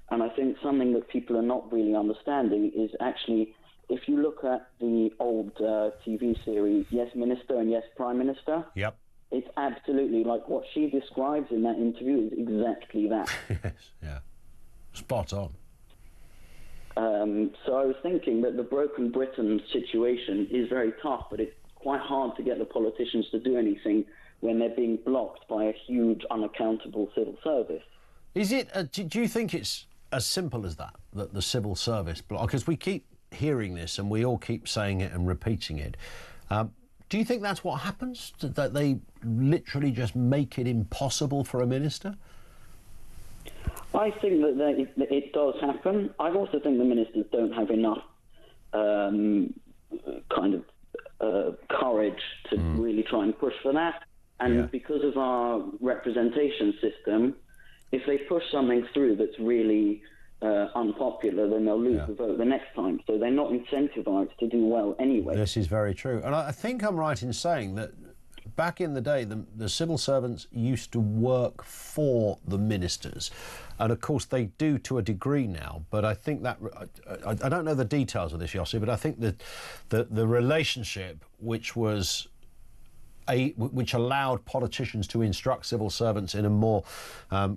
And I think something that people are not really understanding is actually, if you look at the old TV series, Yes Minister and Yes Prime Minister, it's absolutely like what she describes in that interview is exactly that. Yes, yeah. Spot on. So I was thinking that the Broken Britain situation is very tough, but it's quite hard to get the politicians to do anything when they're being blocked by a huge, unaccountable civil service. Is it? Do you think it's as simple as that the civil service block? Because we keep hearing this and we all keep saying it and repeating it. Do you think that's what happens? That they literally just make it impossible for a minister? I think that it does happen. I also think the ministers don't have enough courage to really try and push for that. And because of our representation system, if they push something through that's really unpopular, then they'll lose the vote the next time. So they're not incentivized to do well anyway. This is very true. And I think I'm right in saying that back in the day, the civil servants used to work for the ministers. And of course they do to a degree now, but I think that, I don't know the details of this, Yossi, but I think that the relationship which allowed politicians to instruct civil servants in a more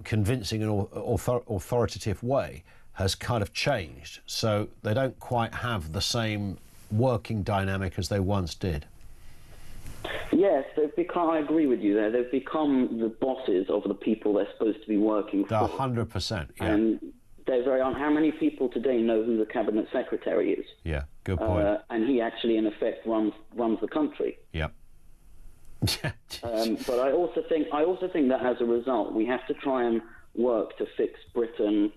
convincing and authoritative way has kind of changed. So they don't quite have the same working dynamic as they once did. Yes, I agree with you there. They've become the bosses of the people they're supposed to be working for. 100%, yeah. And they're very how many people today know who the cabinet secretary is? Yeah, good point. And he actually, in effect, runs the country. Yep. But I also think that as a result, we have to try and work to fix Britain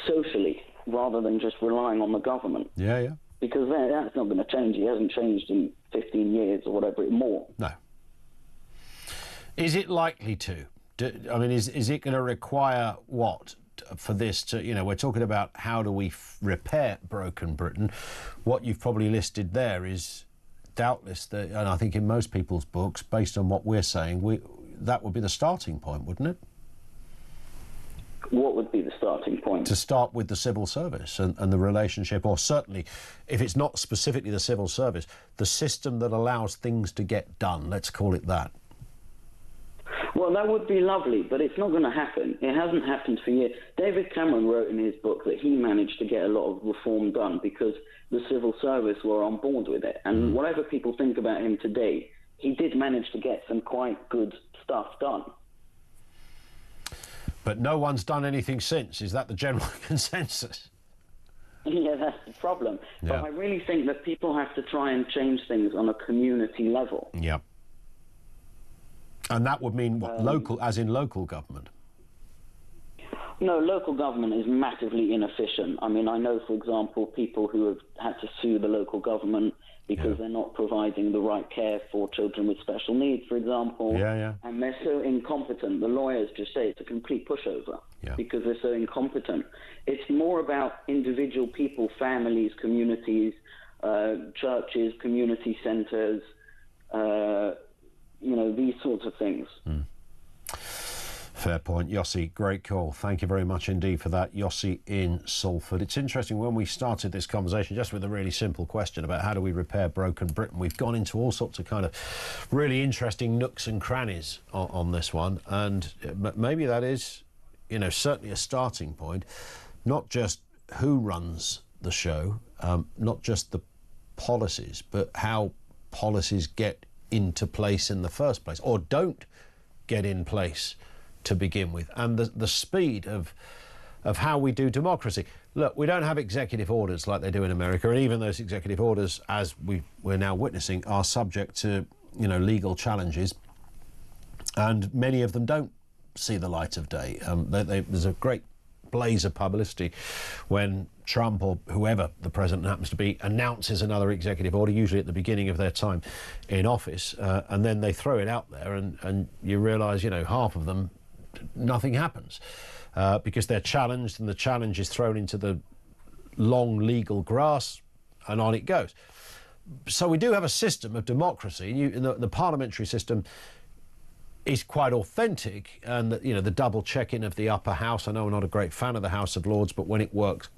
socially rather than just relying on the government. Yeah. Because that's not going to change. It hasn't changed in 15 years or whatever, more. No. Is it likely to? I mean, is it going to require what for this to, we're talking about how do we repair broken Britain. What you've probably listed there is doubtless, and I think in most people's books, based on what we're saying, that would be the starting point, wouldn't it? What would be the starting point? To start with the civil service and the relationship, or certainly, if it's not specifically the civil service, the system that allows things to get done, let's call it that. Well, that would be lovely, but it's not going to happen. It hasn't happened for years. David Cameron wrote in his book that he managed to get a lot of reform done because the civil service were on board with it. And whatever people think about him today, he did manage to get some quite good stuff done. But no one's done anything since. Is that the general consensus? Yeah, that's the problem. Yeah. But I really think that people have to try and change things on a community level. Yeah. And that would mean what, local, as in local government? No, local government is massively inefficient. I mean, I know, for example, people who have had to sue the local government because they're not providing the right care for children with special needs, for example. And they're so incompetent. The lawyers just say it's a complete pushover because they're so incompetent. It's more about individual people, families, communities, churches, community centres, these sorts of things. Fair point. Yossi, great call. Thank you very much indeed for that. Yossi in Salford. It's interesting, when we started this conversation just with a really simple question about how do we repair broken Britain, we've gone into all sorts of kind of really interesting nooks and crannies on this one. And maybe that is, certainly a starting point. Not just who runs the show, not just the policies, but how policies get into place in the first place, or don't get in place to begin with, and the speed of how we do democracy. Look, we don't have executive orders like they do in America, and even those executive orders, as we're now witnessing, are subject to legal challenges, and many of them don't see the light of day. There's a great blaze of publicity when Trump or whoever the president happens to be announces another executive order, usually at the beginning of their time in office, and then they throw it out there, and you realise, half of them, nothing happens because they're challenged, and the challenge is thrown into the long legal grass, and on it goes. So we do have a system of democracy. The parliamentary system is quite authentic, and the double checking of the upper house. I know I'm not a great fan of the House of Lords, but when it works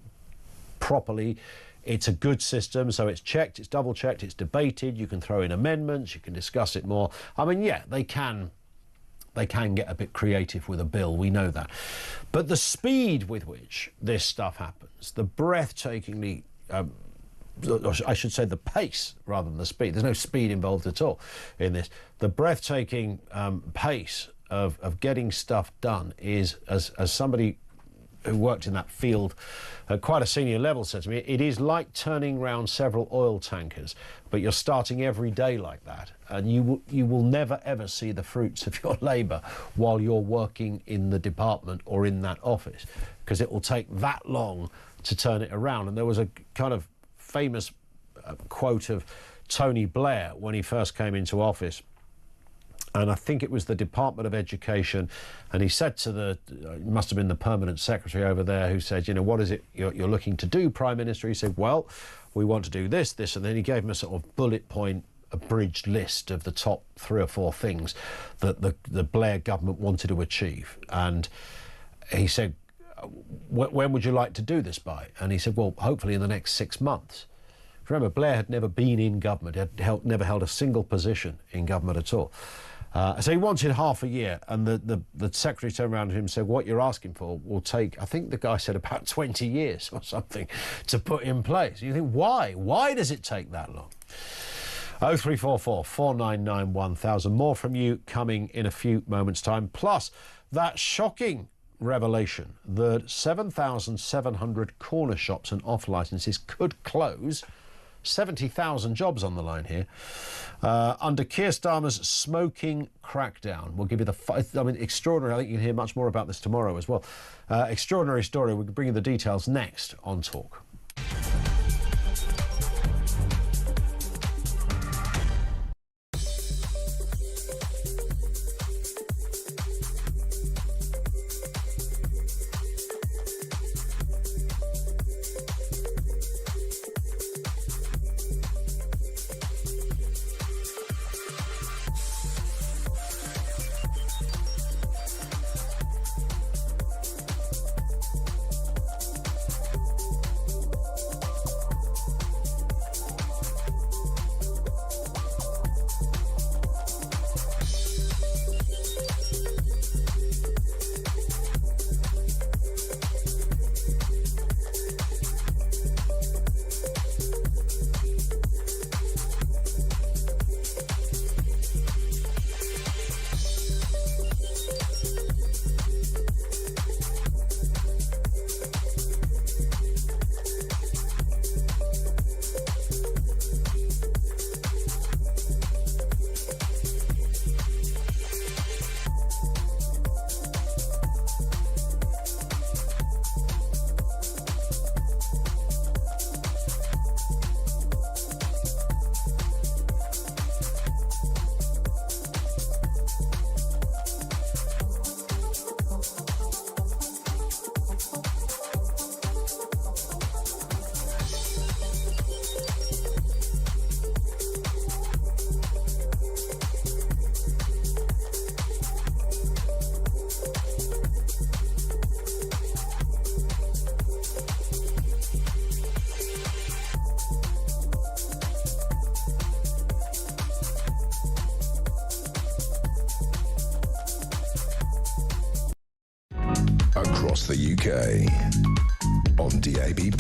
properly, it's a good system. So it's checked, it's double checked, it's debated, you can throw in amendments, you can discuss it more. I mean, yeah, they can get a bit creative with a bill, we know that. But the speed with which this stuff happens, the breathtakingly, I should say the pace rather than the speed, there's no speed involved at all in this, the breathtaking pace of getting stuff done is, as somebody who worked in that field at quite a senior level said to me, it is like turning round several oil tankers, but you're starting every day like that, and you will never ever see the fruits of your labour while you're working in the department or in that office, because it will take that long to turn it around. And there was a kind of famous quote of Tony Blair when he first came into office, and I think it was the Department of Education, and he said to it must have been the permanent secretary over there, who said, what is it you're looking to do, Prime Minister? He said, well, we want to do this, and then he gave him a sort of bullet point, abridged list of the top 3 or 4 things that the Blair government wanted to achieve. And he said, when would you like to do this by? And he said, well, hopefully in the next 6 months. Remember, Blair had never been in government, had never held a single position in government at all. So he wanted half a year, and the secretary turned around to him and said, what you're asking for will take, I think the guy said, about 20 years or something to put in place. You think, why? Why does it take that long? 0344 499 1000. More from you coming in a few moments' time. Plus, that shocking revelation that 7,700 corner shops and off licences could close. 70,000 jobs on the line here under Keir Starmer's smoking crackdown. We'll give you extraordinary. I think you can hear much more about this tomorrow as well. Extraordinary story. We'll bring you the details next on Talk. across the UK. On DAB+,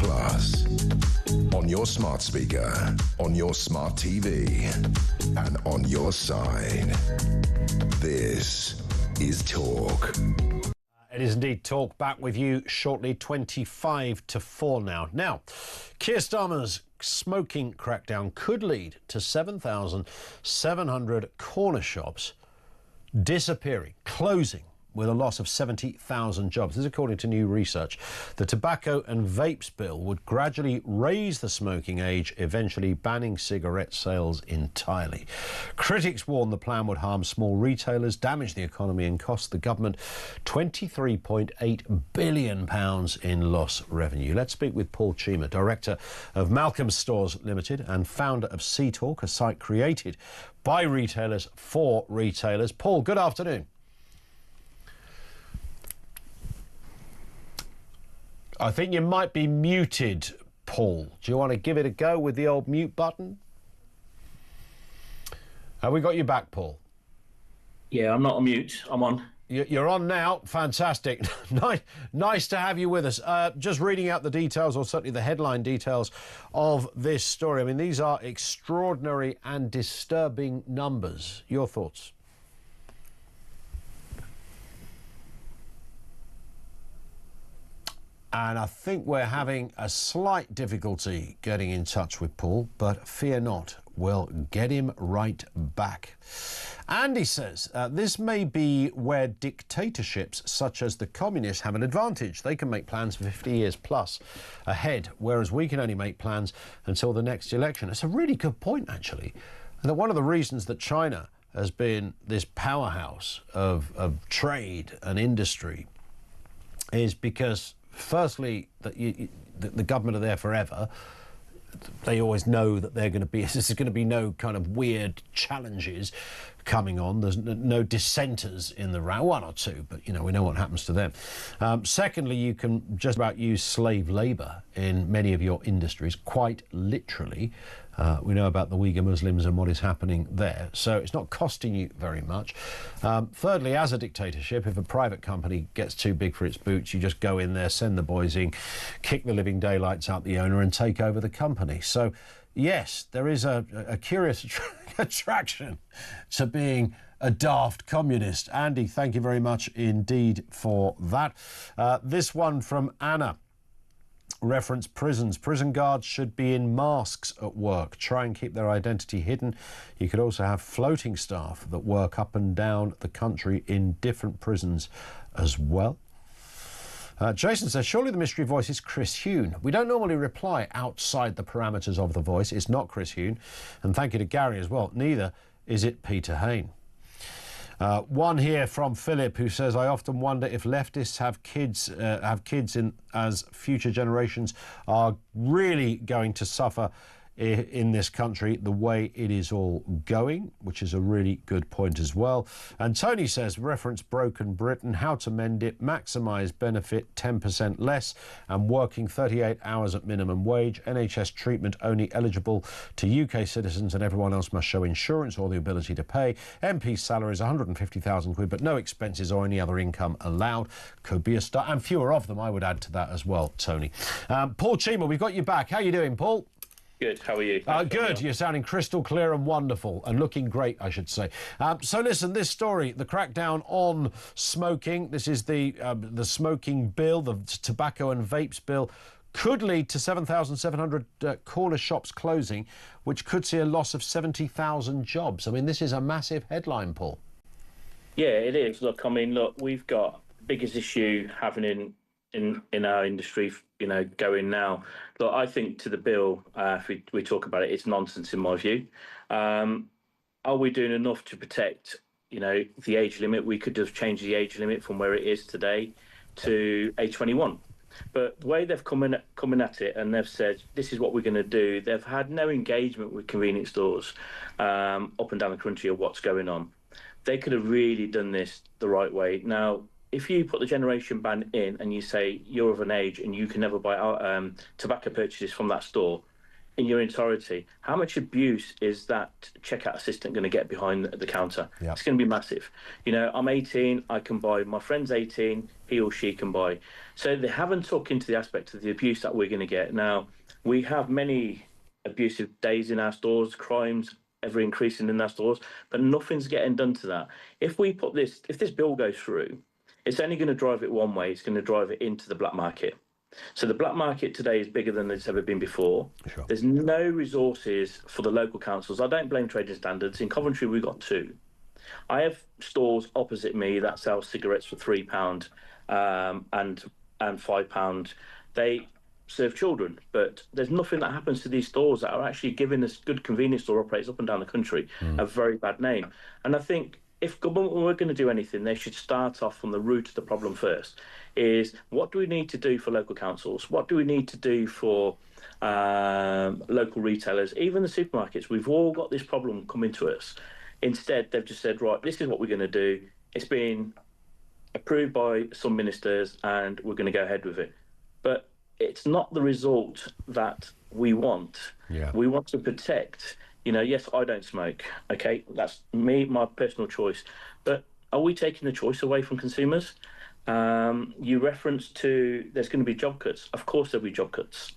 on your smart speaker, on your smart TV, and on your side. This is Talk. It is indeed Talk. Back with you shortly, 25 to 4 now. Now, Keir Starmer's smoking crackdown could lead to 7,700 corner shops disappearing, closing, with a loss of 70,000 jobs. This is according to new research. The Tobacco and Vapes Bill would gradually raise the smoking age, eventually banning cigarette sales entirely. Critics warn the plan would harm small retailers, damage the economy and cost the government £23.8 billion in lost revenue. Let's speak with Paul Cheema, Director of Malcolm's Stores Limited and founder of C-Talk, a site created by retailers for retailers. Paul, good afternoon. I think you might be muted, Paul. Do you want to give it a go with the old mute button? Have we got you back, Paul? Yeah, I'm not on mute. I'm on. You're on now. Fantastic. Nice to have you with us. Just reading out the details, or certainly the headline details of this story. I mean, these are extraordinary and disturbing numbers. Your thoughts? And I think we're having a slight difficulty getting in touch with Paul, but fear not, we'll get him right back. Andy says this may be where dictatorships such as the communists have an advantage. They can make plans for 50 years plus ahead, whereas we can only make plans until the next election. It's a really good point, actually. And that one of the reasons that China has been this powerhouse of trade and industry is because, firstly, that the government are there forever. They always know that there's going to be no kind of weird challenges coming on. There's no dissenters in the round, one or two, but you know, we know what happens to them. Secondly, you can just about use slave labour in many of your industries, quite literally. We know about the Uyghur Muslims and what is happening there. So it's not costing you very much. Thirdly, as a dictatorship, if a private company gets too big for its boots, you just go in there, send the boys in, kick the living daylights out the owner and take over the company. So, yes, there is a curious attraction to being a daft communist. Andy, thank you very much indeed for that. This one from Anna. Reference prisons. Prison guards should be in masks at work. Try and keep their identity hidden. You could also have floating staff that work up and down the country in different prisons as well. Jason says, surely the mystery voice is Chris Huhne. We don't normally reply outside the parameters of the voice. It's not Chris Huhne. And thank you to Gary as well. Neither is it Peter Hain. One here from Philip who says, I often wonder if leftists have kids in as future generations are really going to suffer in this country the way it is all going, which is a really good point as well. And Tony says, reference broken Britain, how to mend it, maximise benefit 10% less and working 38 hours at minimum wage, NHS treatment only eligible to UK citizens and everyone else must show insurance or the ability to pay. MP salary is 150,000 quid, but no expenses or any other income allowed. Could be a start, and fewer of them, I would add to that as well, Tony. Paul Cheema, we've got you back. How are you doing, Paul? Good. How are you? Good. You're sounding crystal clear and wonderful, and looking great, I should say. So listen, this story, the crackdown on smoking, this is the smoking bill, the tobacco and vapes bill, could lead to 7,700 corner shops closing, which could see a loss of 70,000 jobs. I mean, this is a massive headline, Paul. Yeah, it is. Look, we've got the biggest issue happening in our industry, going now. Look, I think to the bill, if we talk about it, it's nonsense in my view. Are we doing enough to protect, the age limit? We could have changed the age limit from where it is today to age 21. But the way they've come at it and they've said, this is what we're going to do, they've had no engagement with convenience stores up and down the country of what's going on. They could have really done this the right way. Now, if you put the generation ban in and you say you're of an age and you can never buy tobacco purchases from that store, in your entirety, how much abuse is that checkout assistant going to get behind the counter? Yeah. It's going to be massive. You know, I'm 18, I can buy. My friend's 18, he or she can buy. So they haven't took into the aspect of the abuse that we're going to get. Now, we have many abusive days in our stores, crimes ever increasing in our stores, but nothing's getting done to that. If this bill goes through, it's only going to drive it one way. It's going to drive it into the black market. So the black market today is bigger than it's ever been before. Sure. There's no resources for the local councils. I don't blame trading standards. In Coventry, we've got 2. I have stores opposite me that sell cigarettes for £3 and £5. They serve children, but there's nothing that happens to these stores that are actually giving us good convenience store operators up and down the country a very bad name. And I think if government were going to do anything, they should start off from the root of the problem first. Is what do we need to do for local councils? What do we need to do for local retailers, even the supermarkets? We've all got this problem coming to us. Instead, they've just said, right, this is what we're going to do. It's been approved by some ministers and we're going to go ahead with it. But it's not the result that we want. Yeah. We want to protect, yes, I don't smoke. Okay, that's me, my personal choice. But are we taking the choice away from consumers? You referenced to there's going to be job cuts. Of course there'll be job cuts.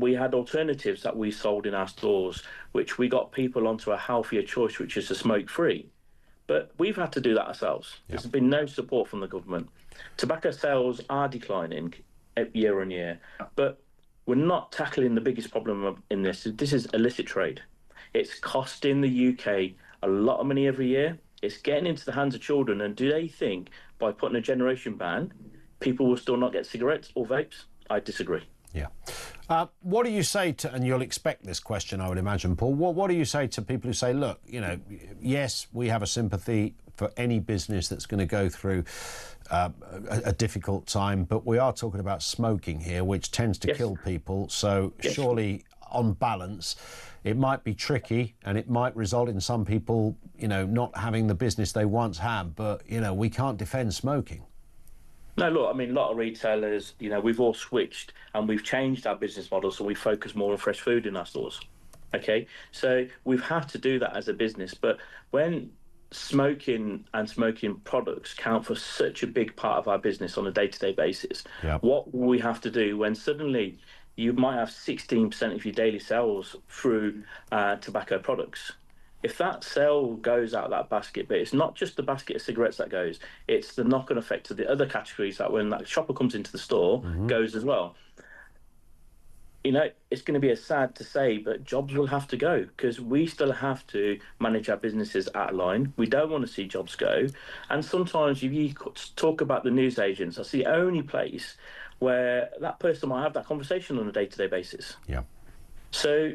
We had alternatives that we sold in our stores, which we got people onto a healthier choice, which is a smoke-free. But we've had to do that ourselves. Yeah. There's been no support from the government. Tobacco sales are declining year on year, but we're not tackling the biggest problem in this. This is illicit trade. It's costing the UK a lot of money every year. It's getting into the hands of children. And do they think by putting a generation ban, people will still not get cigarettes or vapes? I disagree. Yeah. What do you say to, and you'll expect this question, I would imagine, Paul, what do you say to people who say, look, yes, we have a sympathy for any business that's going to go through a difficult time, but we are talking about smoking here, which tends to kill people. So surely, on balance, it might be tricky and it might result in some people, not having the business they once had, but, we can't defend smoking. No, look, I mean, a lot of retailers, we've all switched and we've changed our business model so we focus more on fresh food in our stores. Okay, so we've had to do that as a business. But when smoking and smoking products count for such a big part of our business on a day-to-day basis, what will we have to do when suddenly you might have 16% of your daily sales through tobacco products? If that sale goes out of that basket, but it's not just the basket of cigarettes that goes, it's the knock-on effect of the other categories that when that shopper comes into the store goes as well. It's going to be sad to say, but jobs will have to go because we still have to manage our businesses at line. We don't want to see jobs go. And sometimes if you talk about the newsagents, that's the only place where that person might have that conversation on a day-to-day basis. Yeah. So,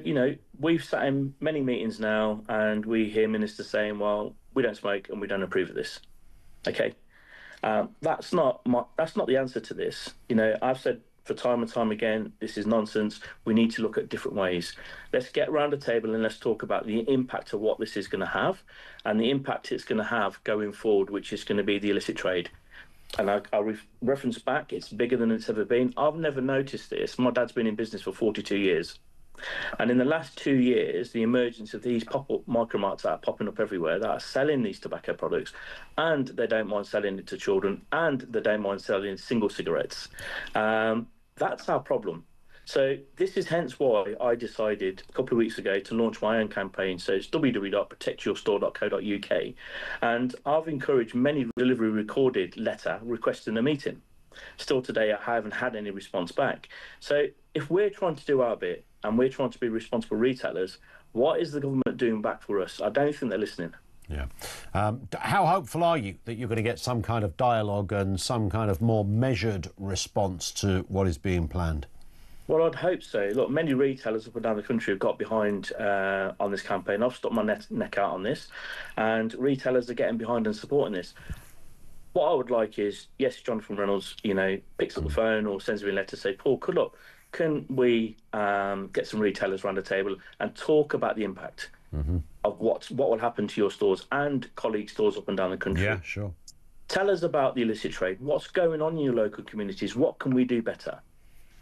we've sat in many meetings now and we hear ministers saying, well, we don't smoke and we don't approve of this. Okay. That's not the answer to this. I've said for time and time again, this is nonsense. We need to look at different ways. Let's get around the table and let's talk about the impact of what this is going to have and the impact it's going to have going forward, which is going to be the illicit trade. And I'll reference back, it's bigger than it's ever been. I've never noticed this. My dad's been in business for 42 years. And in the last 2 years, the emergence of these pop-up micro-marts that are popping up everywhere that are selling these tobacco products, and they don't mind selling it to children, and they don't mind selling single cigarettes. That's our problem. So this is hence why I decided a couple of weeks ago to launch my own campaign. So it's www.protectyourstore.co.uk. And I've encouraged many delivery recorded letter requesting a meeting. Still today, I haven't had any response back. So if we're trying to do our bit and we're trying to be responsible retailers, what is the government doing back for us? I don't think they're listening. Yeah. How hopeful are you that you're going to get some kind of dialogue and some kind of more measured response to what is being planned? Well, I'd hope so. Look, many retailers up and down the country have got behind on this campaign. I've stuck my neck out on this, and retailers are getting behind and supporting this. What I would like is, yes, Jonathan Reynolds, picks up the phone or sends me a letter, say, Paul, can we get some retailers around the table and talk about the impact of what will happen to your stores and colleague stores up and down the country? Yeah, sure. Tell us about the illicit trade. What's going on in your local communities? What can we do better?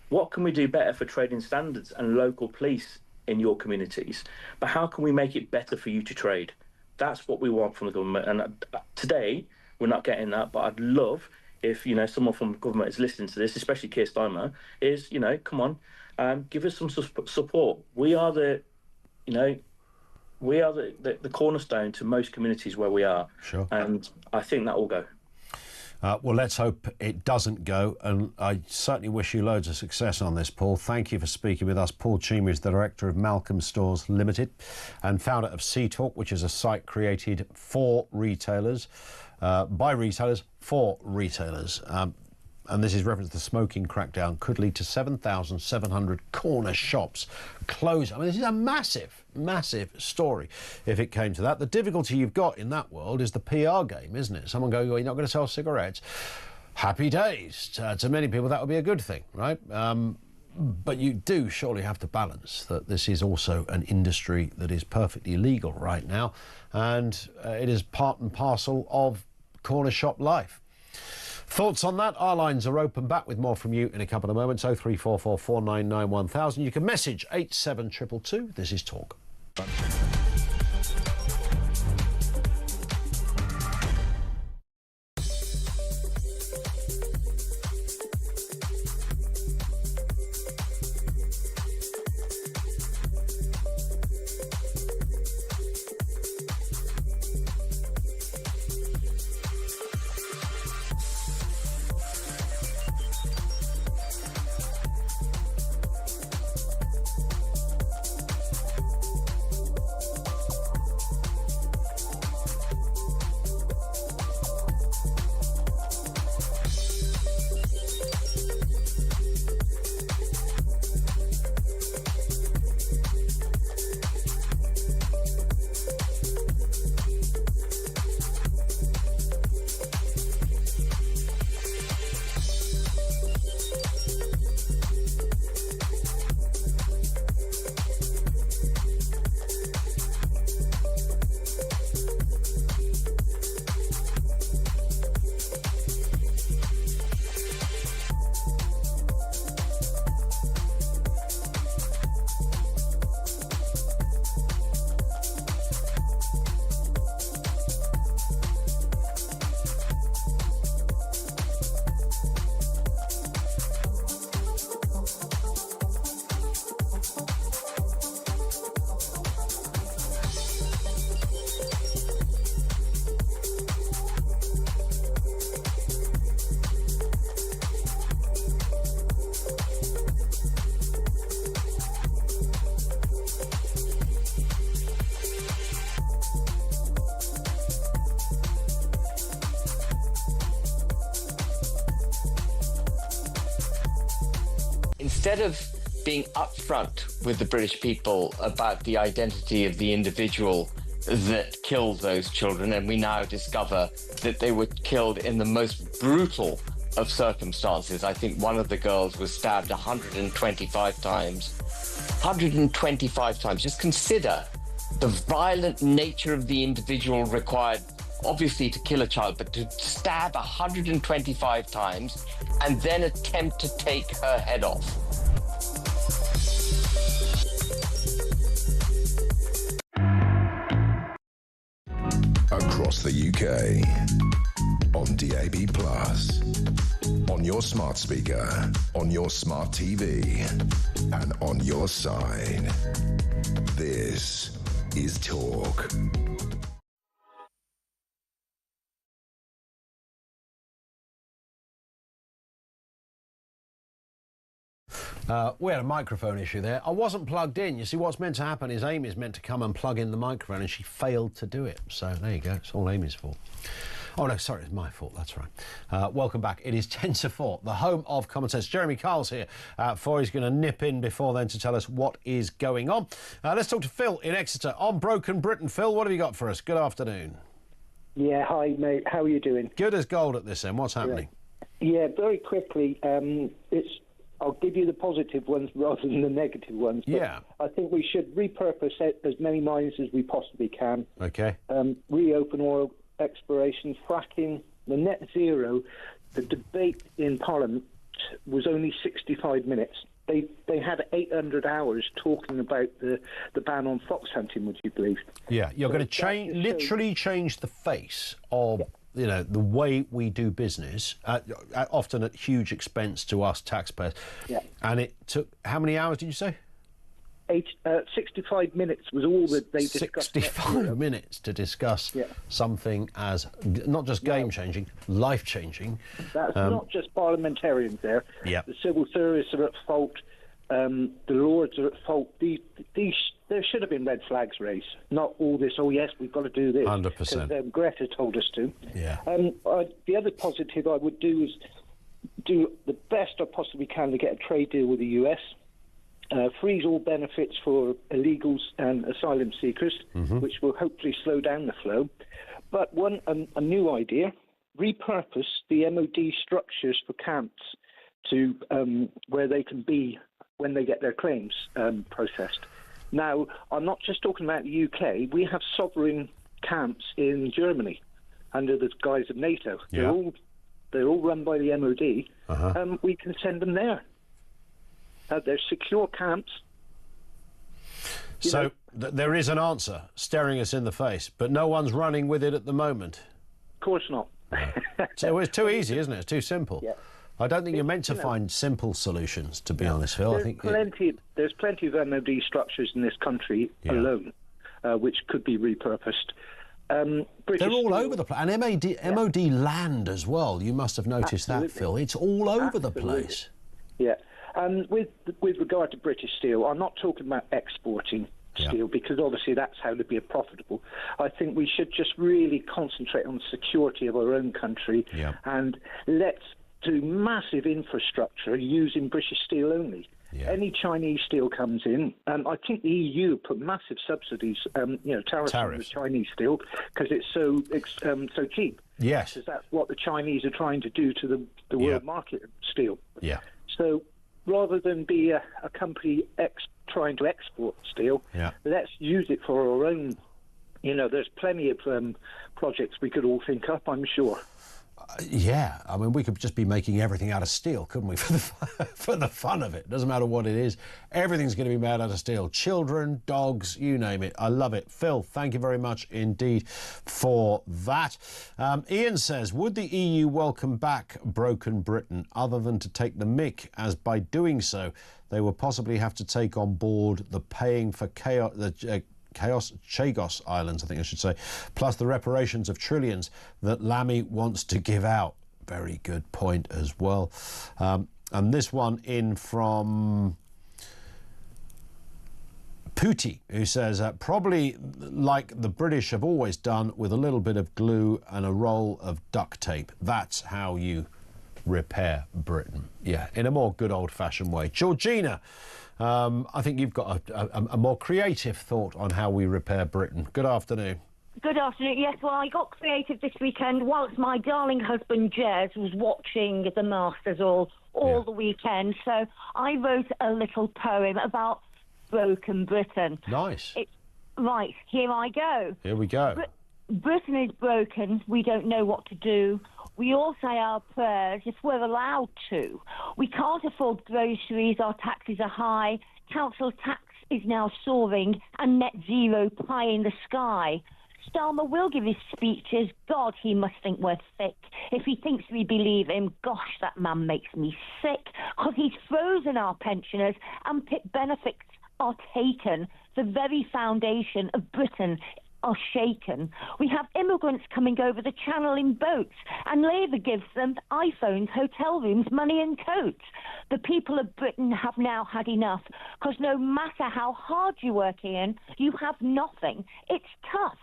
what can we do better for trading standards and local police in your communities? But how can we make it better for you to trade? That's what we want from the government. And today, we're not getting that, but I'd love if, someone from the government is listening to this, especially Keir Starmer, is, come on, give us some support. We are the cornerstone to most communities where we are. Sure. And I think that will go. Well, let's hope it doesn't go, and I certainly wish you loads of success on this, Paul. Thank you for speaking with us. Paul Chima is the director of Malcolm Stores Limited and founder of Sea Talk, which is a site created for retailers, by retailers, for retailers. And this is reference to the smoking crackdown could lead to 7,700 corner shops close. I mean, this is a massive, massive story if it came to that. The difficulty you've got in that world is the PR game, isn't it? Someone going, well, you're not going to sell cigarettes. Happy days. To many people, that would be a good thing, right? But you do surely have to balance that this is also an industry that is perfectly legal right now, and it is part and parcel of corner shop life. Thoughts on that? Our lines are open. Back with more from you in a couple of moments. 0344 499 1000. You can message 87222. This is Talk. Instead of being upfront with the British people about the identity of the individual that killed those children, and we now discover that they were killed in the most brutal of circumstances. I think one of the girls was stabbed 125 times. 125 times. Just consider the violent nature of the individual required, obviously, to kill a child, but to stab 125 times and then attempt to take her head off. Across the UK, on DAB+, on your smart speaker, on your smart TV, and on your side. This is Talk. We had a microphone issue there. I wasn't plugged in. You see, what's meant to happen is Amy's meant to come and plug in the microphone, and she failed to do it. So there you go. It's all Amy's fault. Oh, no, sorry, it's my fault. That's right. Welcome back. It is 10 to 4, the home of common sense. Jeremy Carl's here. He's going to nip in before then to tell us what is going on. Let's talk to Phil in Exeter on Broken Britain. Phil, what have you got for us? Good afternoon. Yeah, hi, mate. How are you doing? Good as gold at this end. What's happening? Yeah, very quickly. I'll give you the positive ones rather than the negative ones. But yeah. I think we should repurpose as many mines as we possibly can. Okay. Reopen oil exploration, fracking, the net zero. The debate in Parliament was only 65 minutes. They had 800 hours talking about the ban on fox hunting, would you believe? Yeah, you're going to literally change the face of the way we do business, often at huge expense to us taxpayers. Yeah. And it took, how many hours did you say? 65 minutes was all that they discussed. 65 minutes to discuss something as not just game-changing, life-changing. That's not just parliamentarians there. Yeah. The civil service are at fault. The Lords are at fault. There should have been red flags raised, not all this, oh yes, we've got to do this. 100%. Because Greta told us to. Yeah. The other positive I would do is do the best I possibly can to get a trade deal with the US. Freeze all benefits for illegals and asylum seekers, which will hopefully slow down the flow. But a new idea, repurpose the MOD structures for camps to where they can be when they get their claims processed. Now, I'm not just talking about the UK. We have sovereign camps in Germany under the guise of NATO. Yeah. They're all run by the MOD. We can send them there. They're secure camps. So there is an answer staring us in the face, but no one's running with it at the moment. Of course not. So it's too easy, isn't it? It's too simple. Yeah. I don't think you're meant to find simple solutions, to be honest, Phil. There's plenty of MOD structures in this country alone, which could be repurposed. They're all over the place. And MOD land as well. You must have noticed that, Phil. It's all over the place. Yeah. With regard to British Steel, I'm not talking about exporting steel, because obviously that's how to be profitable. I think we should just really concentrate on the security of our own country, and let's do massive infrastructure using British steel only. Any Chinese steel comes in, I think the EU put massive subsidies, tariffs on the Chinese steel because it's so cheap. Yes, because that's what the Chinese are trying to do to the world market of steel. Yeah. So rather than be a company trying to export steel, let's use it for our own. There's plenty of projects we could all think up, I'm sure. Yeah, I mean, we could just be making everything out of steel, couldn't we, for the fun of it? Doesn't matter what it is. Everything's going to be made out of steel. Children, dogs, you name it. I love it. Phil, thank you very much indeed for that. Ian says, would the EU welcome back broken Britain other than to take the mick, as by doing so, they will possibly have to take on board the paying for Chagos Islands, I think I should say, plus the reparations of trillions that Lammy wants to give out. Very good point as well. And this one in from Pooty, who says, probably like the British have always done, with a little bit of glue and a roll of duct tape. That's how you repair Britain. Yeah, in a more good old-fashioned way. Georgina, I think you've got a more creative thought on how we repair Britain. Good afternoon. Good afternoon. Yes, well, I got creative this weekend whilst my darling husband, Jez, was watching the Masters all the weekend. So I wrote a little poem about broken Britain. Nice. Right, here I go. Here we go. Britain is broken. We don't know what to do. We all say our prayers if we're allowed to. We can't afford groceries, our taxes are high, council tax is now soaring, and net zero pie in the sky. Starmer will give his speeches. God, he must think we're thick. If he thinks we believe him, gosh, that man makes me sick. Because he's frozen our pensioners and PIP benefits are taken. The very foundation of Britain are shaken. We have immigrants coming over the channel in boats, and Labour gives them iPhones, hotel rooms, money and coats. The people of Britain have now had enough, because no matter how hard you work, Ian, you have nothing. It's tough.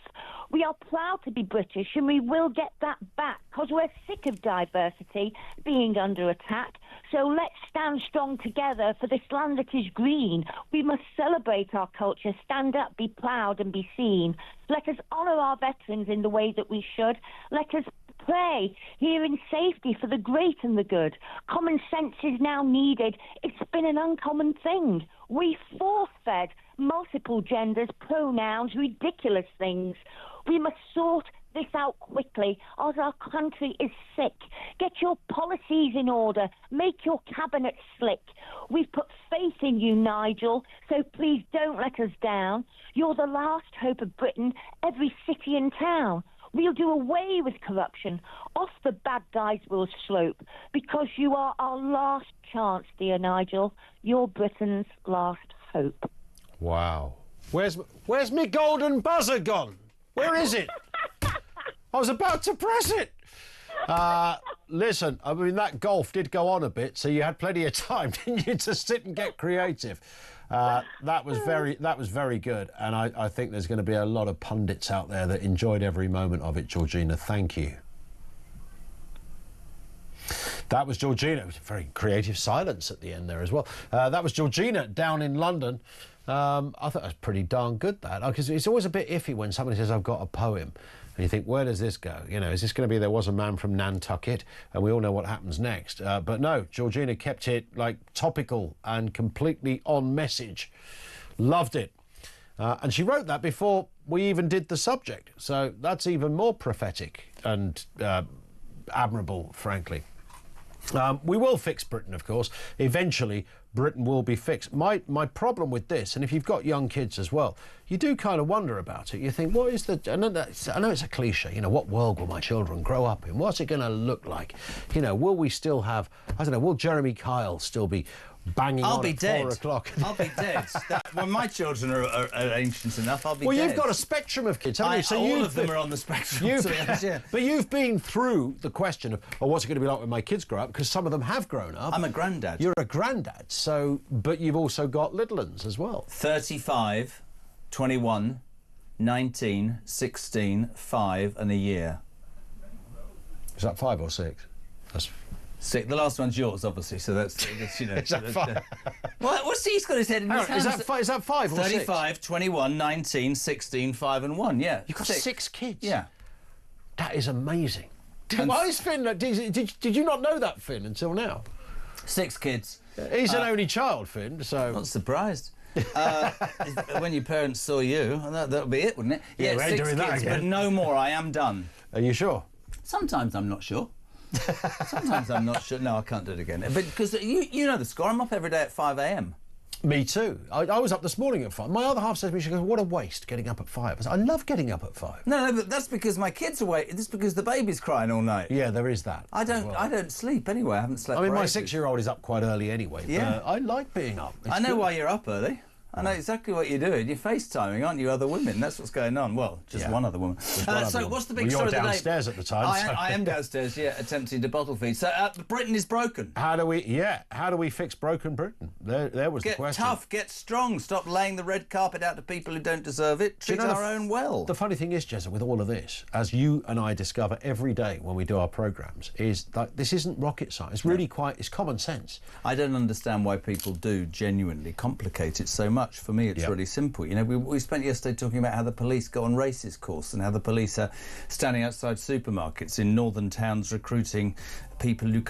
We are proud to be British, and we will get that back, because we're sick of diversity being under attack. So let's stand strong together for this land that is green. We must celebrate our culture, stand up, be proud and be seen. Let us honour our veterans in the way that we should. Let us pray here in safety for the great and the good. Common sense is now needed. It's been an uncommon thing. We force-fed multiple genders, pronouns, ridiculous things. We must sort this out quickly, as our country is sick. Get your policies in order. Make your cabinet slick. We've put faith in you, Nigel, so please don't let us down. You're the last hope of Britain, every city and town. We'll do away with corruption. Off the bad guys will slope, because you are our last chance, dear Nigel. You're Britain's last hope. Wow. Where's me golden buzzer gone? Where is it? I was about to press it. Listen, I mean, that golf did go on a bit, so you had plenty of time, didn't you, to sit and get creative. That was very good, and I think there's going to be a lot of pundits out there that enjoyed every moment of it, Georgina. Thank you. That was Georgina. It was a very creative silence at the end there as well. That was Georgina down in London. I thought that was pretty darn good, that, because it's always a bit iffy when somebody says, I've got a poem. And you think, where does this go? You know, is this going to be There Was a Man from Nantucket? And we all know what happens next. But no, Georgina kept it, like, topical and completely on message. Loved it. And she wrote that before we even did the subject. So that's even more prophetic and admirable, frankly. We will fix Britain, of course. Eventually, Britain will be fixed. My problem with this, and if you've got young kids as well, you do kind of wonder about it. You think, what is the... I know it's a cliche, you know, what world will my children grow up in? What's it going to look like? You know, will we still have... I don't know, will Jeremy Kyle still be banging on at 4 o'clock? I'll be dead. When my children are ancient enough, I'll be dead. Well, you've got a spectrum of kids, haven't you? So all of them are on the spectrum. Yeah. But you've been through the question of, oh, what's it going to be like when my kids grow up? Because some of them have grown up. I'm a granddad. You're a granddad, so... But you've also got little ones as well. 35, 21, 19, 16, 5 and a year. Is that 5 or 6? That's... 6. The last one's yours, obviously, so that's you know... Is that 5? What's he's got his head in his hands? Is that 5 or 6? 35, 21, 19, 16, 5 and 1, yeah. You've got 6 kids? Yeah. That is amazing. Why is Finn... Did you not know that, Finn, until now? 6 kids. He's an only child, Finn, so... Not surprised. When your parents saw you, that would be it, wouldn't it? Yeah, we ain't 6 doing that kids, again. but no more. I am done. Are you sure? Sometimes I'm not sure. Sometimes I'm not sure. No, I can't do it again. But because you know the score, I'm up every day at 5 a.m. Me too. I was up this morning at 5. My other half says to me, she goes, what a waste getting up at 5. I said, I love getting up at 5. No, but that's because my kids are awake. It's because the baby's crying all night. Yeah, there is that. I don't sleep anyway. I haven't slept. I mean, for my ages. 6-year-old is up quite early anyway. Yeah. But I like being up. I know why you're up early. I know exactly what you're doing. You're FaceTiming, aren't you, other women? That's what's going on. Well, just one other woman. So what's the big story of the day? You're downstairs at the time. I am downstairs, yeah, attempting to bottle feed. So Britain is broken. How do we fix broken Britain? There was the question. Get tough, get strong, stop laying the red carpet out to people who don't deserve it. Treat our own well. The funny thing is, Jezza, with all of this, as you and I discover every day when we do our programmes, is that this isn't rocket science. It's really it's common sense. I don't understand why people do genuinely complicate it so much. For me, it's really simple. You know, we spent yesterday talking about how the police go on racist course and how the police are standing outside supermarkets in northern towns recruiting people who